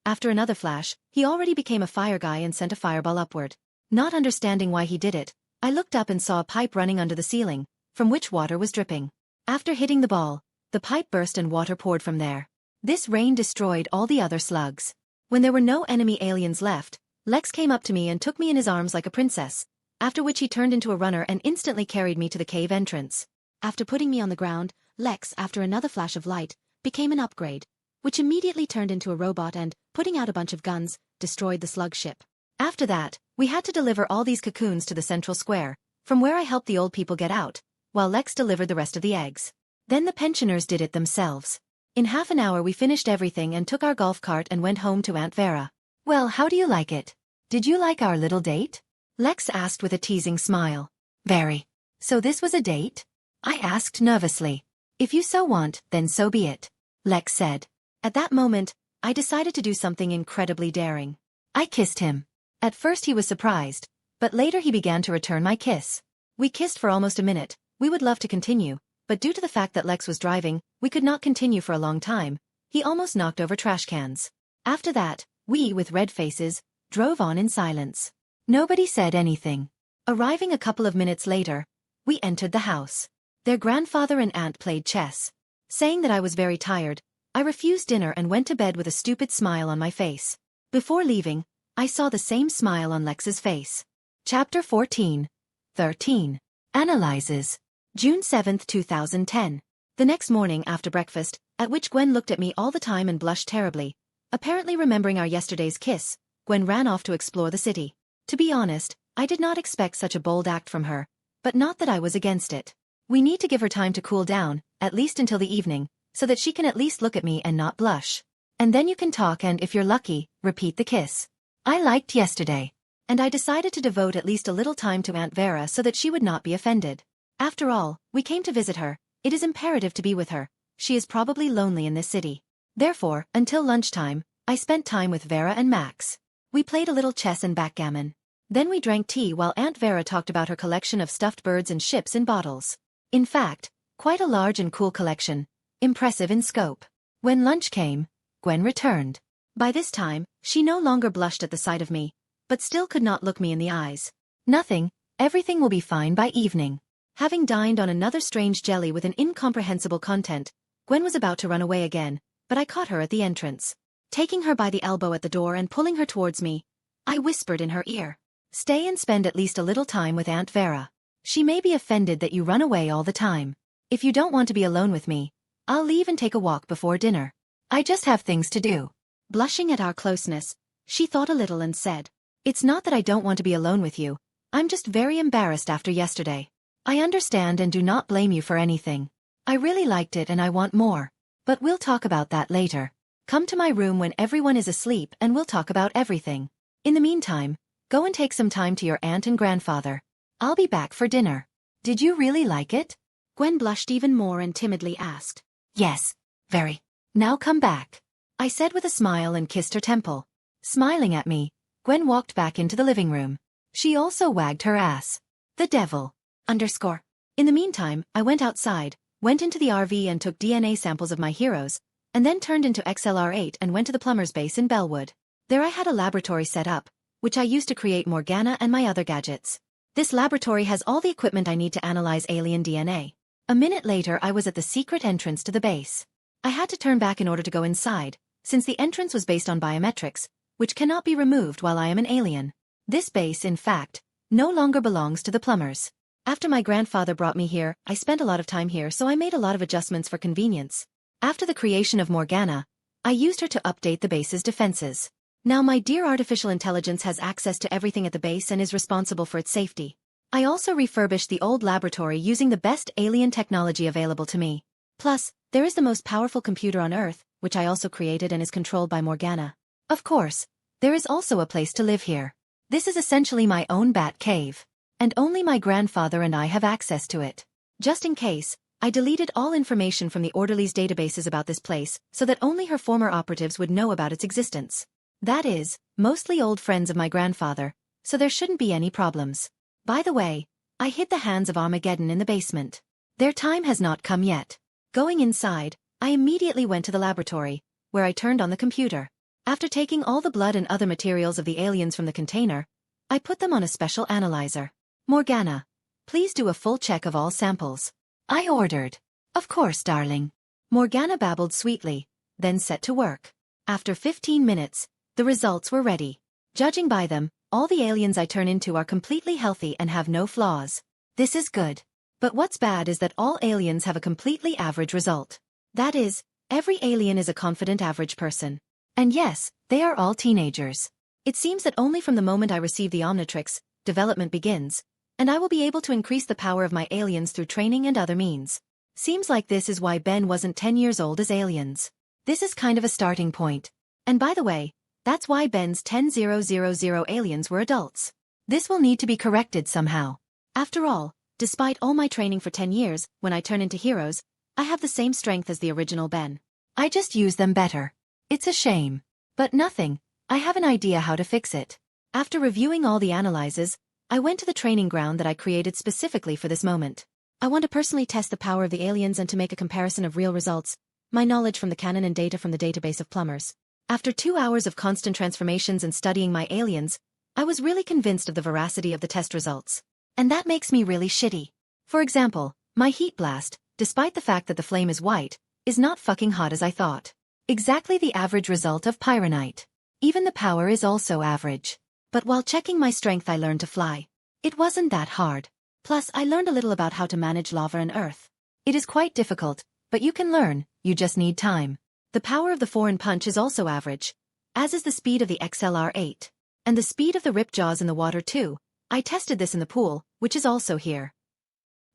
After another flash, he already became a fire guy and sent a fireball upward. Not understanding why he did it, I looked up and saw a pipe running under the ceiling, from which water was dripping. After hitting the ball, the pipe burst and water poured from there. This rain destroyed all the other slugs. When there were no enemy aliens left, Lex came up to me and took me in his arms like a princess, after which he turned into a runner and instantly carried me to the cave entrance. After putting me on the ground, Lex, after another flash of light, became an upgrade, which immediately turned into a robot and, putting out a bunch of guns, destroyed the slug ship. After that, we had to deliver all these cocoons to the central square, from where I helped the old people get out, while Lex delivered the rest of the eggs. Then the pensioners did it themselves. In half an hour we finished everything and took our golf cart and went home to Aunt Vera. Well, how do you like it? Did you like our little date? Lex asked with a teasing smile. Very. So this was a date? I asked nervously. If you so want, then so be it, Lex said. At that moment, I decided to do something incredibly daring. I kissed him. At first he was surprised, but later he began to return my kiss. We kissed for almost a minute. We would love to continue, but due to the fact that Lex was driving, we could not continue for a long time. He almost knocked over trash cans. After that, we, with red faces, drove on in silence. Nobody said anything. Arriving a couple of minutes later, we entered the house. Their grandfather and aunt played chess. Saying that I was very tired, I refused dinner and went to bed with a stupid smile on my face. Before leaving, I saw the same smile on Lex's face. Chapter 14. 13. Analyzes. June 7, 2010. The next morning after breakfast, at which Gwen looked at me all the time and blushed terribly. Apparently remembering our yesterday's kiss, Gwen ran off to explore the city. To be honest, I did not expect such a bold act from her, but not that I was against it. We need to give her time to cool down, at least until the evening, so that she can at least look at me and not blush. And then you can talk and, if you're lucky, repeat the kiss. I liked yesterday. And I decided to devote at least a little time to Aunt Vera so that she would not be offended. After all, we came to visit her. It is imperative to be with her. She is probably lonely in this city. Therefore, until lunchtime, I spent time with Vera and Max. We played a little chess and backgammon. Then we drank tea while Aunt Vera talked about her collection of stuffed birds and ships in bottles. In fact, quite a large and cool collection, impressive in scope. When lunch came, Gwen returned. By this time, she no longer blushed at the sight of me, but still could not look me in the eyes. Nothing, everything will be fine by evening. Having dined on another strange jelly with an incomprehensible content, Gwen was about to run away again, but I caught her at the entrance. Taking her by the elbow at the door and pulling her towards me, I whispered in her ear, "Stay and spend at least a little time with Aunt Vera. She may be offended that you run away all the time. If you don't want to be alone with me, I'll leave and take a walk before dinner. I just have things to do." Blushing at our closeness, she thought a little and said, "It's not that I don't want to be alone with you. I'm just very embarrassed after yesterday. I understand and do not blame you for anything. I really liked it and I want more. But we'll talk about that later. Come to my room when everyone is asleep and we'll talk about everything. In the meantime, go and take some time to your aunt and grandfather. I'll be back for dinner." "Did you really like it?" Gwen blushed even more and timidly asked. "Yes, very. Now come back," I said with a smile and kissed her temple. Smiling at me, Gwen walked back into the living room. She also wagged her ass. The devil. _ In the meantime, I went outside, went into the RV and took DNA samples of my heroes, and then turned into XLR8 and went to the plumber's base in Bellwood. There I had a laboratory set up, which I used to create Morgana and my other gadgets. This laboratory has all the equipment I need to analyze alien DNA. A minute later I was at the secret entrance to the base. I had to turn back in order to go inside, since the entrance was based on biometrics, which cannot be removed while I am an alien. This base, in fact, no longer belongs to the plumbers. After my grandfather brought me here, I spent a lot of time here, so I made a lot of adjustments for convenience. After the creation of Morgana, I used her to update the base's defenses. Now my dear artificial intelligence has access to everything at the base and is responsible for its safety. I also refurbished the old laboratory using the best alien technology available to me. Plus, there is the most powerful computer on Earth, which I also created and is controlled by Morgana. Of course, there is also a place to live here. This is essentially my own bat cave, and only my grandfather and I have access to it. Just in case, I deleted all information from the orderly's databases about this place so that only her former operatives would know about its existence. That is, mostly old friends of my grandfather, so there shouldn't be any problems. By the way, I hid the hands of Armageddon in the basement. Their time has not come yet. Going inside, I immediately went to the laboratory, where I turned on the computer. After taking all the blood and other materials of the aliens from the container, I put them on a special analyzer. Morgana, please do a full check of all samples. I ordered. Of course, darling. Morgana babbled sweetly, then set to work. After 15 minutes, the results were ready. Judging by them, all the aliens I turn into are completely healthy and have no flaws. This is good. But what's bad is that all aliens have a completely average result. That is, every alien is a confident average person. And yes, they are all teenagers. It seems that only from the moment I receive the Omnitrix, development begins, and I will be able to increase the power of my aliens through training and other means. Seems like this is why Ben wasn't 10 years old as aliens. This is kind of a starting point. And by the way, that's why Ben's 10,000 aliens were adults. This will need to be corrected somehow. After all, despite all my training for 10 years, when I turn into heroes, I have the same strength as the original Ben. I just use them better. It's a shame. But nothing, I have an idea how to fix it. After reviewing all the analyses, I went to the training ground that I created specifically for this moment. I want to personally test the power of the aliens and to make a comparison of real results, my knowledge from the canon and data from the database of plumbers. After 2 hours of constant transformations and studying my aliens, I was really convinced of the veracity of the test results. And that makes me really shitty. For example, my heat blast, despite the fact that the flame is white, is not fucking hot as I thought. Exactly the average result of pyronite. Even the power is also average. But while checking my strength I learned to fly. It wasn't that hard. Plus I learned a little about how to manage lava and earth. It is quite difficult, but you can learn, you just need time. The power of the foreign punch is also average, as is the speed of the XLR-8. And the speed of the rip jaws in the water too. I tested this in the pool, which is also here.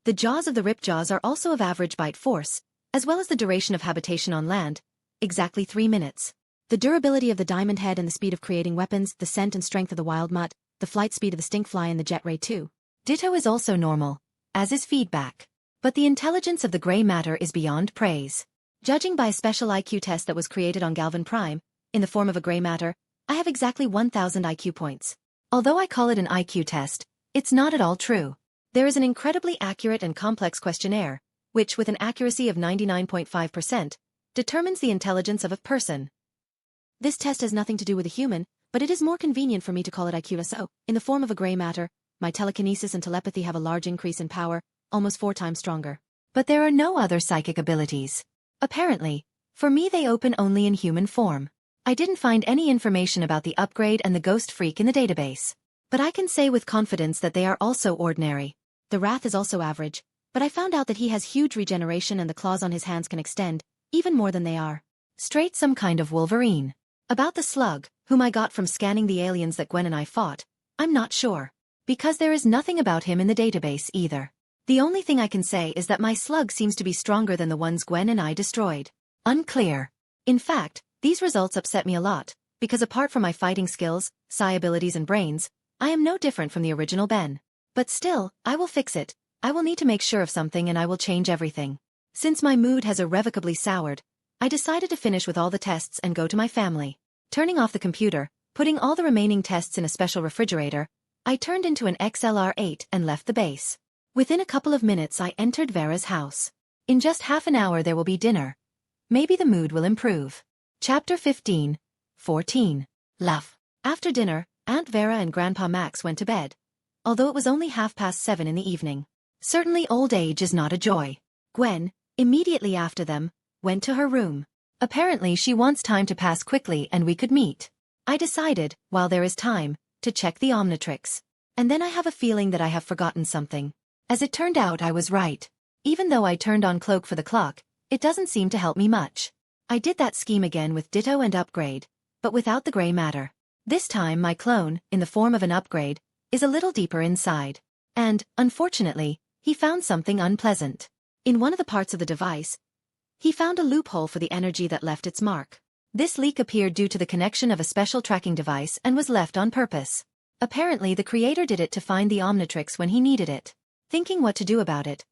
The jaws of the rip jaws are also of average bite force, as well as the duration of habitation on land, exactly 3 minutes. The durability of the diamond head and the speed of creating weapons, the scent and strength of the wild mutt, the flight speed of the stinkfly and the jet ray too. Ditto is also normal, as is feedback. But the intelligence of the gray matter is beyond praise. Judging by a special IQ test that was created on Galvan Prime, in the form of a gray matter, I have exactly 1,000 IQ points. Although I call it an IQ test, it's not at all true. There is an incredibly accurate and complex questionnaire, which with an accuracy of 99.5%, determines the intelligence of a person. This test has nothing to do with a human, but it is more convenient for me to call it IQ. So, in the form of a gray matter, my telekinesis and telepathy have a large increase in power, almost 4 times stronger. But there are no other psychic abilities. Apparently, for me they open only in human form. I didn't find any information about the upgrade and the ghost freak in the database. But I can say with confidence that they are also ordinary. The wrath is also average, but I found out that he has huge regeneration and the claws on his hands can extend, even more than they are. Straight some kind of Wolverine. About the slug, whom I got from scanning the aliens that Gwen and I fought, I'm not sure. Because there is nothing about him in the database either. The only thing I can say is that my slug seems to be stronger than the ones Gwen and I destroyed. Unclear. In fact, these results upset me a lot, because apart from my fighting skills, psi abilities and brains, I am no different from the original Ben. But still, I will fix it. I will need to make sure of something and I will change everything. Since my mood has irrevocably soured, I decided to finish with all the tests and go to my family. Turning off the computer, putting all the remaining tests in a special refrigerator, I turned into an XLR-8 and left the base. Within a couple of minutes I entered Vera's house. In just half an hour there will be dinner. Maybe the mood will improve. Chapter 15. 14. Love. After dinner, Aunt Vera and Grandpa Max went to bed. Although it was only 7:30 in the evening. Certainly old age is not a joy. Gwen, immediately after them, went to her room. Apparently she wants time to pass quickly and we could meet. I decided, while there is time, to check the Omnitrix. And then I have a feeling that I have forgotten something. As it turned out, I was right. Even though I turned on cloak for the clock, it doesn't seem to help me much. I did that scheme again with ditto and upgrade, but without the gray matter. This time my clone, in the form of an upgrade, is a little deeper inside. And, unfortunately, he found something unpleasant. In one of the parts of the device, he found a loophole for the energy that left its mark. This leak appeared due to the connection of a special tracking device and was left on purpose. Apparently the creator did it to find the Omnitrix when he needed it. Thinking what to do about it,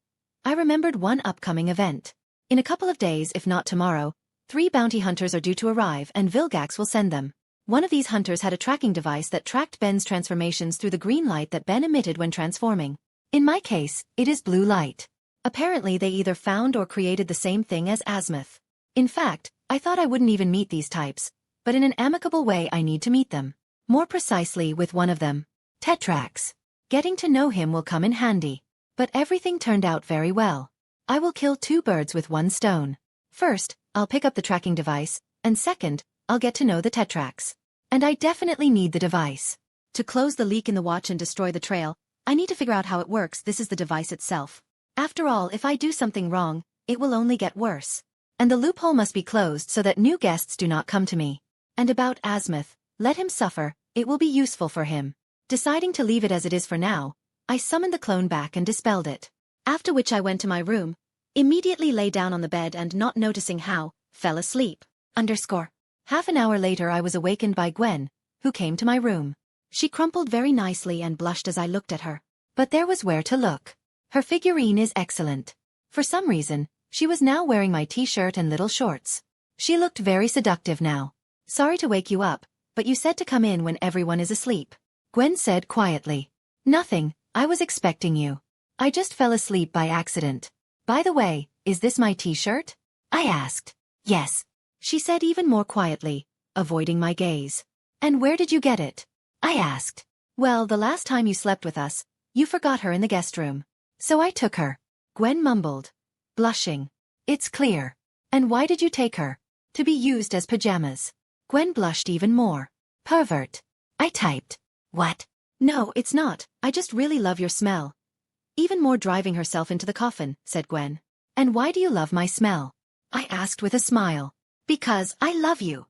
I remembered one upcoming event. In a couple of days, if not tomorrow, 3 bounty hunters are due to arrive and Vilgax will send them. One of these hunters had a tracking device that tracked Ben's transformations through the green light that Ben emitted when transforming. In my case, it is blue light. Apparently they either found or created the same thing as azimuth. In fact, I thought I wouldn't even meet these types, but in an amicable way I need to meet them. More precisely with one of them. Tetrax. Getting to know him will come in handy. But everything turned out very well. I will kill 2 birds with 1 stone. First, I'll pick up the tracking device, and second, I'll get to know the Tetrax. And I definitely need the device. To close the leak in the watch and destroy the trail, I need to figure out how it works. This is the device itself. After all, if I do something wrong, it will only get worse. And the loophole must be closed so that new guests do not come to me. And about azimuth, let him suffer, it will be useful for him. Deciding to leave it as it is for now, I summoned the clone back and dispelled it. After which I went to my room, immediately lay down on the bed and not noticing how, fell asleep. Half an hour later I was awakened by Gwen, who came to my room. She crumpled very nicely and blushed as I looked at her. But there was where to look. Her figurine is excellent. For some reason, she was now wearing my t-shirt and little shorts. She looked very seductive now. Sorry to wake you up, but you said to come in when everyone is asleep. Gwen said quietly. Nothing, I was expecting you. I just fell asleep by accident. By the way, is this my t-shirt? I asked. Yes. She said even more quietly, avoiding my gaze. And where did you get it? I asked. Well, the last time you slept with us, you forgot her in the guest room. So I took her. Gwen mumbled, blushing. It's clear. And why did you take her? To be used as pajamas. Gwen blushed even more. Pervert. I typed. What? No, it's not. I just really love your smell. Even more driving herself into the coffin, said Gwen. And why do you love my smell? I asked with a smile. Because I love you.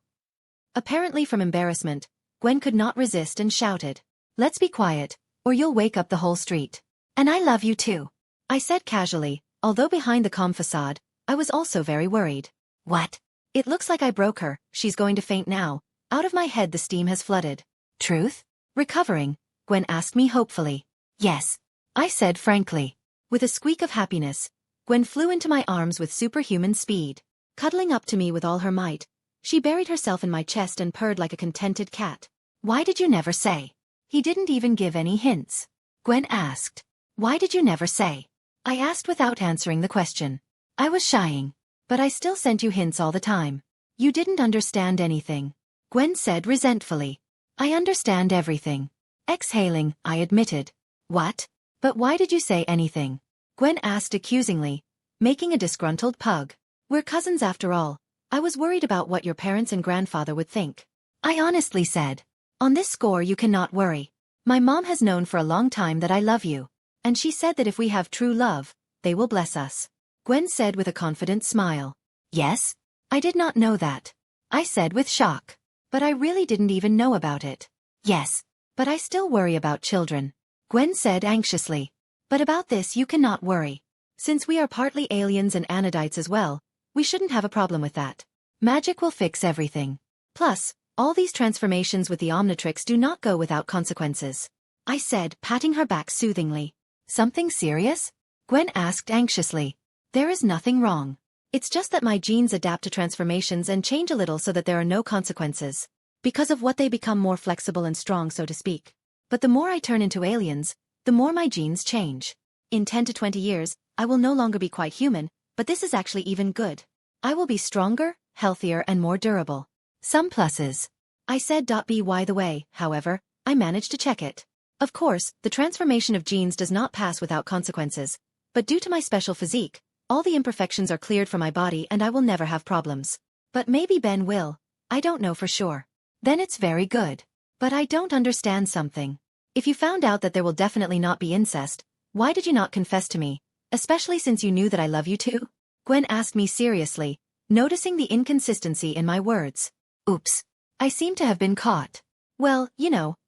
Apparently from embarrassment, Gwen could not resist and shouted. Let's be quiet, or you'll wake up the whole street. And I love you too. I said casually, although behind the calm facade, I was also very worried. What? It looks like I broke her, she's going to faint now. Out of my head the steam has flooded. Truth? Recovering? Gwen asked me hopefully. Yes. I said frankly. With a squeak of happiness, Gwen flew into my arms with superhuman speed. Cuddling up to me with all her might, she buried herself in my chest and purred like a contented cat. Why did you never say? He didn't even give any hints. Gwen asked. Why did you never say? I asked without answering the question. I was shying. But I still sent you hints all the time. You didn't understand anything. Gwen said resentfully. I understand everything. Exhaling, I admitted. What? But why did you say anything? Gwen asked accusingly, making a disgruntled pug. We're cousins after all. I was worried about what your parents and grandfather would think. I honestly said. On this score you cannot worry. My mom has known for a long time that I love you. And she said that if we have true love, they will bless us. Gwen said with a confident smile. Yes? I did not know that. I said with shock. But I really didn't even know about it. Yes. But I still worry about children. Gwen said anxiously. But about this you cannot worry. Since we are partly aliens and anodites as well, we shouldn't have a problem with that. Magic will fix everything. Plus, all these transformations with the Omnitrix do not go without consequences. I said, patting her back soothingly. Something serious? Gwen asked anxiously. There is nothing wrong. It's just that my genes adapt to transformations and change a little so that there are no consequences. Because of what they become more flexible and strong, so to speak. But the more I turn into aliens, the more my genes change. In 10 to 20 years, I will no longer be quite human, but this is actually even good. I will be stronger, healthier and more durable. Some pluses. I said. By the way, however, I managed to check it. Of course, the transformation of genes does not pass without consequences, but due to my special physique, All the imperfections are cleared from my body and I will never have problems. But maybe Ben will. I don't know for sure. Then it's very good. But I don't understand something. If you found out that there will definitely not be incest, why did you not confess to me, especially since you knew that I love you too? Gwen asked me seriously, noticing the inconsistency in my words. Oops. I seem to have been caught. Well,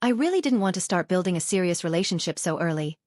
I really didn't want to start building a serious relationship so early.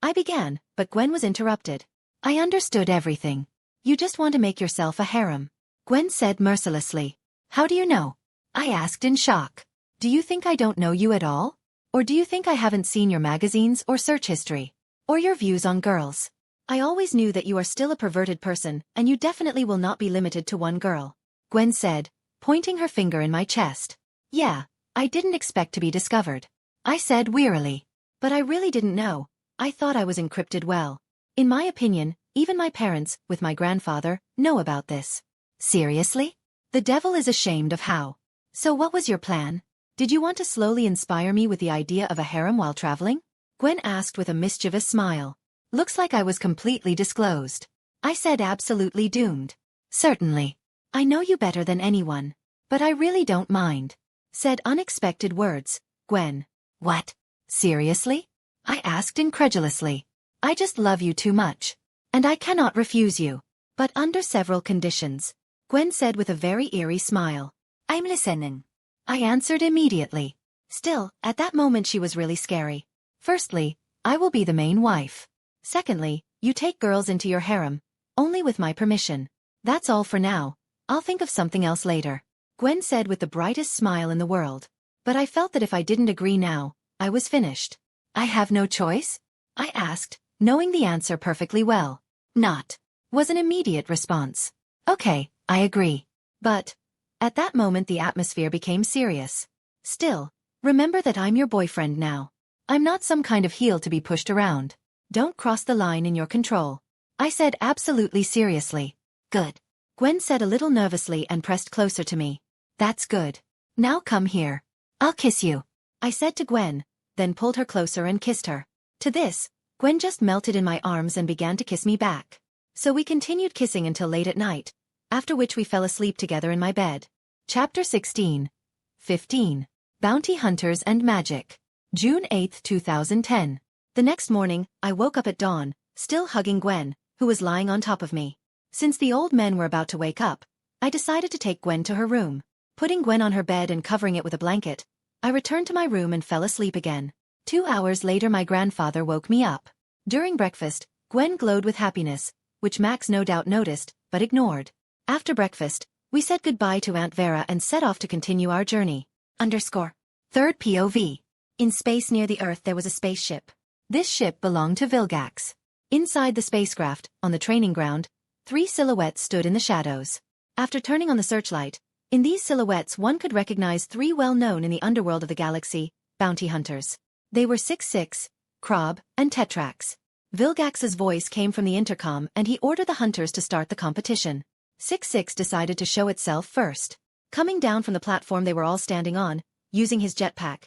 I began, but Gwen was interrupted. I understood everything. You just want to make yourself a harem. Gwen said mercilessly. How do you know? I asked in shock. Do you think I don't know you at all? Or do you think I haven't seen your magazines or search history? Or your views on girls? I always knew that you are still a perverted person and you definitely will not be limited to one girl. Gwen said, pointing her finger in my chest. Yeah, I didn't expect to be discovered. I said wearily. But I really didn't know. I thought I was encrypted well. In my opinion, even my parents, with my grandfather, know about this. Seriously? The devil is ashamed of how. So what was your plan? Did you want to slowly inspire me with the idea of a harem while traveling? Gwen asked with a mischievous smile. Looks like I was completely disclosed. I said absolutely doomed. Certainly. I know you better than anyone. But I really don't mind. Said unexpected words, Gwen. What? Seriously? I asked incredulously. I just love you too much. And I cannot refuse you. But under several conditions. Gwen said with a very eerie smile. I'm listening. I answered immediately. Still, at that moment she was really scary. Firstly, I will be the main wife. Secondly, you take girls into your harem, only with my permission. That's all for now. I'll think of something else later. Gwen said with the brightest smile in the world. But I felt that if I didn't agree now, I was finished. I have no choice? I asked, knowing the answer perfectly well. Not. Was an immediate response. Okay, I agree. But, at that moment the atmosphere became serious. Still, remember that I'm your boyfriend now. I'm not some kind of heel to be pushed around. Don't cross the line in your control. I said absolutely seriously. Good. Gwen said a little nervously and pressed closer to me. That's good. Now come here. I'll kiss you. I said to Gwen, then pulled her closer and kissed her. To this, Gwen just melted in my arms and began to kiss me back. So we continued kissing until late at night, after which we fell asleep together in my bed. Chapter 16. 15. Bounty Hunters and Magic. June 8, 2010. The next morning, I woke up at dawn, still hugging Gwen, who was lying on top of me. Since the old men were about to wake up, I decided to take Gwen to her room. Putting Gwen on her bed and covering it with a blanket, I returned to my room and fell asleep again. 2 hours later my grandfather woke me up. During breakfast, Gwen glowed with happiness, which Max no doubt noticed, but ignored. After breakfast, we said goodbye to Aunt Vera and set off to continue our journey. Third POV. In space near the Earth there was a spaceship. This ship belonged to Vilgax. Inside the spacecraft, on the training ground, 3 silhouettes stood in the shadows. After turning on the searchlight, in these silhouettes one could recognize 3 well-known in the underworld of the galaxy, bounty hunters. They were 6-6, Krob, and Tetrax. Vilgax's voice came from the intercom and he ordered the hunters to start the competition. 6-6 decided to show itself first. Coming down from the platform they were all standing on, using his jetpack,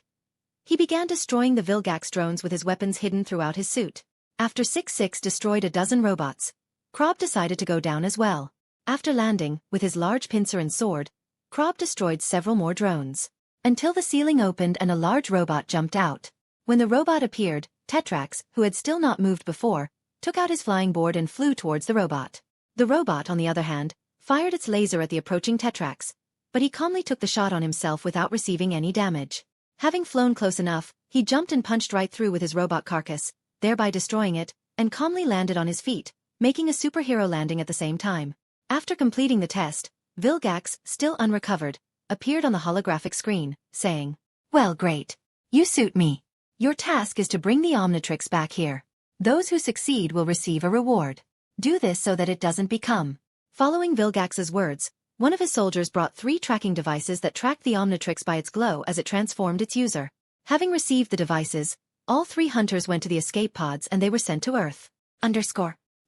he began destroying the Vilgax drones with his weapons hidden throughout his suit. After 6-6 destroyed a dozen robots, Krob decided to go down as well. After landing, with his large pincer and sword, Krob destroyed several more drones. Until the ceiling opened and a large robot jumped out. When the robot appeared, Tetrax, who had still not moved before, took out his flying board and flew towards the robot. The robot, on the other hand, fired its laser at the approaching Tetrax, but he calmly took the shot on himself without receiving any damage. Having flown close enough, he jumped and punched right through with his robot carcass, thereby destroying it, and calmly landed on his feet, making a superhero landing at the same time. After completing the test, Vilgax, still unrecovered, appeared on the holographic screen, saying, "Well, great. You suit me. Your task is to bring the Omnitrix back here. Those who succeed will receive a reward. Do this so that it doesn't become." Following Vilgax's words, one of his soldiers brought 3 tracking devices that tracked the Omnitrix by its glow as it transformed its user. Having received the devices, all 3 hunters went to the escape pods and they were sent to Earth.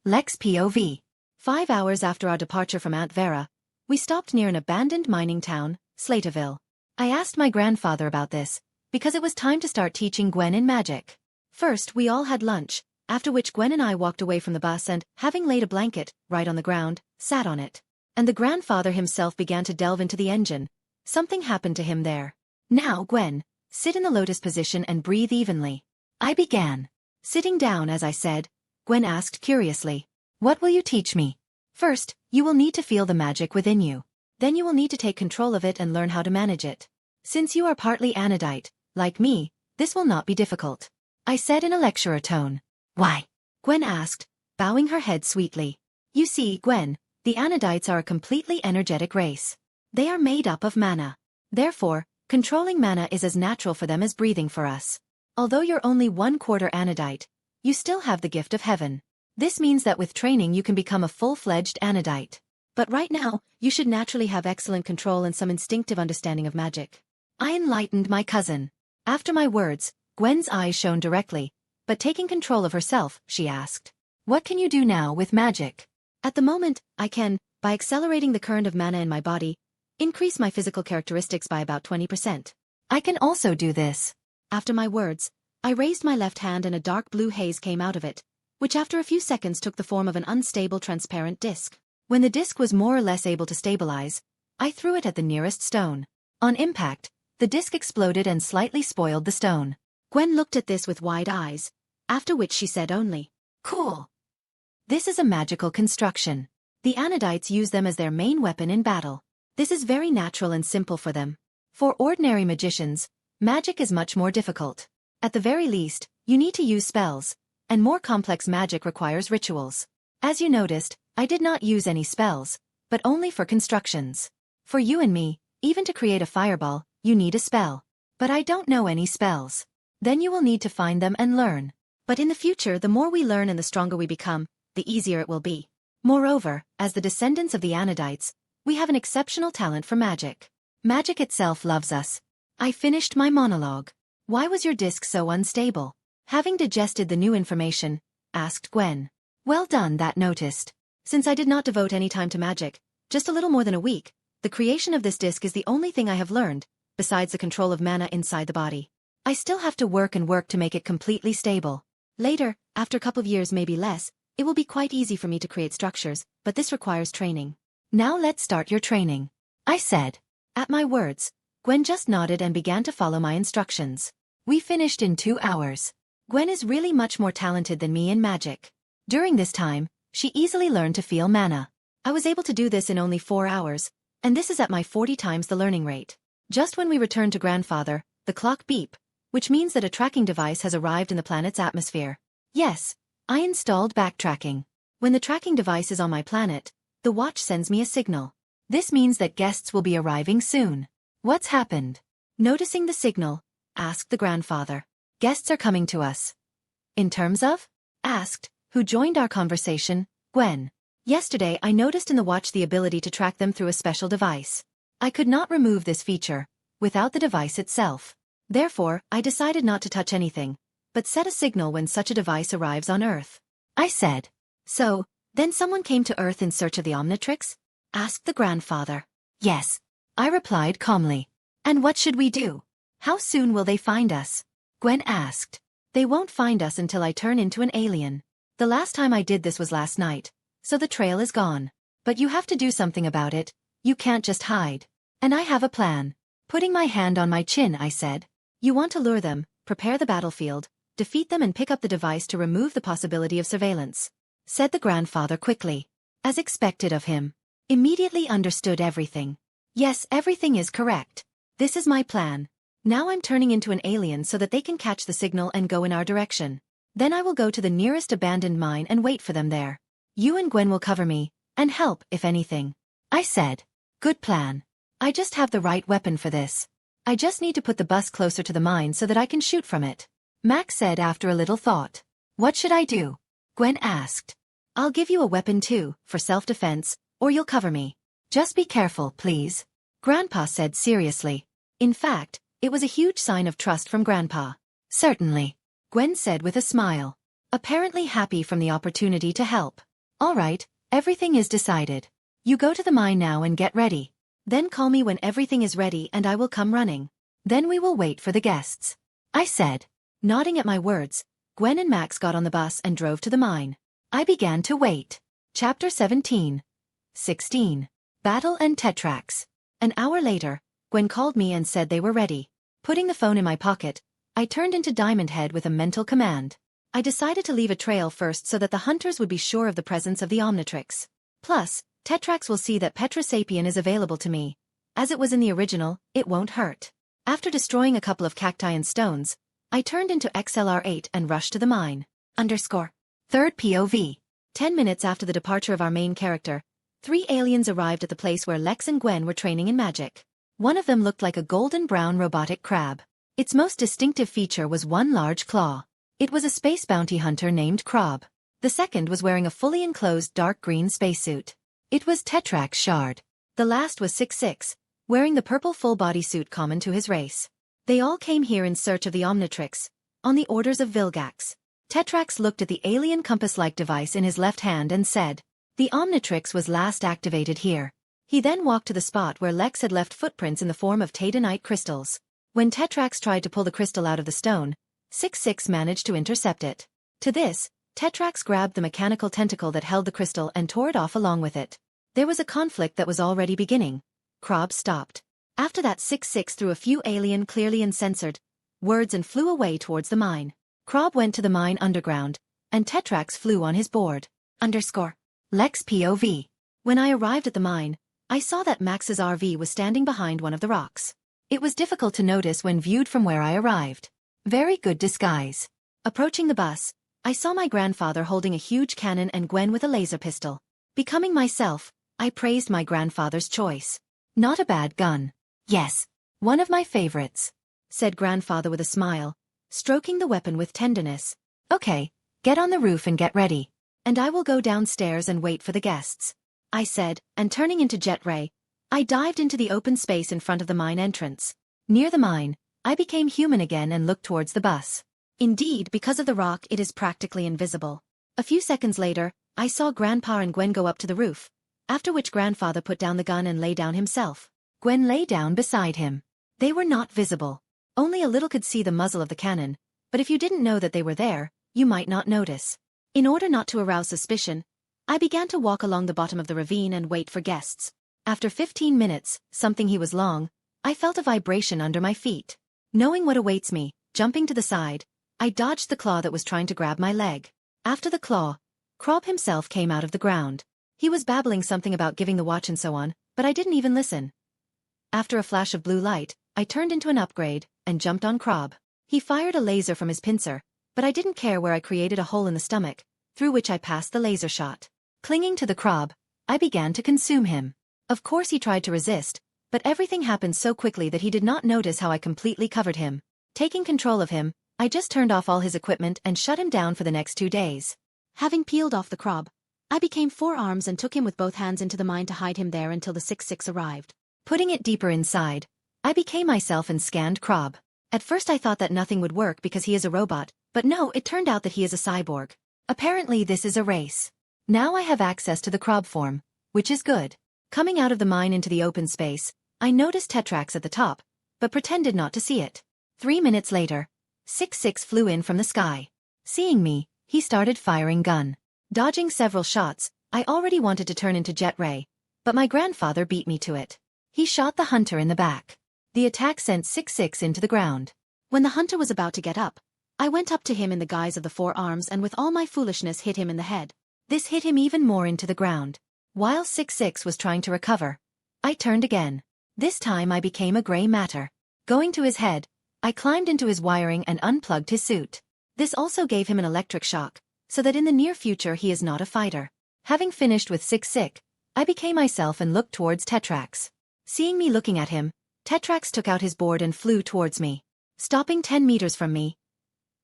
Lex POV. 5 hours after our departure from Aunt Vera, we stopped near an abandoned mining town, Slateville. I asked my grandfather about this, because it was time to start teaching Gwen in magic. First we all had lunch, after which Gwen and I walked away from the bus and, having laid a blanket, right on the ground, sat on it. And the grandfather himself began to delve into the engine. Something happened to him there. Now, Gwen, sit in the lotus position and breathe evenly. I began. Sitting down, as I said, Gwen asked curiously. What will you teach me? First, you will need to feel the magic within you. Then you will need to take control of it and learn how to manage it. Since you are partly anodite, like me, this will not be difficult. I said in a lecturer tone. Why? Gwen asked, bowing her head sweetly. You see, Gwen, the anodites are a completely energetic race. They are made up of mana. Therefore, controlling mana is as natural for them as breathing for us. Although you're only 1/4 anodite, you still have the gift of heaven. This means that with training you can become a full-fledged anodite. But right now, you should naturally have excellent control and some instinctive understanding of magic. I enlightened my cousin. After my words, Gwen's eyes shone directly, but taking control of herself, she asked. What can you do now with magic? At the moment, I can, by accelerating the current of mana in my body, increase my physical characteristics by about 20%. I can also do this. After my words, I raised my left hand and a dark blue haze came out of it, which after a few seconds took the form of an unstable transparent disc. When the disc was more or less able to stabilize, I threw it at the nearest stone. On impact, the disc exploded and slightly spoiled the stone. Gwen looked at this with wide eyes, after which she said only, Cool. This is a magical construction. The anodites use them as their main weapon in battle. This is very natural and simple for them. For ordinary magicians, magic is much more difficult. At the very least, you need to use spells, and more complex magic requires rituals. As you noticed, I did not use any spells, but only for constructions. For you and me, even to create a fireball, you need a spell. But I don't know any spells. Then you will need to find them and learn. But in the future, the more we learn and the stronger we become, the easier it will be. Moreover, as the descendants of the anodites, we have an exceptional talent for magic. Magic itself loves us. I finished my monologue. Why was your disc so unstable? Having digested the new information, asked Gwen. Well done, that noticed. Since I did not devote any time to magic, just a little more than a week, the creation of this disc is the only thing I have learned, besides the control of mana inside the body. I still have to work to make it completely stable. Later, after a couple of years, maybe less, it will be quite easy for me to create structures, but this requires training. Now let's start your training, I said. At my words, Gwen just nodded and began to follow my instructions. We finished in 2 hours. Gwen is really much more talented than me in magic. During this time, she easily learned to feel mana. I was able to do this in only 4 hours, and this is at my 40 times the learning rate. Just when we returned to grandfather, the clock beeped, which means that a tracking device has arrived in the planet's atmosphere. Yes, I installed backtracking. When the tracking device is on my planet, the watch sends me a signal. This means that guests will be arriving soon. What's happened? Noticing the signal, asked the grandfather. Guests are coming to us. In terms of? Asked, who joined our conversation, Gwen. Yesterday I noticed in the watch the ability to track them through a special device. I could not remove this feature, without the device itself. Therefore, I decided not to touch anything, but set a signal when such a device arrives on Earth. I said. So, then someone came to Earth in search of the Omnitrix? Asked the grandfather. Yes, I replied calmly. And what should we do? How soon will they find us? Gwen asked. They won't find us until I turn into an alien. The last time I did this was last night, so the trail is gone. But you have to do something about it. You can't just hide. And I have a plan. Putting my hand on my chin, I said. You want to lure them, prepare the battlefield, defeat them and pick up the device to remove the possibility of surveillance, said the grandfather quickly. As expected of him. Immediately understood everything. Yes, everything is correct. This is my plan. Now I'm turning into an alien so that they can catch the signal and go in our direction. Then I will go to the nearest abandoned mine and wait for them there. You and Gwen will cover me, and help, if anything. I said. Good plan. I just have the right weapon for this. I just need to put the bus closer to the mine so that I can shoot from it. Max said after a little thought. What should I do? Gwen asked. I'll give you a weapon too, for self-defense, or you'll cover me. Just be careful, please. Grandpa said seriously. In fact, it was a huge sign of trust from Grandpa. Certainly. Gwen said with a smile. Apparently happy from the opportunity to help. All right, everything is decided. You go to the mine now and get ready. Then call me when everything is ready and I will come running. Then we will wait for the guests. I said. Nodding at my words, Gwen and Max got on the bus and drove to the mine. I began to wait. Chapter 17. 16. Battle and Tetrax. An hour later, Gwen called me and said they were ready. Putting the phone in my pocket, I turned into Diamond Head with a mental command. I decided to leave a trail first so that the hunters would be sure of the presence of the Omnitrix. Plus, Tetrax will see that Petrosapien is available to me. As it was in the original, it won't hurt. After destroying a couple of cacti and stones, I turned into XLR8 and rushed to the mine. Third POV. 10 minutes after the departure of our main character, 3 aliens arrived at the place where Lex and Gwen were training in magic. One of them looked like a golden-brown robotic crab. Its most distinctive feature was one large claw. It was a space bounty hunter named Krob. The second was wearing a fully enclosed dark green spacesuit. It was Tetrax Shard. The last was 6-6, wearing the purple full-body suit common to his race. They all came here in search of the Omnitrix, on the orders of Vilgax. Tetrax looked at the alien compass-like device in his left hand and said, "The Omnitrix was last activated here." He then walked to the spot where Lex had left footprints in the form of tatanite crystals. When Tetrax tried to pull the crystal out of the stone, 6-6 managed to intercept it. To this, Tetrax grabbed the mechanical tentacle that held the crystal and tore it off along with it. There was a conflict that was already beginning. Krob stopped. After that 6-6 threw a few alien clearly uncensored words and flew away towards the mine. Krob went to the mine underground, and Tetrax flew on his board. Lex POV. When I arrived at the mine, I saw that Max's RV was standing behind one of the rocks. It was difficult to notice when viewed from where I arrived. Very good disguise. Approaching the bus, I saw my grandfather holding a huge cannon and Gwen with a laser pistol. Becoming myself, I praised my grandfather's choice. Not a bad gun. Yes, one of my favorites, said grandfather with a smile, stroking the weapon with tenderness. Okay, get on the roof and get ready. And I will go downstairs and wait for the guests, I said, and turning into Jet Ray, I dived into the open space in front of the mine entrance. Near the mine, I became human again and looked towards the bus. Indeed, because of the rock it is practically invisible. A few seconds later, I saw Grandpa and Gwen go up to the roof, after which grandfather put down the gun and lay down himself. Gwen lay down beside him. They were not visible. Only a little could see the muzzle of the cannon, but if you didn't know that they were there, you might not notice. In order not to arouse suspicion, I began to walk along the bottom of the ravine and wait for guests. After 15 minutes, something he was long, I felt a vibration under my feet. Knowing what awaits me, jumping to the side, I dodged the claw that was trying to grab my leg. After the claw, Krob himself came out of the ground. He was babbling something about giving the watch and so on, but I didn't even listen. After a flash of blue light, I turned into an upgrade and jumped on Krob. He fired a laser from his pincer, but I didn't care where I created a hole in the stomach, through which I passed the laser shot. Clinging to the Krob, I began to consume him. Of course he tried to resist, but everything happened so quickly that he did not notice how I completely covered him. Taking control of him, I just turned off all his equipment and shut him down for the next 2 days. Having peeled off the Krob, I became 4 arms and took him with both hands into the mine to hide him there until the 6-6 arrived. Putting it deeper inside, I became myself and scanned Krob. At first I thought that nothing would work because he is a robot, but no, it turned out that he is a cyborg. Apparently this is a race. Now I have access to the Krob form, which is good. Coming out of the mine into the open space, I noticed Tetrax at the top, but pretended not to see it. 3 minutes later, 6-6 flew in from the sky. Seeing me, he started firing gun. Dodging several shots, I already wanted to turn into Jet Ray, but my grandfather beat me to it. He shot the hunter in the back. The attack sent 6-6 into the ground. When the hunter was about to get up, I went up to him in the guise of the 4 arms and with all my foolishness hit him in the head. This hit him even more into the ground. While 6-6 was trying to recover, I turned again. This time I became a gray matter. Going to his head, I climbed into his wiring and unplugged his suit. This also gave him an electric shock, so that in the near future he is not a fighter. Having finished with 6-6, I became myself and looked towards Tetrax. Seeing me looking at him, Tetrax took out his board and flew towards me. Stopping 10 meters from me,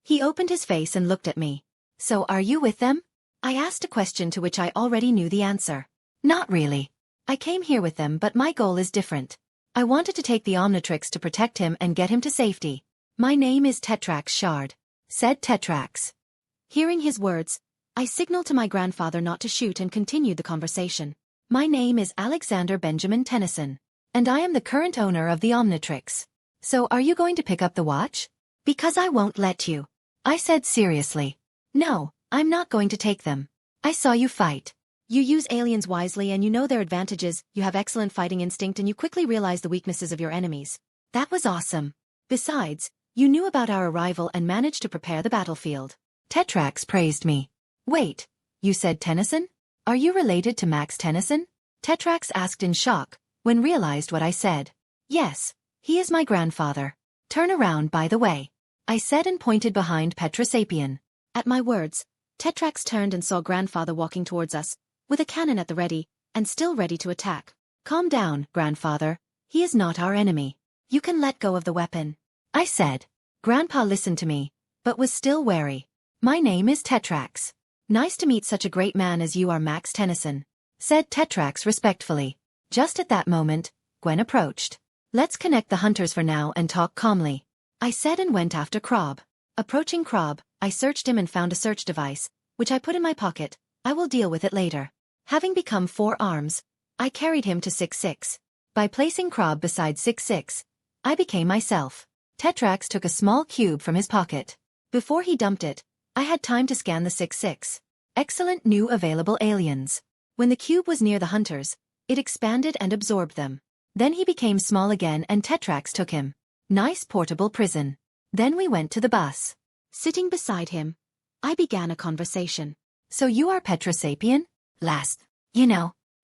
he opened his face and looked at me. "So are you with them?" I asked a question to which I already knew the answer. "Not really. I came here with them, but my goal is different. I wanted to take the Omnitrix to protect him and get him to safety. My name is Tetrax Shard," said Tetrax. Hearing his words, I signaled to my grandfather not to shoot and continued the conversation. "My name is Alexander Benjamin Tennyson, and I am the current owner of the Omnitrix. So are you going to pick up the watch? Because I won't let you. I said seriously. No, I'm not going to take them. I saw you fight. You use aliens wisely and you know their advantages, you have excellent fighting instinct and you quickly realize the weaknesses of your enemies. That was awesome. Besides, you knew about our arrival and managed to prepare the battlefield. Tetrax praised me. Wait, you said Tennyson? Are you related to Max Tennyson? Tetrax asked in shock, when realized what I said. Yes, he is my grandfather. Turn around by the way. I said and pointed behind Petrosapien. At my words, Tetrax turned and saw grandfather walking towards us, with a cannon at the ready, and still ready to attack. Calm down, grandfather. He is not our enemy. You can let go of the weapon. I said. Grandpa listened to me, but was still wary. My name is Tetrax. Nice to meet such a great man as you are, Max Tennyson, said Tetrax respectfully. Just at that moment, Gwen approached. Let's connect the hunters for now and talk calmly, I said and went after Krob. Approaching Krob, I searched him and found a search device, which I put in my pocket. I will deal with it later. Having become 4 arms, I carried him to 6-6. By placing Krob beside 6-6, I became myself. Tetrax took a small cube from his pocket. Before he dumped it, I had time to scan the 6-6. Excellent new available aliens. When the cube was near the hunters, it expanded and absorbed them. Then he became small again and Tetrax took him. Nice portable prison. Then we went to the bus. Sitting beside him, I began a conversation. So you are Petrosapien? Last,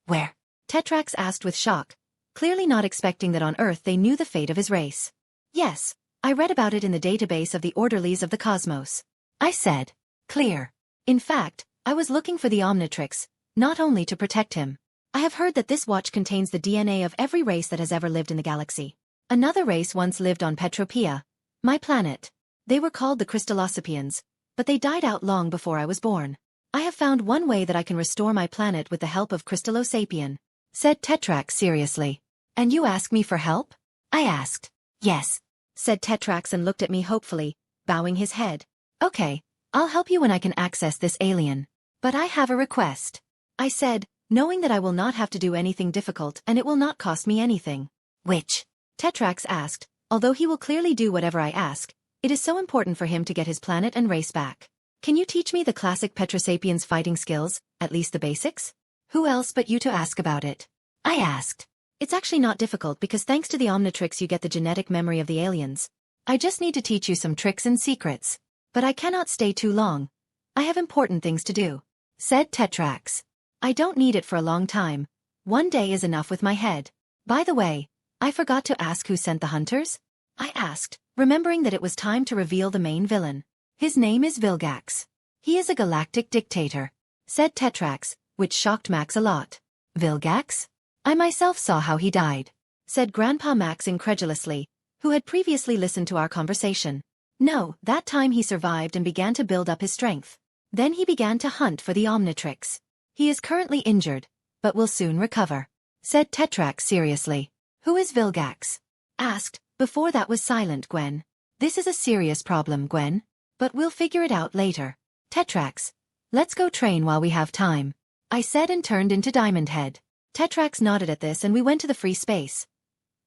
where? Tetrax asked with shock, clearly not expecting that on Earth they knew the fate of his race. Yes, I read about it in the database of the Orderlies of the Cosmos. I said. Clear. In fact, I was looking for the Omnitrix, not only to protect him. I have heard that this watch contains the DNA of every race that has ever lived in the galaxy. Another race once lived on Petropia, my planet. They were called the Crystallosapiens, but they died out long before I was born. I have found one way that I can restore my planet with the help of Crystallosapien, said Tetrax seriously. And you ask me for help? I asked. Yes, said Tetrax and looked at me hopefully, bowing his head. Okay, I'll help you when I can access this alien. But I have a request, I said, knowing that I will not have to do anything difficult and it will not cost me anything. Which? Tetrax asked, although he will clearly do whatever I ask, it is so important for him to get his planet and race back. Can you teach me the classic Petrosapiens fighting skills, at least the basics? Who else but you to ask about it? I asked. It's actually not difficult because thanks to the Omnitrix you get the genetic memory of the aliens. I just need to teach you some tricks and secrets. But I cannot stay too long. I have important things to do, said Tetrax. I don't need it for a long time. One day is enough with my head. By the way, I forgot to ask who sent the hunters? I asked, remembering that it was time to reveal the main villain. His name is Vilgax. He is a galactic dictator, said Tetrax, which shocked Max a lot. Vilgax? I myself saw how he died, said Grandpa Max incredulously, who had previously listened to our conversation. No, that time he survived and began to build up his strength. Then he began to hunt for the Omnitrix. He is currently injured, but will soon recover, said Tetrax seriously. Who is Vilgax? Asked, before that was silent Gwen. This is a serious problem, Gwen. But we'll figure it out later. Tetrax, let's go train while we have time, I said and turned into Diamond Head. Tetrax nodded at this and we went to the free space.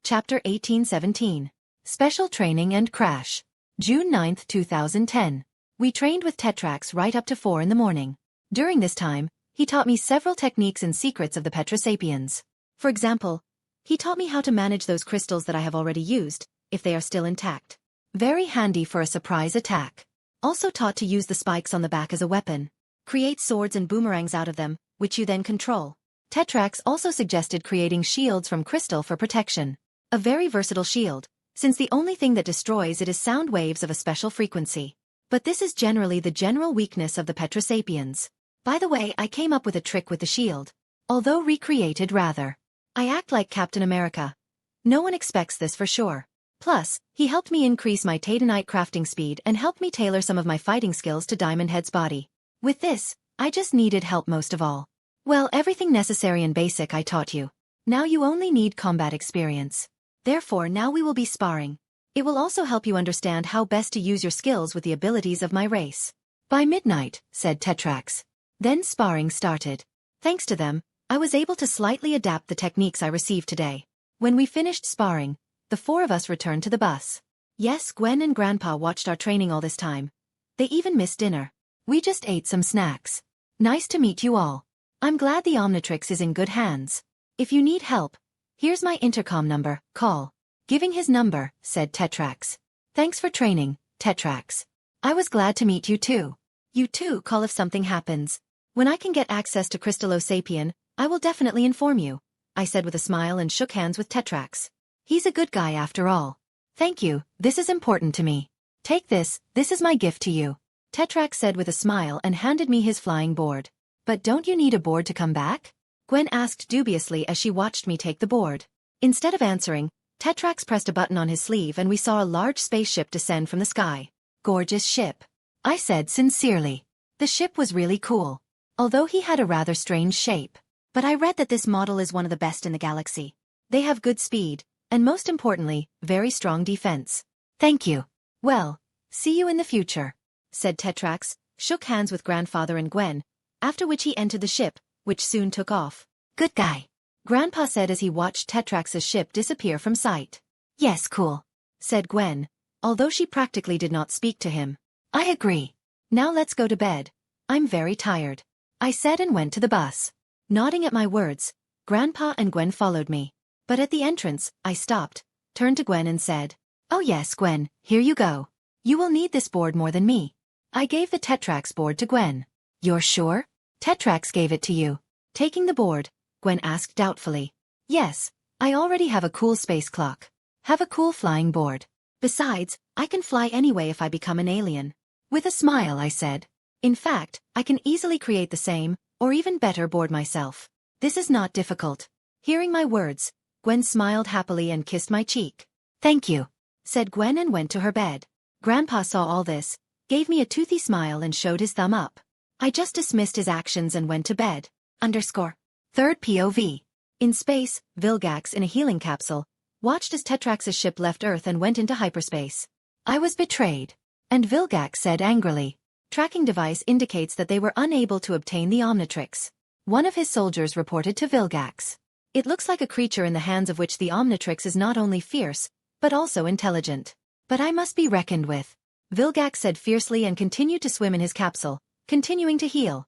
Chapter 1817. Special Training and Crash. June 9, 2010. We trained with Tetrax right up to 4 in the morning. During this time, he taught me several techniques and secrets of the Petrosapiens. For example, he taught me how to manage those crystals that I have already used, if they are still intact. Very handy for a surprise attack. Also taught to use the spikes on the back as a weapon. Create swords and boomerangs out of them, which you then control. Tetrax also suggested creating shields from crystal for protection. A very versatile shield, since the only thing that destroys it is sound waves of a special frequency. But this is generally the general weakness of the Petrosapiens. By the way, I came up with a trick with the shield. Although recreated rather. I act like Captain America. No one expects this for sure. Plus, he helped me increase my Titanite crafting speed and helped me tailor some of my fighting skills to Diamond Head's body. With this, I just needed help most of all. Well, everything necessary and basic I taught you. Now you only need combat experience. Therefore now we will be sparring. It will also help you understand how best to use your skills with the abilities of my race. By midnight, said Tetrax. Then sparring started. Thanks to them, I was able to slightly adapt the techniques I received today. When we finished sparring, the 4 of us returned to the bus. Yes, Gwen and Grandpa watched our training all this time. They even missed dinner. We just ate some snacks. Nice to meet you all. I'm glad the Omnitrix is in good hands. If you need help, here's my intercom number, call. Giving his number, said Tetrax. Thanks for training, Tetrax. I was glad to meet you too. You too, call if something happens. When I can get access to Crystallosapien, I will definitely inform you, I said with a smile and shook hands with Tetrax. He's a good guy after all. Thank you, this is important to me. Take this is my gift to you. Tetrax said with a smile and handed me his flying board. But don't you need a board to come back? Gwen asked dubiously as she watched me take the board. Instead of answering, Tetrax pressed a button on his sleeve and we saw a large spaceship descend from the sky. Gorgeous ship, I said sincerely. The ship was really cool, although he had a rather strange shape. But I read that this model is one of the best in the galaxy. They have good speed, and most importantly, very strong defense. Thank you. Well, see you in the future, said Tetrax, shook hands with Grandfather and Gwen, after which he entered the ship, which soon took off. Good guy, Grandpa said as he watched Tetrax's ship disappear from sight. Yes, cool, said Gwen, although she practically did not speak to him. I agree. Now let's go to bed. I'm very tired, I said and went to the bus. Nodding at my words, Grandpa and Gwen followed me. But at the entrance, I stopped, turned to Gwen and said, "Oh yes, Gwen, here you go. You will need this board more than me." I gave the Tetrax board to Gwen. You're sure? Tetrax gave it to you. Taking the board, Gwen asked doubtfully. Yes, I already have a cool space clock. Have a cool flying board. Besides, I can fly anyway if I become an alien. With a smile I said. In fact, I can easily create the same, or even better board myself. This is not difficult. Hearing my words, Gwen smiled happily and kissed my cheek. Thank you, said Gwen and went to her bed. Grandpa saw all this, gave me a toothy smile and showed his thumb up. I just dismissed his actions and went to bed. Third POV. In space, Vilgax in a healing capsule, watched as Tetrax's ship left Earth and went into hyperspace. I was betrayed. And Vilgax said angrily. Tracking device indicates that they were unable to obtain the Omnitrix. One of his soldiers reported to Vilgax. It looks like a creature in the hands of which the Omnitrix is not only fierce, but also intelligent. But I must be reckoned with, Vilgax said fiercely and continued to swim in his capsule, continuing to heal.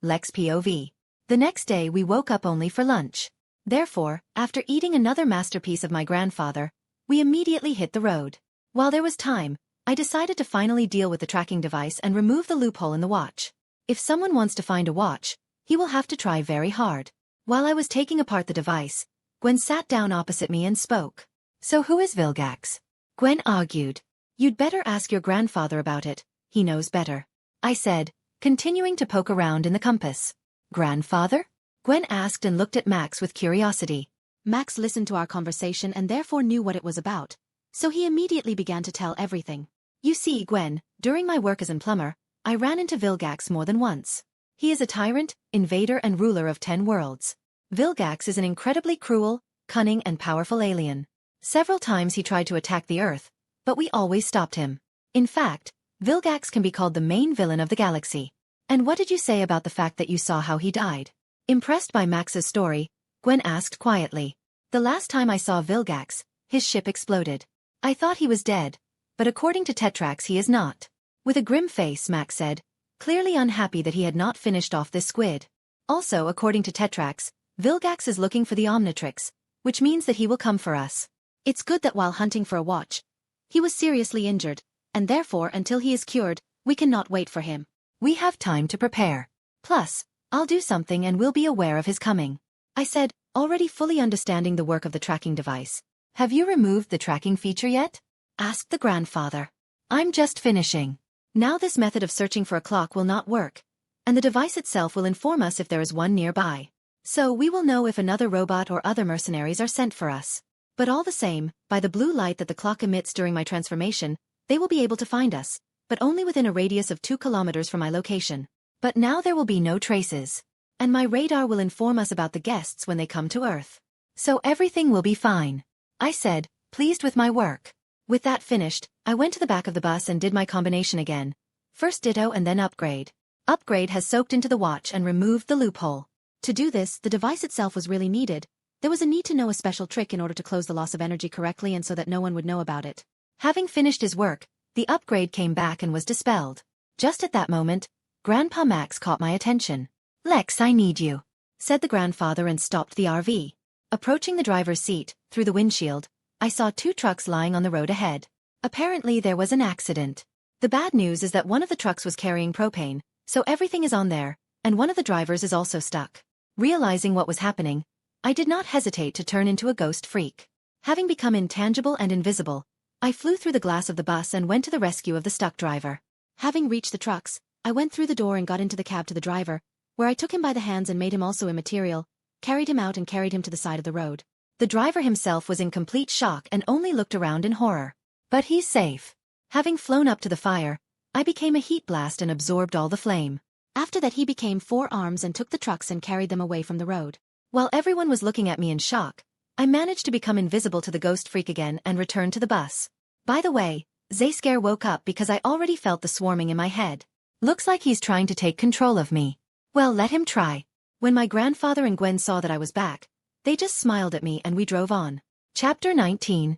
Lex POV. The next day we woke up only for lunch. Therefore, after eating another masterpiece of my grandfather, we immediately hit the road. While there was time, I decided to finally deal with the tracking device and remove the loophole in the watch. If someone wants to find a watch, he will have to try very hard. While I was taking apart the device, Gwen sat down opposite me and spoke. So who is Vilgax? Gwen argued. You'd better ask your grandfather about it, he knows better. I said, continuing to poke around in the compass. Grandfather? Gwen asked and looked at Max with curiosity. Max listened to our conversation and therefore knew what it was about, so he immediately began to tell everything. You see, Gwen, during my work as a plumber, I ran into Vilgax more than once. He is a tyrant, invader and ruler of 10 worlds. Vilgax is an incredibly cruel, cunning and powerful alien. Several times he tried to attack the Earth, but we always stopped him. In fact, Vilgax can be called the main villain of the galaxy. And what did you say about the fact that you saw how he died? Impressed by Max's story, Gwen asked quietly. The last time I saw Vilgax, his ship exploded. I thought he was dead, but according to Tetrax he is not. With a grim face, Max said, clearly unhappy that he had not finished off this squid. Also, according to Tetrax, Vilgax is looking for the Omnitrix, which means that he will come for us. It's good that while hunting for a watch, he was seriously injured, and therefore until he is cured, we cannot wait for him. We have time to prepare. Plus, I'll do something and we'll be aware of his coming. I said, already fully understanding the work of the tracking device. Have you removed the tracking feature yet? Asked the grandfather. I'm just finishing. Now this method of searching for a clock will not work, and the device itself will inform us if there is one nearby. So we will know if another robot or other mercenaries are sent for us. But all the same, by the blue light that the clock emits during my transformation, they will be able to find us, but only within a radius of 2 kilometers from my location. But now there will be no traces. And my radar will inform us about the guests when they come to Earth. So everything will be fine, I said, pleased with my work. With that finished, I went to the back of the bus and did my combination again. First ditto and then upgrade. Upgrade has soaked into the watch and removed the loophole. To do this, the device itself was really needed. There was a need to know a special trick in order to close the loss of energy correctly and so that no one would know about it. Having finished his work, the upgrade came back and was dispelled. Just at that moment, Grandpa Max caught my attention. "Lex, I need you," said the grandfather and stopped the RV. Approaching the driver's seat, through the windshield, I saw 2 trucks lying on the road ahead. Apparently there was an accident. The bad news is that one of the trucks was carrying propane, so everything is on there, and one of the drivers is also stuck. Realizing what was happening, I did not hesitate to turn into a ghost freak. Having become intangible and invisible, I flew through the glass of the bus and went to the rescue of the stuck driver. Having reached the trucks, I went through the door and got into the cab to the driver, where I took him by the hands and made him also immaterial, carried him out and carried him to the side of the road. The driver himself was in complete shock and only looked around in horror. But he's safe. Having flown up to the fire, I became a heat blast and absorbed all the flame. After that he became 4 arms and took the trucks and carried them away from the road. While everyone was looking at me in shock, I managed to become invisible to the ghost freak again and return to the bus. By the way, Zayscare woke up because I already felt the swarming in my head. Looks like he's trying to take control of me. Well, let him try. When my grandfather and Gwen saw that I was back, they just smiled at me and we drove on. Chapter 19.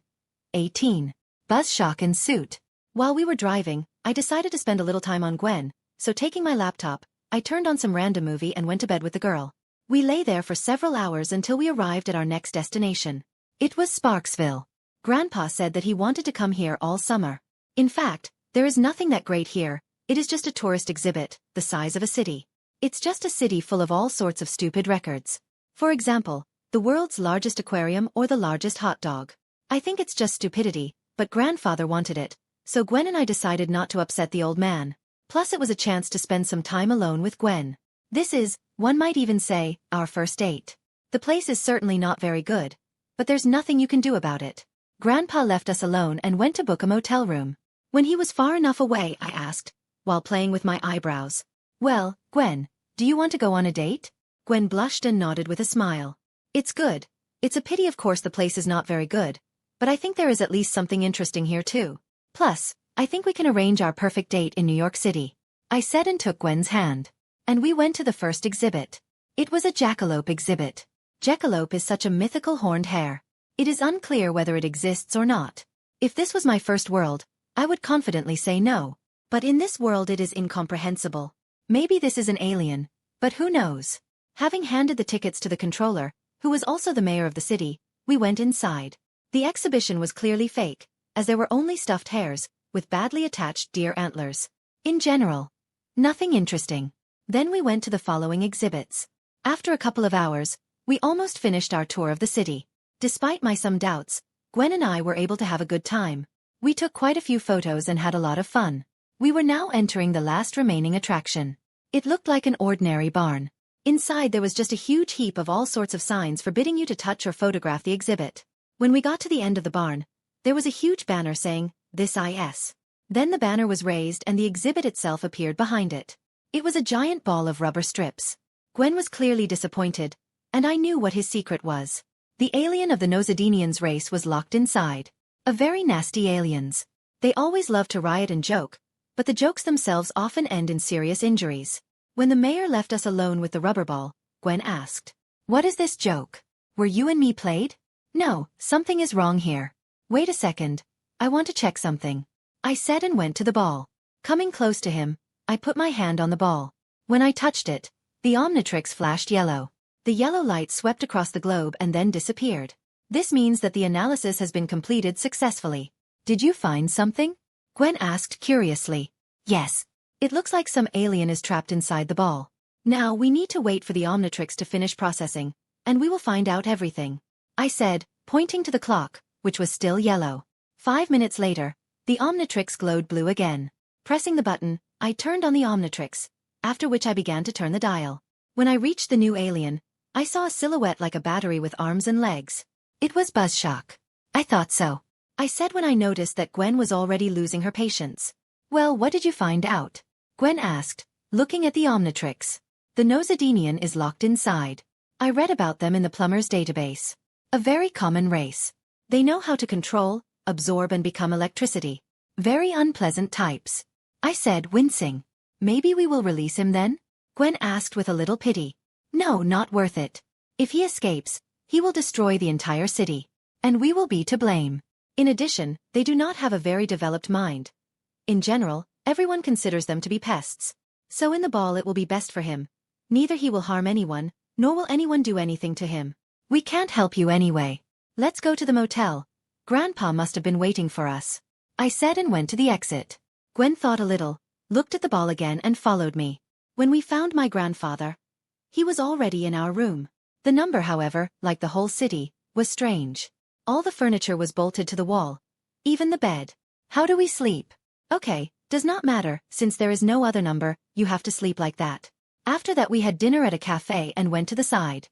18. Buzz shock and suit. While we were driving, I decided to spend a little time on Gwen, so taking my laptop, I turned on some random movie and went to bed with the girl. We lay there for several hours until we arrived at our next destination. It was Sparksville. Grandpa said that he wanted to come here all summer. In fact, there is nothing that great here, it is just a tourist exhibit, the size of a city. It's just a city full of all sorts of stupid records. For example, the world's largest aquarium or the largest hot dog. I think it's just stupidity, but grandfather wanted it, so Gwen and I decided not to upset the old man. Plus it was a chance to spend some time alone with Gwen. This is, one might even say, our first date. The place is certainly not very good, but there's nothing you can do about it. Grandpa left us alone and went to book a motel room. When he was far enough away, I asked, while playing with my eyebrows, "Well, Gwen, do you want to go on a date?" Gwen blushed and nodded with a smile. "It's good. It's a pity of course the place is not very good, but I think there is at least something interesting here too. Plus, I think we can arrange our perfect date in New York City," I said and took Gwen's hand. And we went to the first exhibit. It was a jackalope exhibit. Jackalope is such a mythical horned hare. It is unclear whether it exists or not. If this was my first world, I would confidently say no. But in this world it is incomprehensible. Maybe this is an alien, but who knows? Having handed the tickets to the controller, who was also the mayor of the city, we went inside. The exhibition was clearly fake, as there were only stuffed hares, with badly attached deer antlers. In general, nothing interesting. Then we went to the following exhibits. After a couple of hours, we almost finished our tour of the city. Despite my some doubts, Gwen and I were able to have a good time. We took quite a few photos and had a lot of fun. We were now entering the last remaining attraction. It looked like an ordinary barn. Inside there was just a huge heap of all sorts of signs forbidding you to touch or photograph the exhibit. When we got to the end of the barn, there was a huge banner saying, "This is." Then the banner was raised and the exhibit itself appeared behind it. It was a giant ball of rubber strips. Gwen was clearly disappointed, and I knew what his secret was. The alien of the Nosodinians race was locked inside. A very nasty aliens. They always love to riot and joke, but the jokes themselves often end in serious injuries. When the mayor left us alone with the rubber ball, Gwen asked, "What is this joke? Were you and me played?" "No, something is wrong here. Wait a second, I want to check something," I said and went to the ball. Coming close to him, I put my hand on the ball. When I touched it, the Omnitrix flashed yellow. The yellow light swept across the globe and then disappeared. This means that the analysis has been completed successfully. "Did you find something?" Gwen asked curiously. "Yes. It looks like some alien is trapped inside the ball. Now we need to wait for the Omnitrix to finish processing, and we will find out everything," I said, pointing to the clock, which was still yellow. 5 minutes later, the Omnitrix glowed blue again. Pressing the button, I turned on the Omnitrix, after which I began to turn the dial. When I reached the new alien, I saw a silhouette like a battery with arms and legs. It was Buzzshock. "I thought so," I said when I noticed that Gwen was already losing her patience. "Well, what did you find out?" Gwen asked, looking at the Omnitrix. "The Nosodinian is locked inside. I read about them in the plumber's database. A very common race. They know how to control, absorb and become electricity. Very unpleasant types," I said, wincing. "Maybe we will release him then?" Gwen asked with a little pity. "No, not worth it. If he escapes, he will destroy the entire city. And we will be to blame. In addition, they do not have a very developed mind. In general, Everyone considers them to be pests. So in the ball it will be best for him. Neither he will harm anyone, nor will anyone do anything to him. We can't help you anyway. Let's go to the motel. Grandpa must have been waiting for us. I said and went to the exit. Gwen thought a little, looked at the ball again and followed me. When we found my grandfather, he was already in our room. The number, however, like the whole city, was strange. All the furniture was bolted to the wall. Even the bed. How do we sleep? Okay, does not matter, since there is no other number, you have to sleep like that. After that we had dinner at a cafe and went to the side.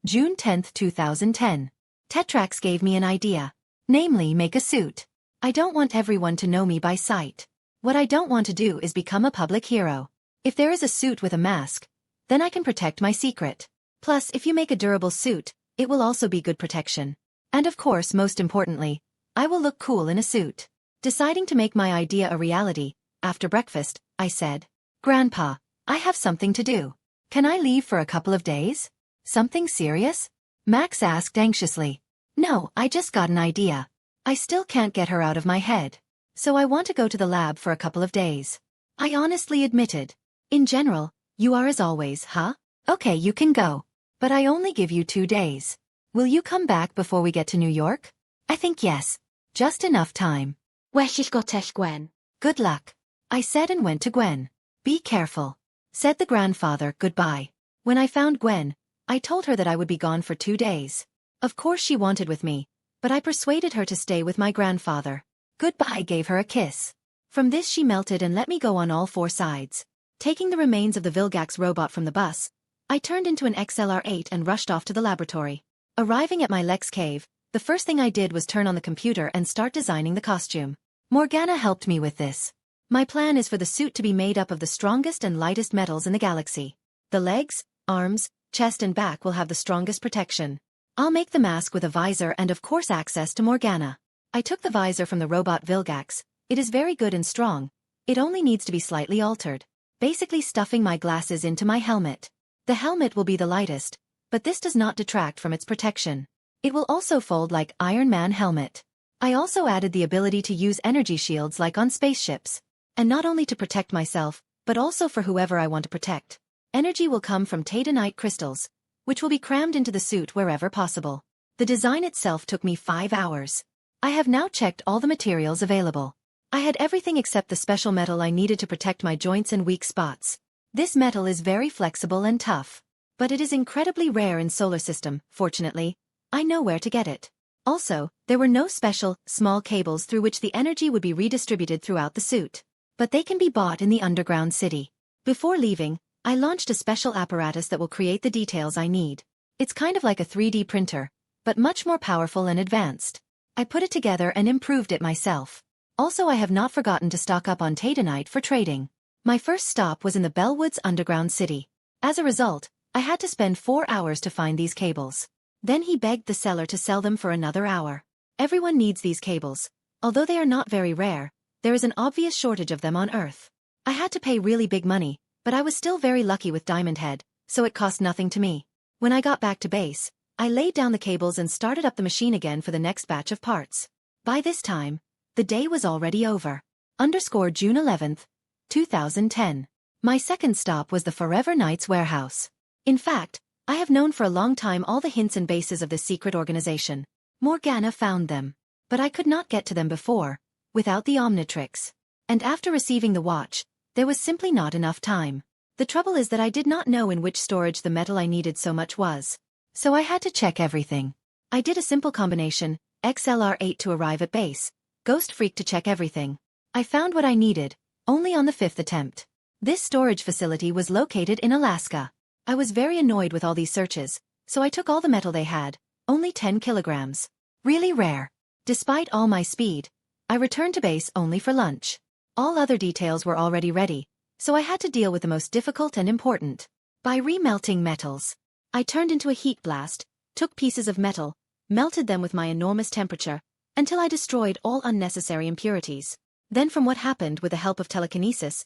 June 10, 2010. Tetrax gave me an idea. Namely, make a suit. I don't want everyone to know me by sight. What I don't want to do is become a public hero. If there is a suit with a mask, then I can protect my secret. Plus, if you make a durable suit, it will also be good protection. And of course, most importantly, I will look cool in a suit. Deciding to make my idea a reality, after breakfast, I said, Grandpa, I have something to do. Can I leave for a couple of days? Something serious? Max asked anxiously. No, I just got an idea. I still can't get her out of my head. So I want to go to the lab for a couple of days. I honestly admitted. In general, you are as always, huh? Okay, you can go. But I only give you 2 days. Will you come back before we get to New York? I think yes. Just enough time. Gwen. Good luck. I said and went to Gwen. Be careful. Said the grandfather goodbye. When I found Gwen, I told her that I would be gone for 2 days. Of course she wanted with me, but I persuaded her to stay with my grandfather. Goodbye gave her a kiss. From this she melted and let me go on all 4 sides. Taking the remains of the Vilgax robot from the bus, I turned into an XLR-8 and rushed off to the laboratory. Arriving at my Lex cave, the first thing I did was turn on the computer and start designing the costume. Morgana helped me with this. My plan is for the suit to be made up of the strongest and lightest metals in the galaxy. The legs, arms, chest and back will have the strongest protection. I'll make the mask with a visor and of course access to Morgana. I took the visor from the robot Vilgax. It is very good and strong. It only needs to be slightly altered. Basically stuffing my glasses into my helmet. The helmet will be the lightest, but this does not detract from its protection. It will also fold like Iron Man helmet. I also added the ability to use energy shields like on spaceships. And not only to protect myself, but also for whoever I want to protect. Energy will come from Tatanite crystals, which will be crammed into the suit wherever possible. The design itself took me 5 hours. I have now checked all the materials available. I had everything except the special metal I needed to protect my joints and weak spots. This metal is very flexible and tough. But it is incredibly rare in solar system, fortunately. I know where to get it. Also, there were no special, small cables through which the energy would be redistributed throughout the suit. But they can be bought in the underground city. Before leaving, I launched a special apparatus that will create the details I need. It's kind of like a 3D printer, but much more powerful and advanced. I put it together and improved it myself. Also, I have not forgotten to stock up on Tatanite for trading. My first stop was in the Bellwoods underground city. As a result, I had to spend 4 hours to find these cables. Then he begged the seller to sell them for another hour. Everyone needs these cables. Although they are not very rare, there is an obvious shortage of them on Earth. I had to pay really big money, but I was still very lucky with Diamond Head, so it cost nothing to me. When I got back to base, I laid down the cables and started up the machine again for the next batch of parts. By this time, the day was already over. June 11th, 2010. My second stop was the Forever Knights warehouse. In fact, I have known for a long time all the hints and bases of this secret organization. Morgana found them. But I could not get to them before, without the Omnitrix. And after receiving the watch, there was simply not enough time. The trouble is that I did not know in which storage the metal I needed so much was. So I had to check everything. I did a simple combination, XLR-8 to arrive at base, Ghost Freak to check everything. I found what I needed, only on the 5th attempt. This storage facility was located in Alaska. I was very annoyed with all these searches, so I took all the metal they had, only 10 kilograms. Really rare. Despite all my speed, I returned to base only for lunch. All other details were already ready, so I had to deal with the most difficult and important. By remelting metals. I turned into a heat blast, took pieces of metal, melted them with my enormous temperature, until I destroyed all unnecessary impurities. Then from what happened with the help of telekinesis,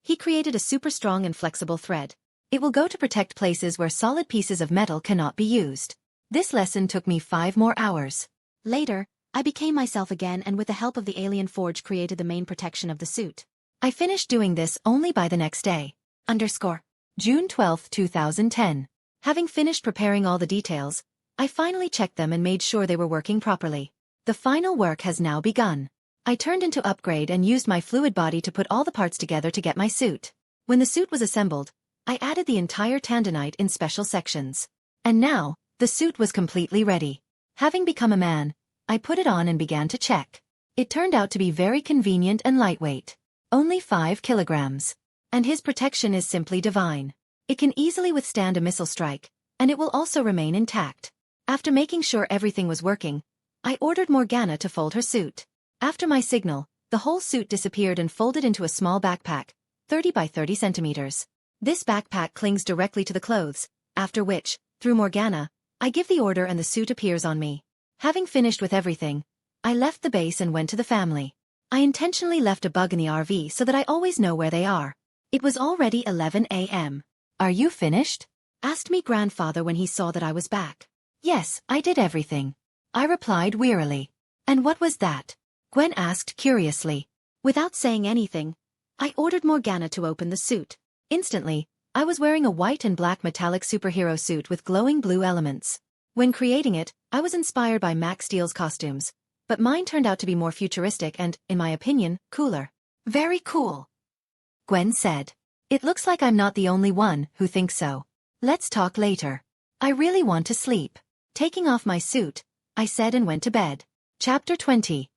he created a super strong and flexible thread. It will go to protect places where solid pieces of metal cannot be used. This lesson took me 5 more hours. Later, I became myself again and with the help of the alien forge created the main protection of the suit. I finished doing this only by the next day. June 12, 2010. Having finished preparing all the details, I finally checked them and made sure they were working properly. The final work has now begun. I turned into upgrade and used my fluid body to put all the parts together to get my suit. When the suit was assembled, I added the entire tendonite in special sections. And now, the suit was completely ready. Having become a man, I put it on and began to check. It turned out to be very convenient and lightweight. Only 5 kilograms. And his protection is simply divine. It can easily withstand a missile strike, and it will also remain intact. After making sure everything was working, I ordered Morgana to fold her suit. After my signal, the whole suit disappeared and folded into a small backpack, 30 by 30 centimeters. This backpack clings directly to the clothes, after which, through Morgana, I give the order and the suit appears on me. Having finished with everything, I left the base and went to the family. I intentionally left a bug in the RV so that I always know where they are. It was already 11 a.m. "Are you finished?" asked me grandfather when he saw that I was back. "Yes, I did everything," I replied wearily. "And what was that?" Gwen asked curiously. Without saying anything, I ordered Morgana to open the suit. Instantly, I was wearing a white and black metallic superhero suit with glowing blue elements. When creating it, I was inspired by Max Steel's costumes, but mine turned out to be more futuristic and, in my opinion, cooler. "Very cool," Gwen said. "It looks like I'm not the only one who thinks so. Let's talk later. I really want to sleep." Taking off my suit, I said and went to bed. Chapter 20.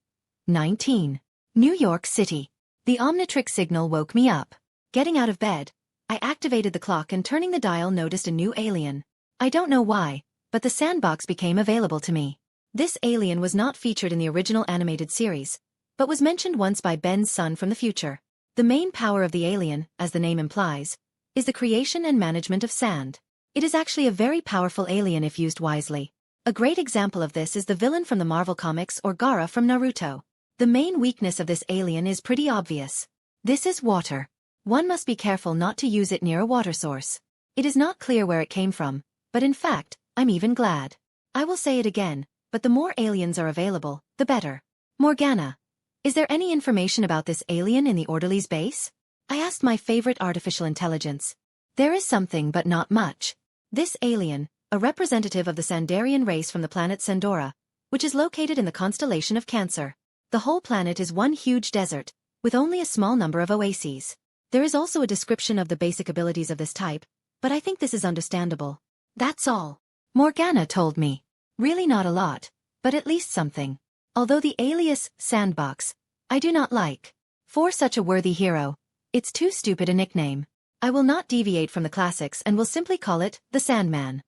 19. New York City. The Omnitrix signal woke me up. Getting out of bed, I activated the clock and turning the dial noticed a new alien. I don't know why, but the sandbox became available to me. This alien was not featured in the original animated series, but was mentioned once by Ben's son from the future. The main power of the alien, as the name implies, is the creation and management of sand. It is actually a very powerful alien if used wisely. A great example of this is the villain from the Marvel Comics or Gaara from Naruto. The main weakness of this alien is pretty obvious. This is water. One must be careful not to use it near a water source. It is not clear where it came from, but in fact, I'm even glad. I will say it again, but the more aliens are available, the better. Morgana, is there any information about this alien in the Orderly's base? I asked my favorite artificial intelligence. There is something but not much. This alien, a representative of the Sandarian race from the planet Sandora, which is located in the constellation of Cancer. The whole planet is one huge desert, with only a small number of oases. There is also a description of the basic abilities of this type, but I think this is understandable. That's all. Morgana told me. Really not a lot, but at least something. Although the alias, Sandbox, I do not like. For such a worthy hero, it's too stupid a nickname. I will not deviate from the classics and will simply call it the Sandman.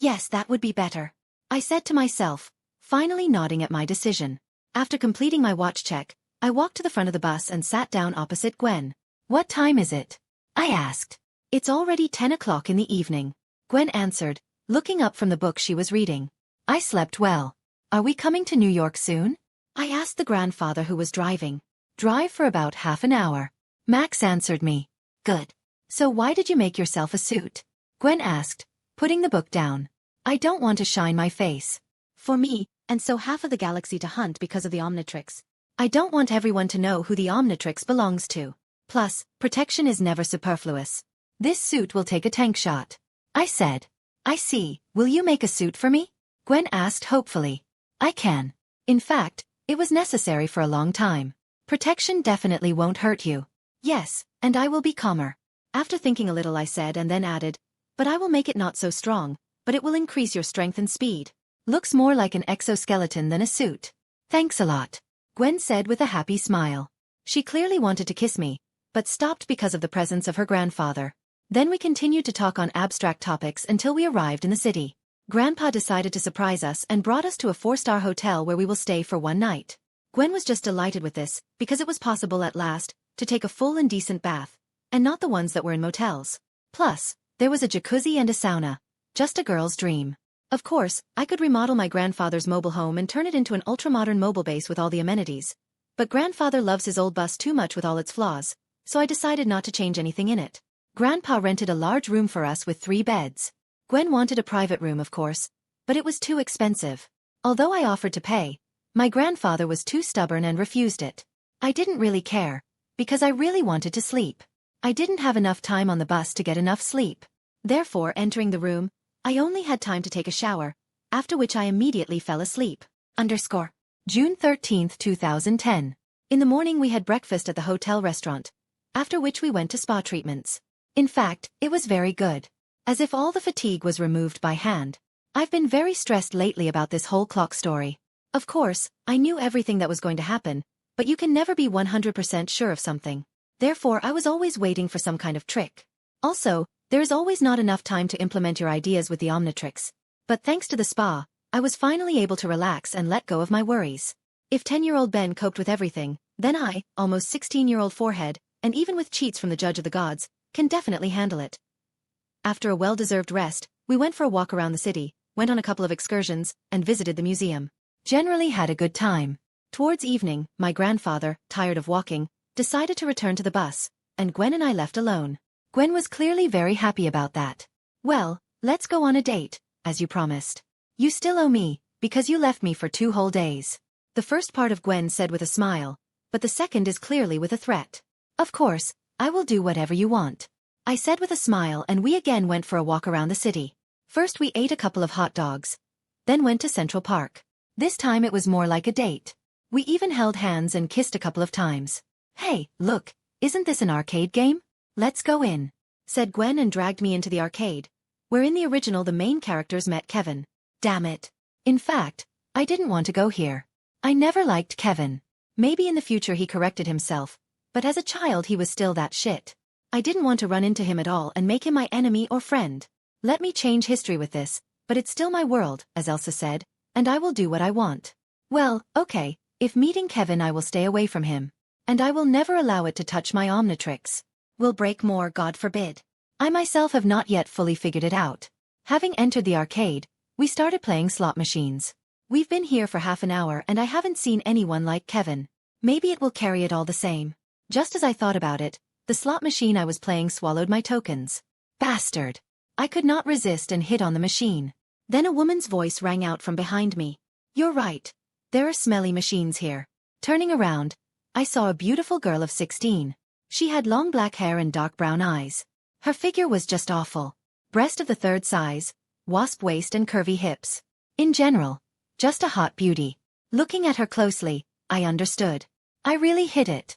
Yes, that would be better, I said to myself, finally nodding at my decision. After completing my watch check, I walked to the front of the bus and sat down opposite Gwen. "What time is it?" I asked. "It's already 10 o'clock in the evening," Gwen answered, looking up from the book she was reading. "I slept well. Are we coming to New York soon?" I asked the grandfather who was driving. "Drive for about half an hour," Max answered me. "Good. So why did you make yourself a suit?" Gwen asked, putting the book down. "I don't want to shine my face." "For me, and so half of the galaxy to hunt because of the Omnitrix. I don't want everyone to know who the Omnitrix belongs to. Plus, protection is never superfluous. This suit will take a tank shot," I said. "I see. Will you make a suit for me?" Gwen asked hopefully. "I can. In fact, it was necessary for a long time. Protection definitely won't hurt you." "Yes, and I will be calmer." After thinking a little I said and then added, "But I will make it not so strong, but it will increase your strength and speed. Looks more like an exoskeleton than a suit." "Thanks a lot," Gwen said with a happy smile. She clearly wanted to kiss me, but stopped because of the presence of her grandfather. Then we continued to talk on abstract topics until we arrived in the city. Grandpa decided to surprise us and brought us to a 4-star hotel where we will stay for one night. Gwen was just delighted with this, because it was possible at last to take a full and decent bath, and not the ones that were in motels. Plus, there was a jacuzzi and a sauna. Just a girl's dream. Of course, I could remodel my grandfather's mobile home and turn it into an ultra-modern mobile base with all the amenities. But grandfather loves his old bus too much with all its flaws, so I decided not to change anything in it. Grandpa rented a large room for us with 3 beds. Gwen wanted a private room of course, but it was too expensive. Although I offered to pay, My grandfather was too stubborn and refused it. I didn't really care, because I really wanted to sleep. I didn't have enough time on the bus to get enough sleep. Therefore, entering the room, I only had time to take a shower, after which I immediately fell asleep. June 13, 2010. In the morning we had breakfast at the hotel restaurant, after which we went to spa treatments. In fact, it was very good. As if all the fatigue was removed by hand. I've been very stressed lately about this whole clock story. Of course, I knew everything that was going to happen, but you can never be 100% sure of something. Therefore, I was always waiting for some kind of trick. Also, there is always not enough time to implement your ideas with the Omnitrix. But thanks to the spa, I was finally able to relax and let go of my worries. If 10-year-old Ben coped with everything, then I, almost 16-year-old forehead, and even with cheats from the judge of the gods, can definitely handle it. After a well-deserved rest, we went for a walk around the city, went on a couple of excursions, and visited the museum. Generally had a good time. Towards evening, my grandfather, tired of walking, decided to return to the bus, and Gwen and I left alone. Gwen was clearly very happy about that. Well, let's go on a date, as you promised. You still owe me, because you left me for 2 whole days. The first part of Gwen said with a smile, but the second is clearly with a threat. Of course, I will do whatever you want. I said with a smile, and we again went for a walk around the city. First we ate a couple of hot dogs. Then went to Central Park. This time it was more like a date. We even held hands and kissed a couple of times. Hey, look, isn't this an arcade game? Let's go in, said Gwen and dragged me into the arcade, where in the original the main characters met Kevin. Damn it. In fact, I didn't want to go here. I never liked Kevin. Maybe in the future he corrected himself, but as a child he was still that shit. I didn't want to run into him at all and make him my enemy or friend. Let me change history with this, but it's still my world, as Elsa said, and I will do what I want. Well, okay, if meeting Kevin I will stay away from him. And I will never allow it to touch my Omnitrix. Will break more, God forbid. I myself have not yet fully figured it out. Having entered the arcade, we started playing slot machines. We've been here for half an hour and I haven't seen anyone like Kevin. Maybe it will carry it all the same. Just as I thought about it, the slot machine I was playing swallowed my tokens. Bastard. I could not resist and hit on the machine. Then a woman's voice rang out from behind me. You're right. There are smelly machines here. Turning around, I saw a beautiful girl of 16. She had long black hair and dark brown eyes. Her figure was just awful. Breast of the 3rd size, wasp waist and curvy hips. In general, just a hot beauty. Looking at her closely, I understood. I really hit it.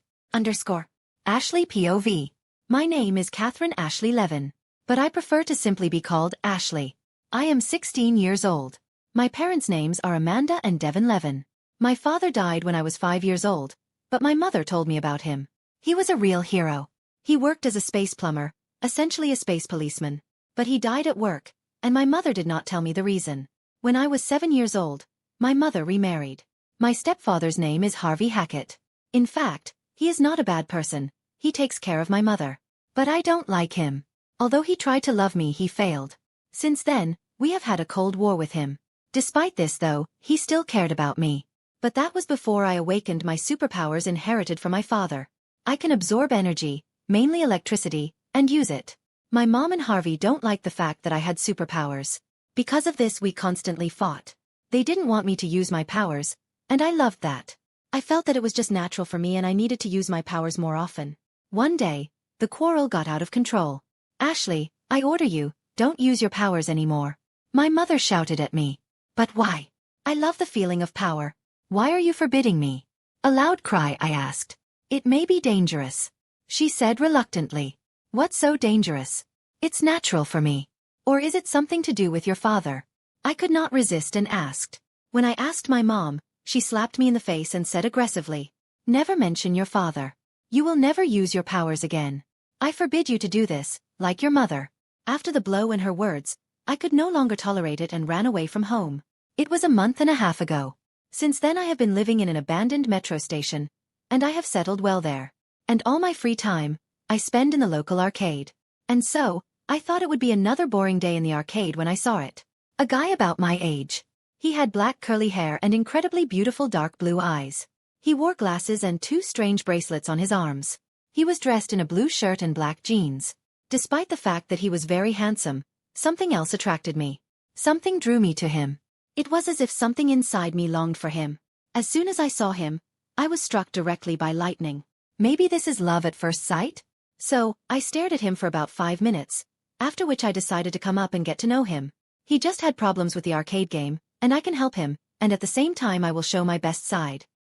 Ashley POV. My name is Catherine Ashley Levin, but I prefer to simply be called Ashley. I am 16 years old. My parents' names are Amanda and Devin Levin. My father died when I was 5 years old, but my mother told me about him. He was a real hero. He worked as a space plumber, essentially a space policeman. But he died at work, and my mother did not tell me the reason. When I was 7 years old, my mother remarried. My stepfather's name is Harvey Hackett. In fact, he is not a bad person. He takes care of my mother. But I don't like him. Although he tried to love me, he failed. Since then, we have had a cold war with him. Despite this though, he still cared about me. But that was before I awakened my superpowers inherited from my father. I can absorb energy, mainly electricity, and use it. My mom and Harvey don't like the fact that I had superpowers. Because of this we constantly fought. They didn't want me to use my powers, and I loved that. I felt that it was just natural for me and I needed to use my powers more often. One day, the quarrel got out of control. Ashley, I order you, don't use your powers anymore. My mother shouted at me. But why? I love the feeling of power. Why are you forbidding me? A loud cry, I asked. It may be dangerous. She said reluctantly. What's so dangerous? It's natural for me. Or is it something to do with your father? I could not resist and asked. When I asked my mom, she slapped me in the face and said aggressively, never mention your father. You will never use your powers again. I forbid you to do this, like your mother. After the blow and her words, I could no longer tolerate it and ran away from home. It was a month and a half ago. Since then I have been living in an abandoned metro station, and I have settled well there. And all my free time, I spend in the local arcade. And so, I thought it would be another boring day in the arcade when I saw it. A guy about my age. He had black curly hair and incredibly beautiful dark blue eyes. He wore glasses and 2 strange bracelets on his arms. He was dressed in a blue shirt and black jeans. Despite the fact that he was very handsome, something else attracted me. Something drew me to him. It was as if something inside me longed for him. As soon as I saw him, I was struck directly by lightning. Maybe this is love at first sight? So, I stared at him for about 5 minutes, after which I decided to come up and get to know him. He just had problems with the arcade game, and I can help him, and at the same time I will show my best side.